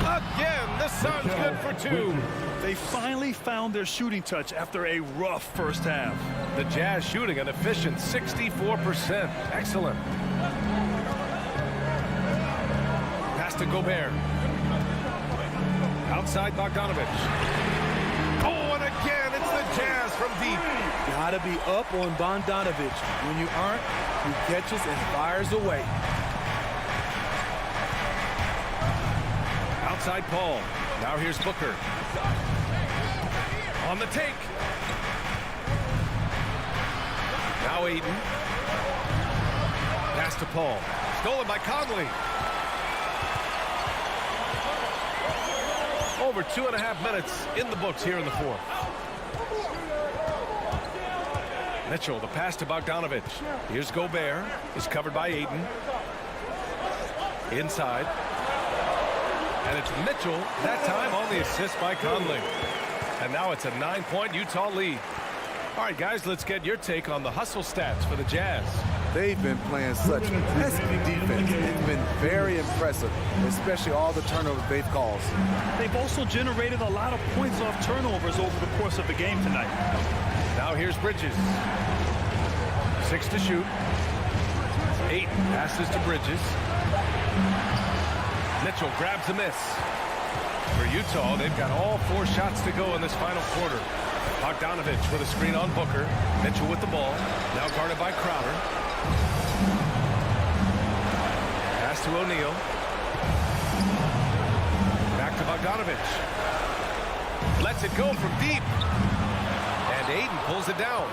Again, the Suns good for 2. They finally found their shooting touch after a rough first half. The Jazz shooting an efficient 64%. Excellent. Pass to Gobert. Outside Bogdanovic. Oh, and again, it's the Jazz from deep. Gotta be up on Bogdanovic. When you aren't, he catches and fires away. Outside Paul. Now here's Booker. On the take. Now Aiden. Pass to Paul. Stolen by Conley. Over 2.5 minutes in the books here in the fourth. Mitchell, the pass to Bogdanovic. Here's Gobert. He's covered by Aiden. Inside. And it's Mitchell, that time on the assist by Conley. And now it's a 9-point Utah lead. All right, guys, let's get your take on the hustle stats for the Jazz. They've been playing such pesky defense. It's been very impressive, especially all the turnovers they've caused. They've also generated a lot of points off turnovers over the course of the game tonight. Now here's Bridges. 6 to shoot. 8 passes to Bridges. Mitchell grabs a miss. For Utah, they've got all 4 shots to go in this final quarter. Bogdanovic with a screen on Booker. Mitchell with the ball. Now guarded by Crowder. Pass to O'Neal. Back to Bogdanovic. Lets it go from deep. And Aiden pulls it down.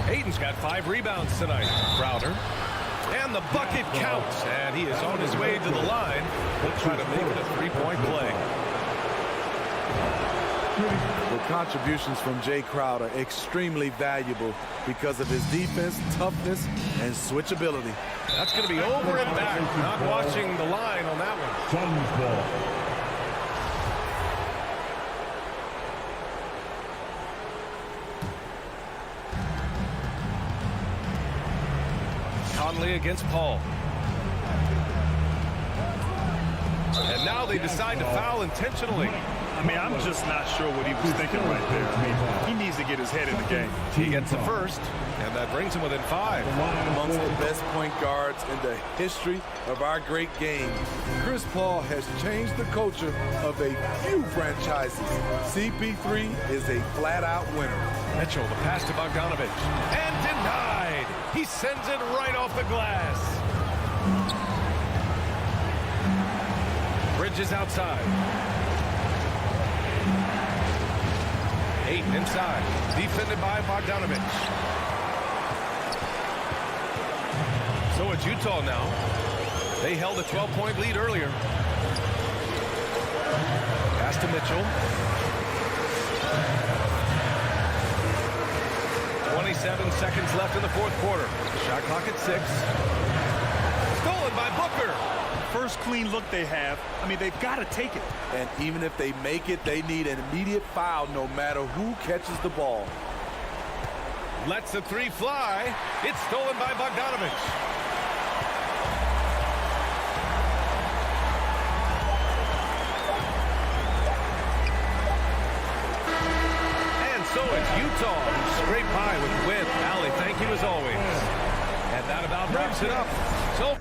Aiden's got 5 rebounds tonight. Crowder. And the bucket counts. And he is on his way to the line. He'll try to make it a 3-point play. The contributions from Jay Crowder extremely valuable because of his defense, toughness, and switchability. That's going to be over and back. Not watching the line on that one. Suns ball. Conley against Paul. And now they decide to foul intentionally. I mean, I'm just not sure what he was thinking right there. He needs to get his head in the game. He gets the first, and that brings him within 5. Amongst the best point guards in the history of our great game, Chris Paul has changed the culture of a few franchises. CP3 is a flat-out winner. Mitchell, the pass to Bogdanovic. And denied. He sends it right off the glass. Bridges outside. Aiden inside. Defended by Bogdanovic. So it's Utah now. They held a 12-point lead earlier. Pass to Mitchell. 27 seconds left in the fourth quarter. Shot clock at 6. Stolen by Booker. First clean look they have. I mean, they've got to take it. And even if they make it, they need an immediate foul no matter who catches the ball. Lets the 3 fly. It's stolen by Bogdanovic. Utah, who scraped by with the win. Allie, thank you as always. And that about wraps it up. So.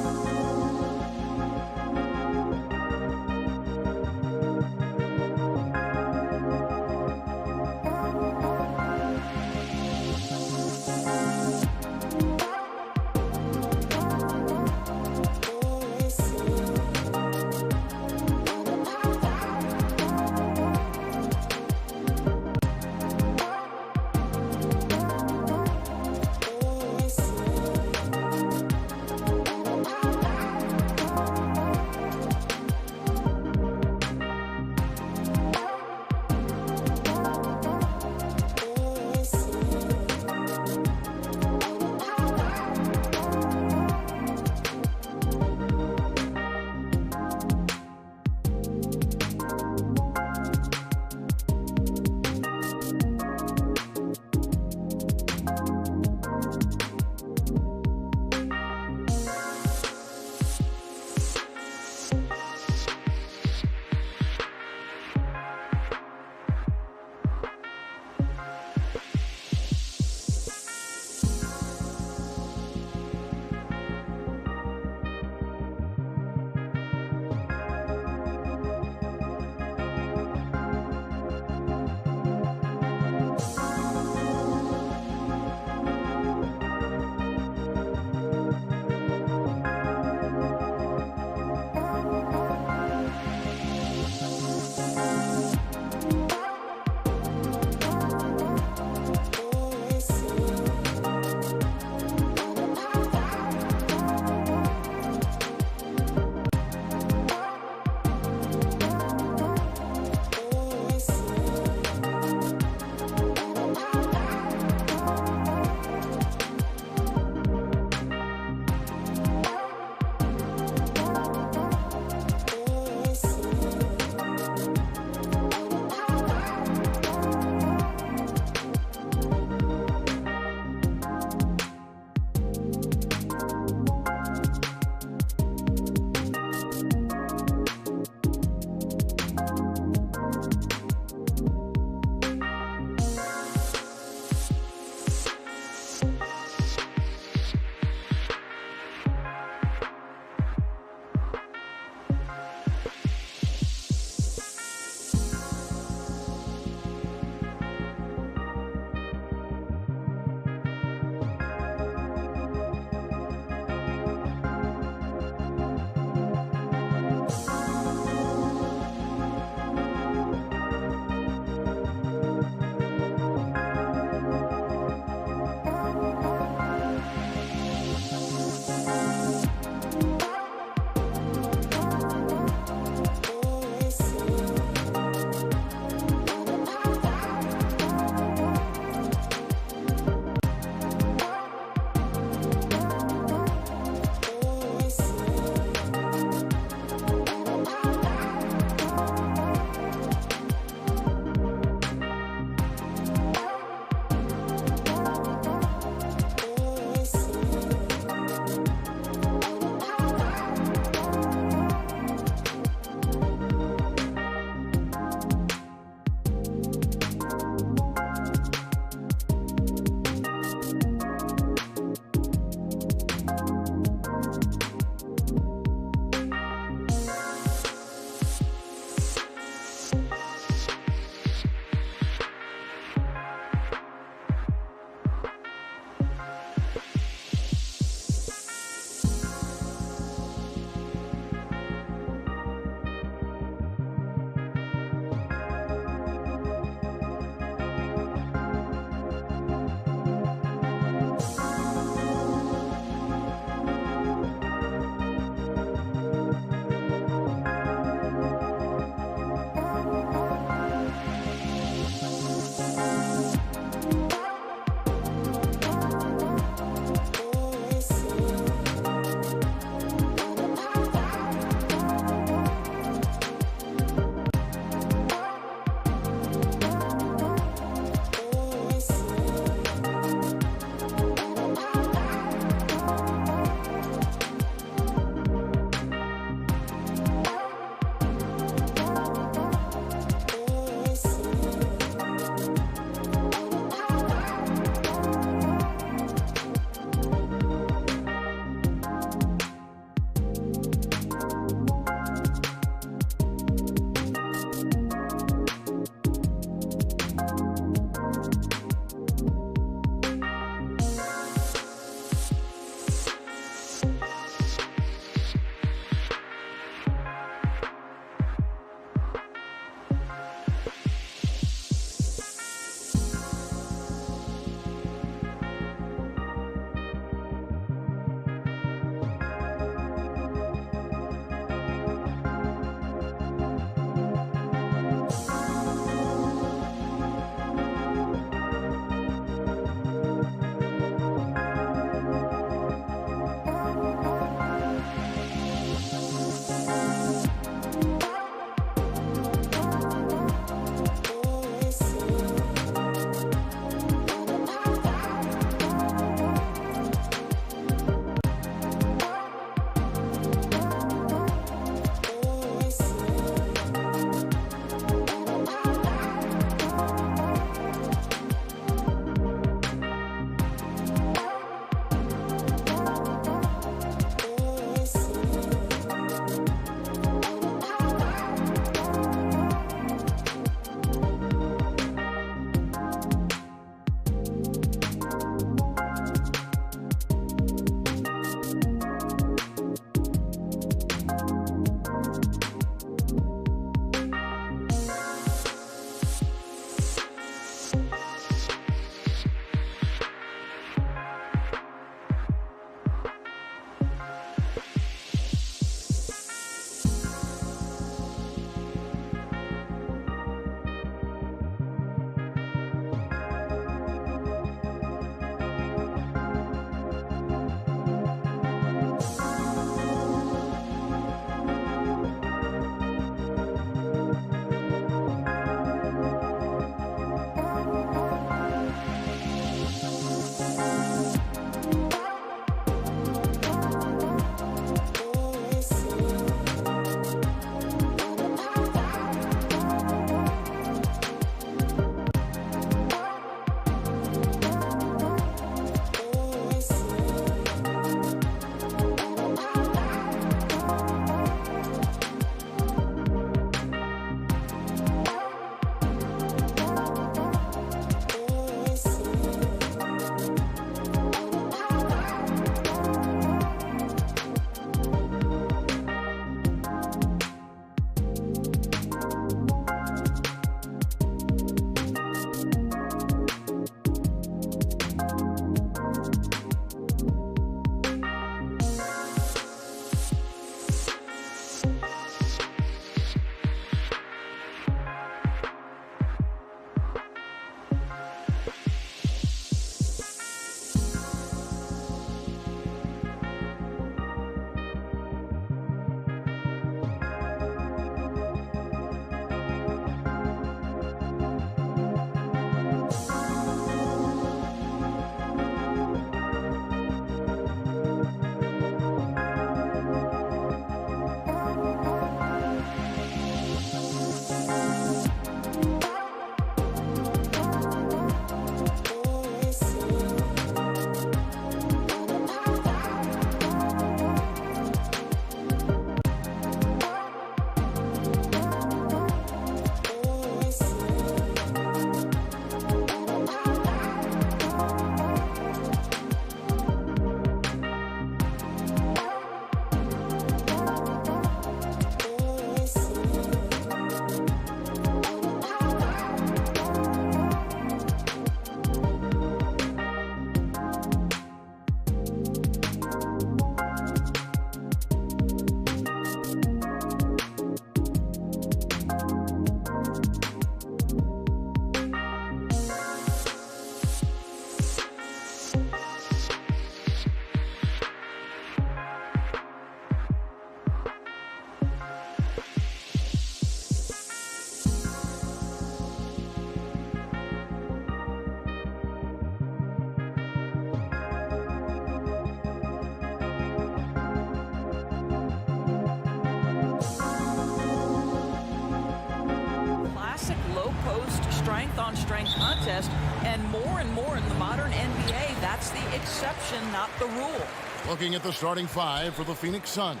opposed strength-on-strength contest, and more in the modern NBA, that's the exception, not the rule. Looking at the starting five for the Phoenix Suns.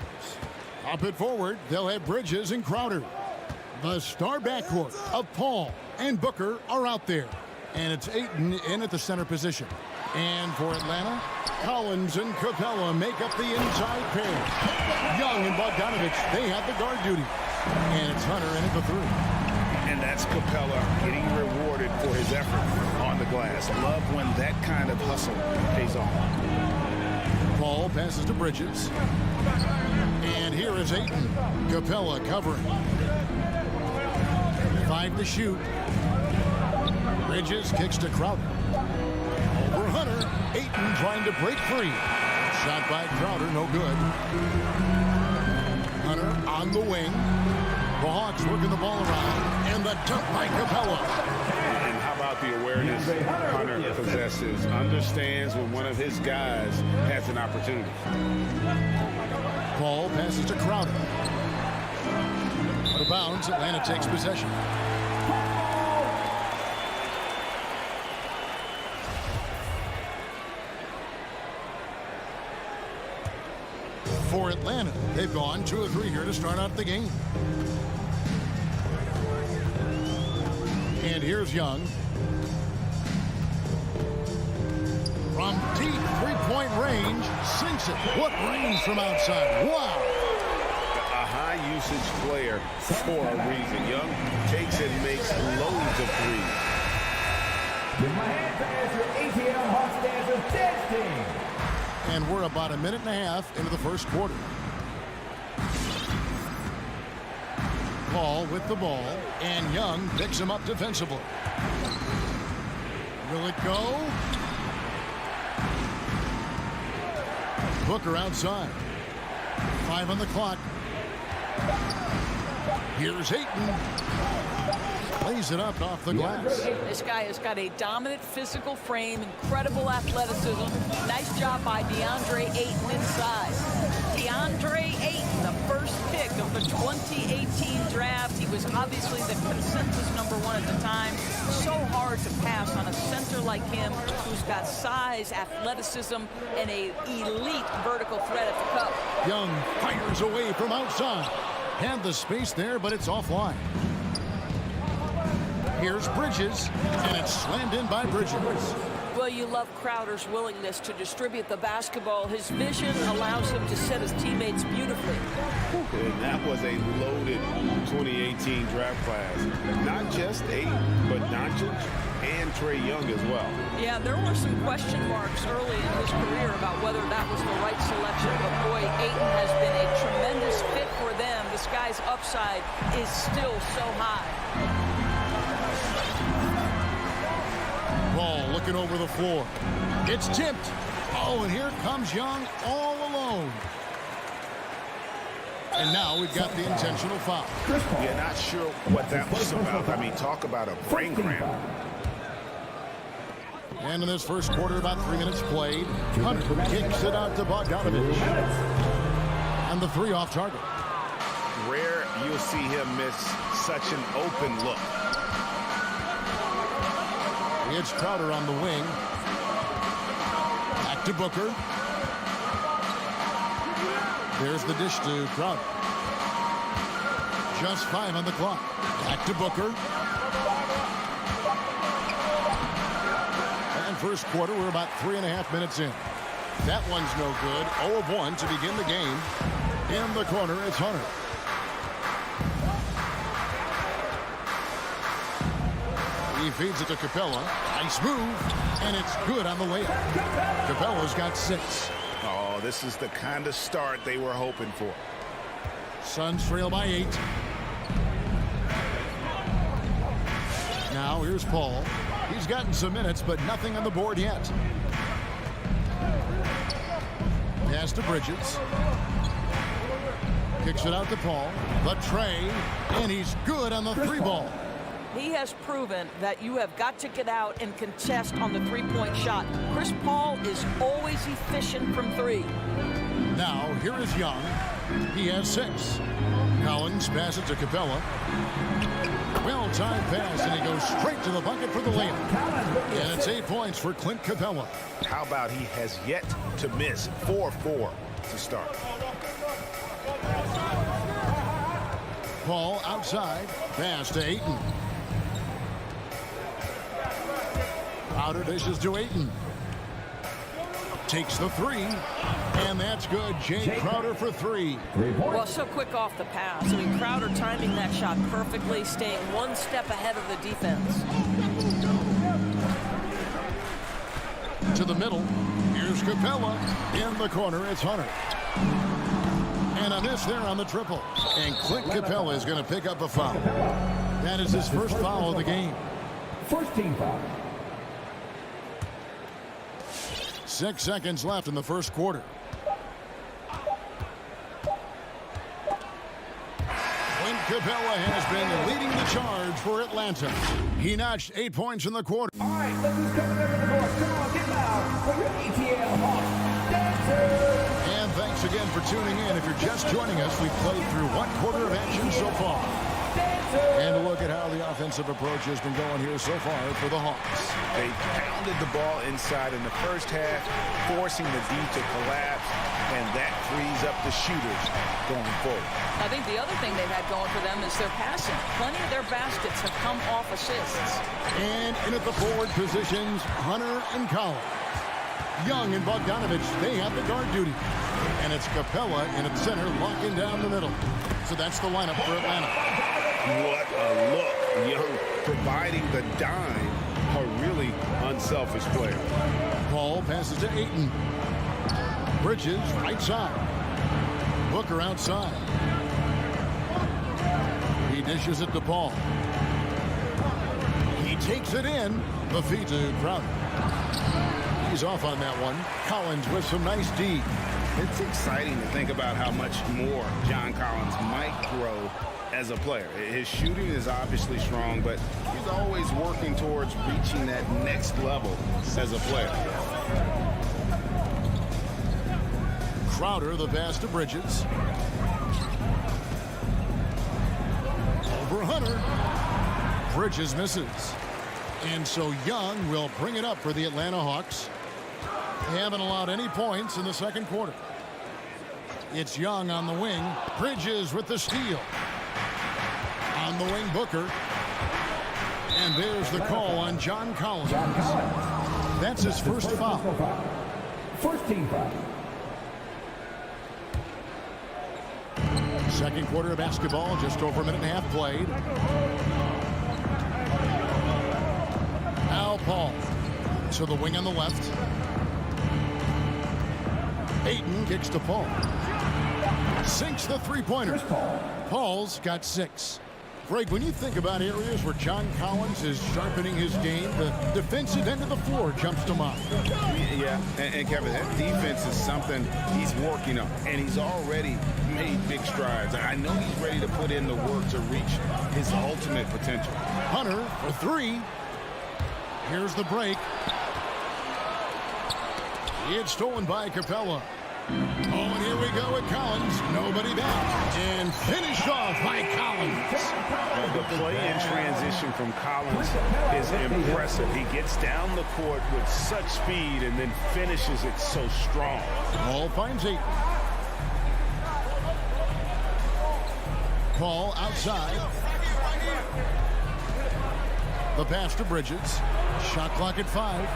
Up at forward, they'll have Bridges and Crowder. The star backcourt of Paul and Booker are out there. And it's Ayton in at the center position. And for Atlanta, Collins and Capella make up the inside pair. Young and Bogdanovich, they have the guard duty. And it's Hunter in at the three. And that's Capella getting rewarded for his effort on the glass. Love when that kind of hustle pays off. Paul passes to Bridges. And here is Ayton. Capella covering. 5 to shoot. Bridges kicks to Crowder. Over Hunter. Ayton trying to break free. Shot by Crowder, no good. Hunter on the wing. The Hawks working the ball around. And the dunk by Capella. And how about the awareness Hunter possesses? Understands when one of his guys has an opportunity. Paul passes to Crowder. Out of bounds, Atlanta takes possession. For Atlanta, they've gone 2 of 3 here to start out the game. And here's Young. From deep three-point range, sinks it. What range from outside? Wow! A high-usage player for a reason. Young takes and makes loads of threes. With my hand fans, your ATL Hawks Dancers dance team. And we're about a minute and a half into the first quarter. Paul with the ball, and Young picks him up defensively. Will it go? Booker outside. 5 on the clock. Here's Ayton. Plays it up off the glass. This guy has got a dominant physical frame, incredible athleticism. Nice job by DeAndre Ayton inside. DeAndre Ayton, the first pick of the 2018 draft. He was obviously the consensus #1 at the time. So hard to pass on a center like him who's got size, athleticism, and an elite vertical threat at the cup. Young fires away from outside. Had the space there, but it's offline. Here's Bridges, and it's slammed in by Bridges. Well, you love Crowder's willingness to distribute the basketball. His vision allows him to set his teammates beautifully. And that was a loaded 2018 draft class. Not just Ayton, but Doncic and Trae Young as well. Yeah, there were some question marks early in his career about whether that was the right selection. But boy, Ayton has been a tremendous fit for them. This guy's upside is still so high. Ball looking over the floor. It's tipped. Oh, and here comes Young all alone. And now we've got the intentional foul. Yeah, not sure what that was about. I mean, talk about a brain cramp. And in this first quarter, about 3 minutes played. Hunter kicks it out to Bogdanovich. And the 3 off target. Rare you'll see him miss such an open look. It's Crowder on the wing. Back to Booker. There's the dish to Crowder. Just 5 on the clock. Back to Booker. And first quarter, we're about 3.5 minutes in. That one's no good. 0 of 1 to begin the game. In the corner, it's Hunter. He feeds it to Capella. Nice move. And it's good on the layup. Capella's got 6. Oh, this is the kind of start they were hoping for. Suns trail by 8. Now here's Paul. He's gotten some minutes, but nothing on the board yet. Pass to Bridges. Kicks it out to Paul. The tray. And he's good on the 3 ball. He has proven that you have got to get out and contest on the 3-point shot. Chris Paul is always efficient from 3. Now, here is Young. He has 6. Collins passes to Capella. Well-timed pass, and he goes straight to the bucket for the layup. And it's 8 points for Clint Capella. How about he has yet to miss 4-4 to start. Paul outside. Pass to Ayton. Crowder dishes to Ayton. Takes the 3. And that's good. Jay Crowder for 3. Well, so quick off the pass. I mean, Crowder timing that shot perfectly, staying one step ahead of the defense. To the middle. Here's Capella. In the corner, it's Hunter. And a miss there on the triple. And Clint Capella is going to pick up a foul. That is his first foul of the game. First team foul. 6 seconds left in the first quarter. Clint Capella has been leading the charge for Atlanta. He notched 8 points in the quarter. All right, look who's coming over the court. Come on, get loud for your ETL Hawks dancers. And thanks again for tuning in. If you're just joining us, we've played through 1 quarter of action so far. And a look at how the offensive approach has been going here so far for the Hawks. They pounded the ball inside in the first half, forcing the D to collapse, and that frees up the shooters going forward. I think the other thing they've had going for them is their passing. Plenty of their baskets have come off assists. And in at the forward positions, Hunter and Collins. Young and Bogdanovich, they have the guard duty. And it's Capella in at center, locking down the middle. So that's the lineup for Atlanta. What a look. Young providing the dime. A really unselfish player. Paul passes to Ayton. Bridges right side. Booker outside. He dishes it to Paul. He takes it in. The feed to Crowder. He's off on that one. Collins with some nice D. It's exciting to think about how much more John Collins might grow as a player. His shooting is obviously strong, but he's always working towards reaching that next level as a player. Crowder, the pass to Bridges. Over Hunter. Bridges misses. And so Young will bring it up for the Atlanta Hawks. They haven't allowed any points in the second quarter. It's Young on the wing. Bridges with the steal. On the wing, Booker. And there's the call on John Collins. That's his first foul. First team foul. Second quarter of basketball, just over a minute and a half played. Now Paul to the wing on the left. Ayton kicks to Paul. Sinks the three-pointer. Paul's got 6. Greg, when you think about areas where John Collins is sharpening his game, the defensive end of the floor jumps to mind. Yeah, and Kevin, that defense is something he's working on, and he's already made big strides. I know he's ready to put in the work to reach his ultimate potential. Hunter for 3. Here's the break. It's stolen by Capella. Oh, and here we go with Collins. Nobody down. And finished off by Collins. The play in transition from Collins is impressive. He gets down the court with such speed and then finishes it so strong. Paul finds Ayton. Paul outside. The pass to Bridges. Shot clock at 5.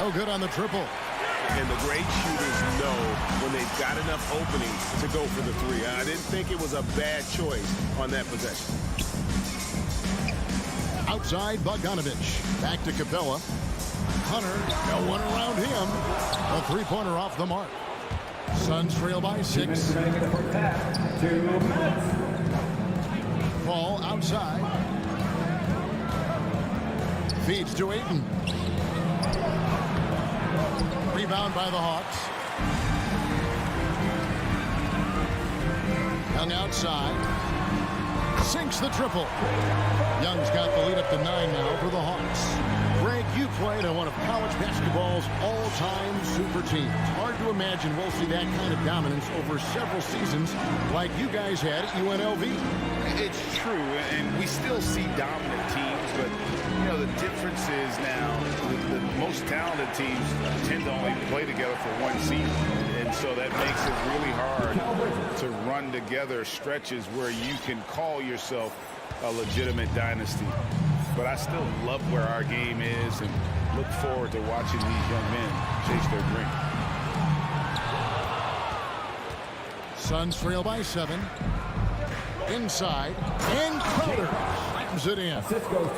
No good on the triple. And the great shooters know when they've got enough opening to go for the 3. I didn't think it was a bad choice on that possession. Outside, Bogdanovich. Back to Capella. Hunter, no one around him. A three-pointer off the mark. Suns trail by 6. Paul outside. Feeds to Ayton. Rebound by the Hawks. Young outside. Sinks the triple. Young's got the lead up to 9 now for the Hawks. Greg, you played on one of college basketball's all-time super teams. Hard to imagine we'll see that kind of dominance over several seasons like you guys had at UNLV. It's true, and we still see dominant teams, but you know the difference is now the most talented teams tend to only play together for one season, and so that makes it really hard to run together stretches where you can call yourself a legitimate dynasty. But I still love where our game is and look forward to watching these young men chase their dream. Suns trail by 7. Inside, and Crowder slams it in.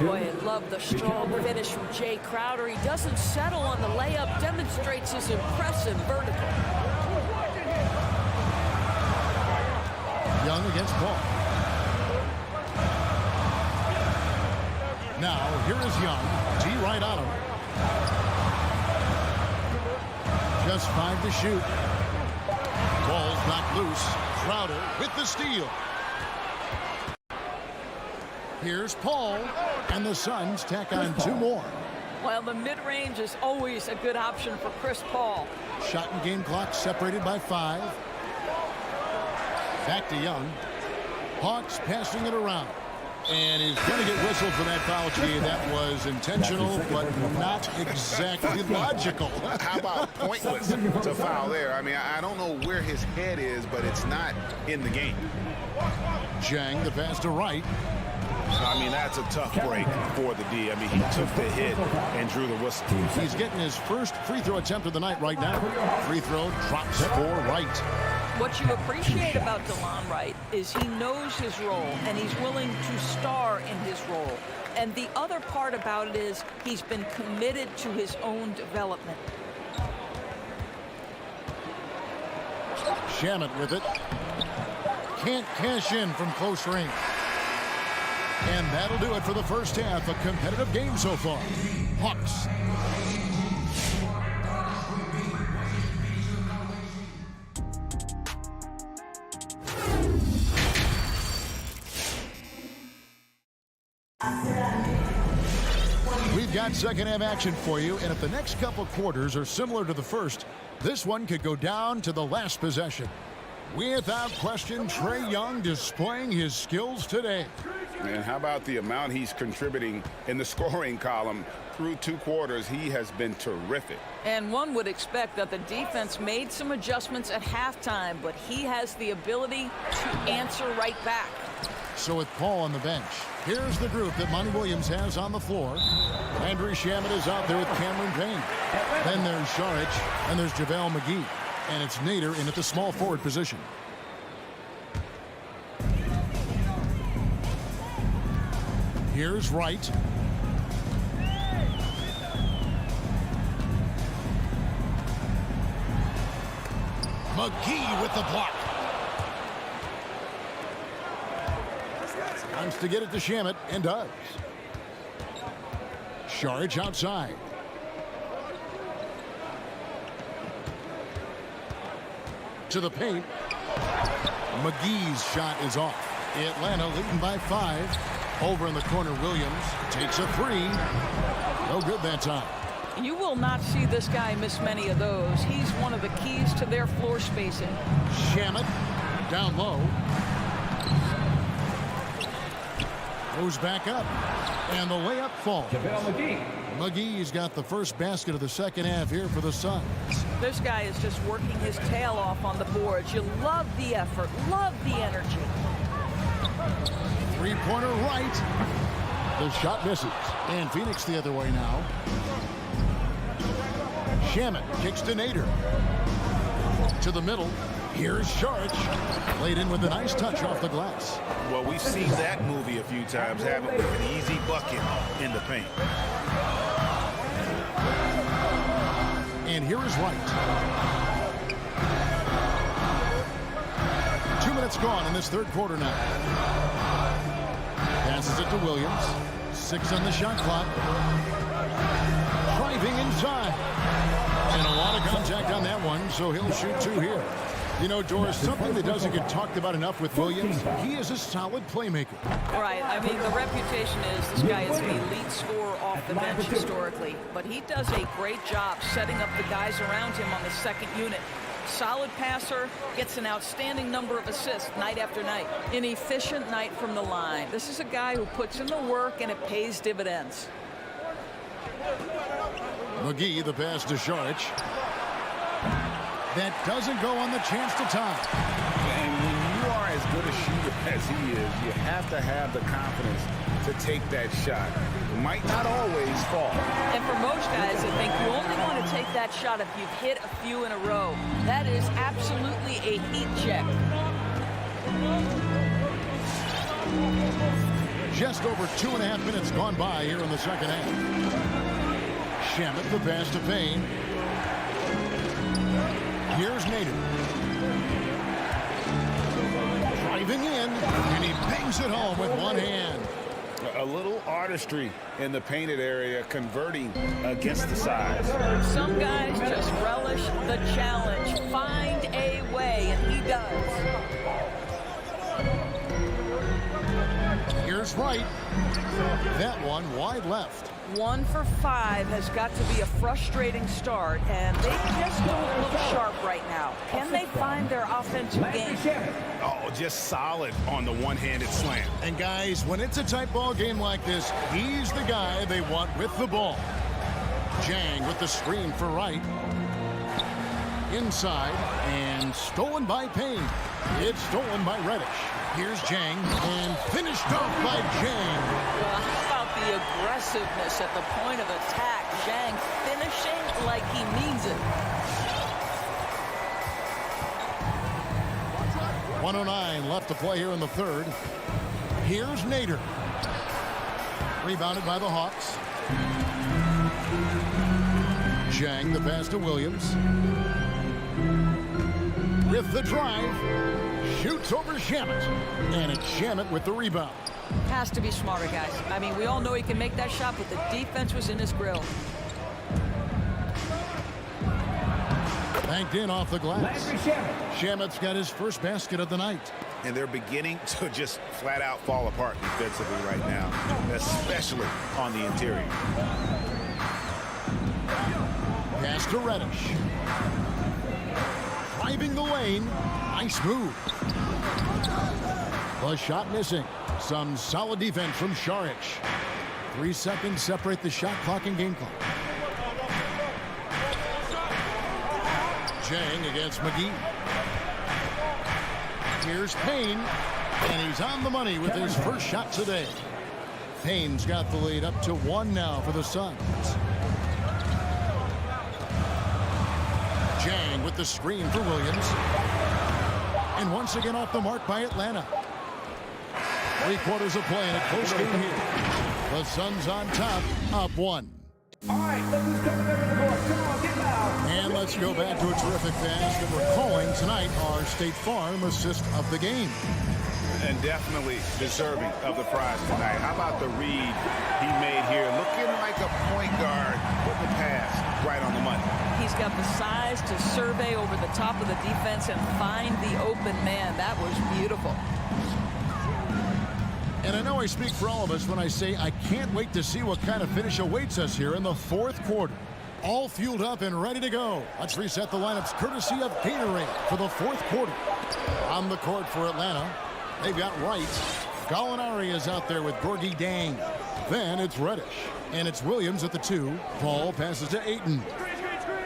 Boy, I love the strong finish from Jay Crowder. He doesn't settle on the layup, demonstrates his impressive vertical. Young against Paul. Now, here is Young. D right on him. Just 5 to shoot. Ball's knocked loose. Crowder with the steal. Here's Paul, and the Suns tack on 2 more. Well, the mid-range is always a good option for Chris Paul. Shot and game clock separated by 5. Back to Young. Hawks passing it around. And he's going to get whistled for that foul. Gee, that was intentional, but not exactly logical. How about pointless to foul there? I mean, I don't know where his head is, but it's not in the game. Jang, the pass to Wright. I mean, that's a tough break for the D. I mean, he took the hit and drew the whistle. He's getting his first free throw attempt of the night right now. Free throw drops for Wright. What you appreciate about DeLon Wright is he knows his role, and he's willing to star in his role. And the other part about it is he's been committed to his own development. Shamet with it. Can't cash in from close range. And that'll do it for the first half. A competitive game so far. Hawks. We've got second half action for you, and if the next couple quarters are similar to the first, this one could go down to the last possession. Without question, Trae Young displaying his skills today. And how about the amount he's contributing in the scoring column? Through 2 quarters, he has been terrific. And one would expect that the defense made some adjustments at halftime, but he has the ability to answer right back. So with Paul on the bench, here's the group that Monty Williams has on the floor. Andrew Shamet is out there with Cameron Payne. Then there's Saric, and there's JaVale McGee. And it's Nader in at the small forward position. Here's Wright. McGee with the block. Wants to get it to Shamet, and does. Saric outside. To the paint. McGee's shot is off. Atlanta leading by 5. Over in the corner, Williams takes a 3. No good that time. You will not see this guy miss many of those. He's one of the keys to their floor spacing. Shamet down low. Goes back up. And the layup falls. McGee's got the first basket of the second half here for the Suns. This guy is just working his tail off on the boards. You love the effort, love the energy. Three-pointer right. The shot misses. And Phoenix the other way now. Shamet kicks to Nader. To the middle. Here's Saric. Played in with a nice touch off the glass. Well, we've seen that movie a few times, haven't we? An easy bucket in the paint. And here is Wright. 2 minutes gone in this third quarter now. Passes it to Williams. 6 on the shot clock. Driving inside. And a lot of contact on that one, so he'll shoot 2 here. You know, Doris, something that doesn't get talked about enough with Williams, he is a solid playmaker. Right. I mean, the reputation is this guy is an elite scorer off the bench historically, but he does a great job setting up the guys around him on the second unit. Solid passer, gets an outstanding number of assists night after night. An efficient night from the line. This is a guy who puts in the work and it pays dividends. McGee, the pass to Saric. That doesn't go on the chance to tie. And when you are as good a shooter as he is, you have to have the confidence to take that shot. It might not always fall. And for most guys, I think you only want to take that shot if you've hit a few in a row. That is absolutely a heat check. Just over 2.5 minutes gone by here in the second half. Shamet, the pass to Payne. Here's Nader. Driving in, and he bangs it home with one hand. A little artistry in the painted area, converting against the size. Some guys just relish the challenge. Find a way, and he does. Here's Wright. That one wide left. 1 for 5 has got to be a frustrating start, and they just don't look sharp right now. Can they find their offensive game? Oh, just solid on the one-handed slam. And guys, when it's a tight ball game like this, he's the guy they want with the ball. Jang with the screen for Wright. Inside, and stolen by Payne. It's stolen by Reddish. Here's Jang, and finished off by Jang. Well, how about the aggressiveness at the point of attack? Jang finishing like he means it. 1:09 left to play here in the third. Here's Nader. Rebounded by the Hawks. Jang, the pass to Williams. With the drive, shoots over Shamet. And it's Shamet with the rebound. Has to be smarter, guys. I mean, we all know he can make that shot, but the defense was in his grill. Banked in off the glass. Shamet's got his first basket of the night. And they're beginning to just flat out fall apart defensively right now, especially on the interior. Pass to Reddish. Driving the lane. Nice move. The shot missing. Some solid defense from Saric. 3 seconds separate the shot clock and game clock. Jang against McGee. Here's Payne, and he's on the money with his first shot today. Payne's got the lead up to 1 now for the Suns. Jang with the screen for Williams. And once again off the mark by Atlanta. 3 quarters of play in a close game here. The Suns on top, up 1. All right, look who's coming over the board. Come on, get loud. And let's go back to a terrific pass that we're calling tonight our State Farm assist of the game. And definitely deserving of the prize tonight. How about the read he made here? Looking like a point guard with the pass right on the money. He's got the size to survey over the top of the defense and find the open man. That was beautiful. And I know I speak for all of us when I say I can't wait to see what kind of finish awaits us here in the 4th quarter. All fueled up and ready to go. Let's reset the lineups courtesy of Gatorade for the 4th quarter. On the court for Atlanta, they've got Wright. Gallinari is out there with Gorgie Dang. Then it's Reddish. And it's Williams at the 2. Paul passes to Ayton.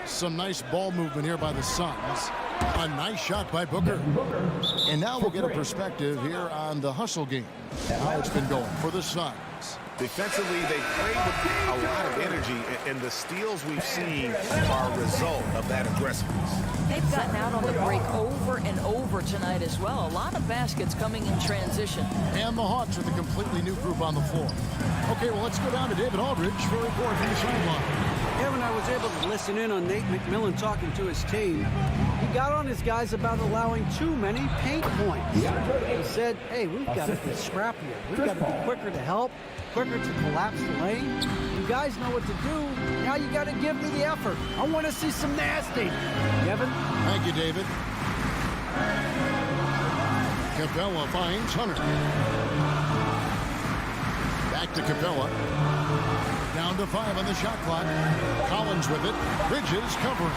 Some nice ball movement here by the Suns. A nice shot by Booker. And now we'll get a perspective here on the hustle game and how it's been going for the Suns. Defensively, they played with a lot of energy, and the steals we've seen are a result of that aggressiveness. They've gotten out on the break over and over tonight as well. A lot of baskets coming in transition. And the Hawks with a completely new group on the floor. Okay, well, let's go down to David Aldridge for a report from the sideline. Kevin, I was able to listen in on Nate McMillan talking to his team. He got on his guys about allowing too many paint points. He said, hey, we've got to be scrappier. We've got to be quicker to help, quicker to collapse the lane. You guys know what to do. Now you got to give me the effort. I want to see some nasty. Kevin? Thank you, David. Capella finds Hunter. Back to Capella. Down to 5 on the shot clock. Collins with it. Bridges covering.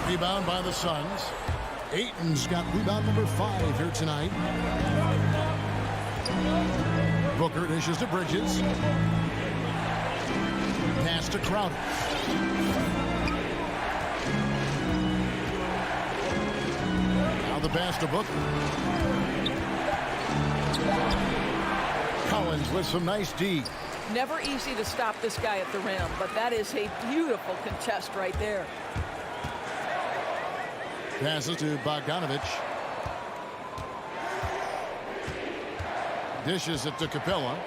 Rebound by the Suns. Ayton's got rebound number 5 here tonight. Booker dishes to Bridges. Pass to Crowder. Now the pass to Booker. Collins with some nice D. Never easy to stop this guy at the rim, but that is a beautiful contest right there. Passes to Bogdanovich. Dishes it to Capella.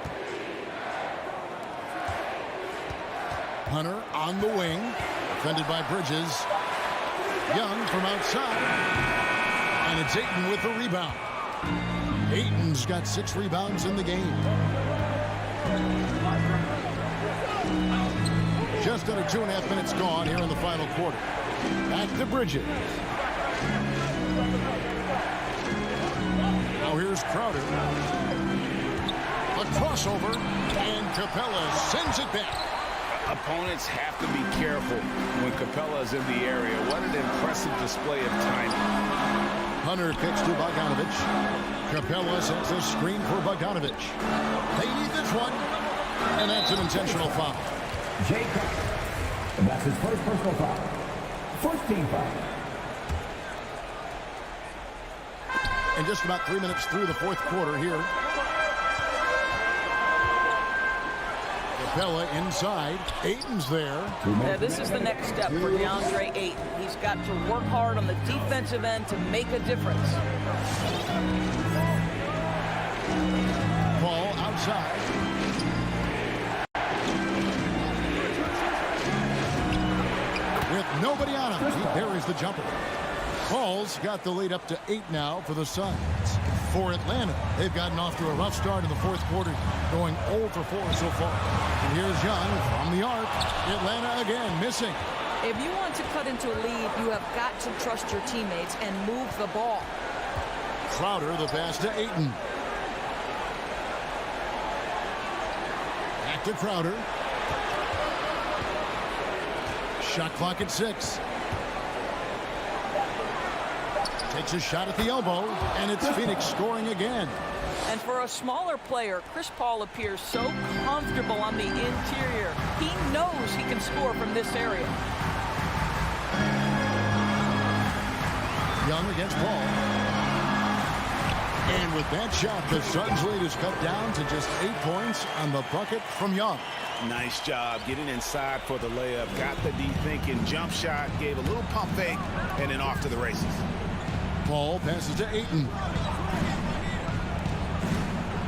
Hunter on the wing. Defended by Bridges. Young from outside. And it's Ayton with the rebound. Ayton's got 6 rebounds in the game. Just under 2.5 minutes gone here in the final quarter. Back to Bridges. Now here's Crowder. A crossover, and Capella sends it back. Opponents have to be careful when Capella is in the area. What an impressive display of timing. Hunter kicks to Bogdanovich. Capella sets a screen for Bogdanovich. They need this one, and that's an intentional foul. Jay Crowder. And that's his first personal foul. First team foul. And just about 3 minutes through the fourth quarter here. Capella inside. Ayton's there. Yeah, this is the next step for DeAndre Ayton. He's got to work hard on the defensive end to make a difference. Ball outside. With nobody on him, he buries the jumper. Paul's got the lead up to 8 now for the Suns. For Atlanta, they've gotten off to a rough start in the fourth quarter, going 0 for 4 so far. And here's Young from the arc. Atlanta again missing. If you want to cut into a lead, you have got to trust your teammates and move the ball. Crowder, the pass to Ayton. Back to Crowder. Shot clock at 6. Takes a shot at the elbow, and it's Phoenix scoring again. And for a smaller player, Chris Paul appears so comfortable on the interior. He knows he can score from this area. Young against Paul. And with that shot, the Suns' lead is cut down to just 8 points on the bucket from Young. Nice job getting inside for the layup. Got the deep thinking jump shot, gave a little pump fake, and then off to the races. Paul passes to Ayton.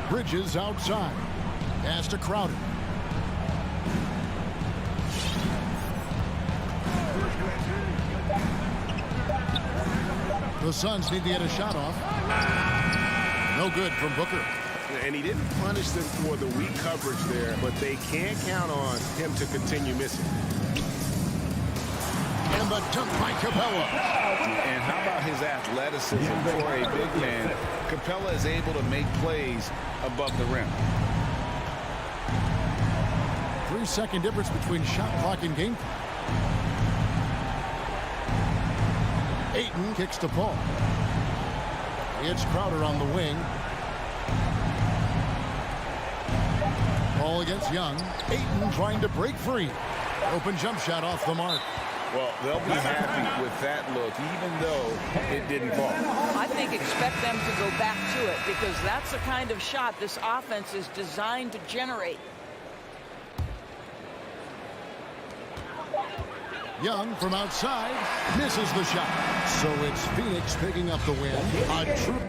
Bridges outside. Pass to Crowder. The Suns need to get a shot off. No good from Booker. And he didn't punish them for the weak coverage there, but they can't count on him to continue missing. And the dunk by Capella. And how about his athleticism for a big man? Capella is able to make plays above the rim. 3-second difference between shot clock and game clock. Ayton kicks to Paul. It's Crowder on the wing. Paul against Young. Ayton trying to break free. Open jump shot off the mark. Well, they'll be happy with that look, even though it didn't fall. I think expect them to go back to it because that's the kind of shot this offense is designed to generate. Young from outside misses the shot. So it's Phoenix picking up the win. A true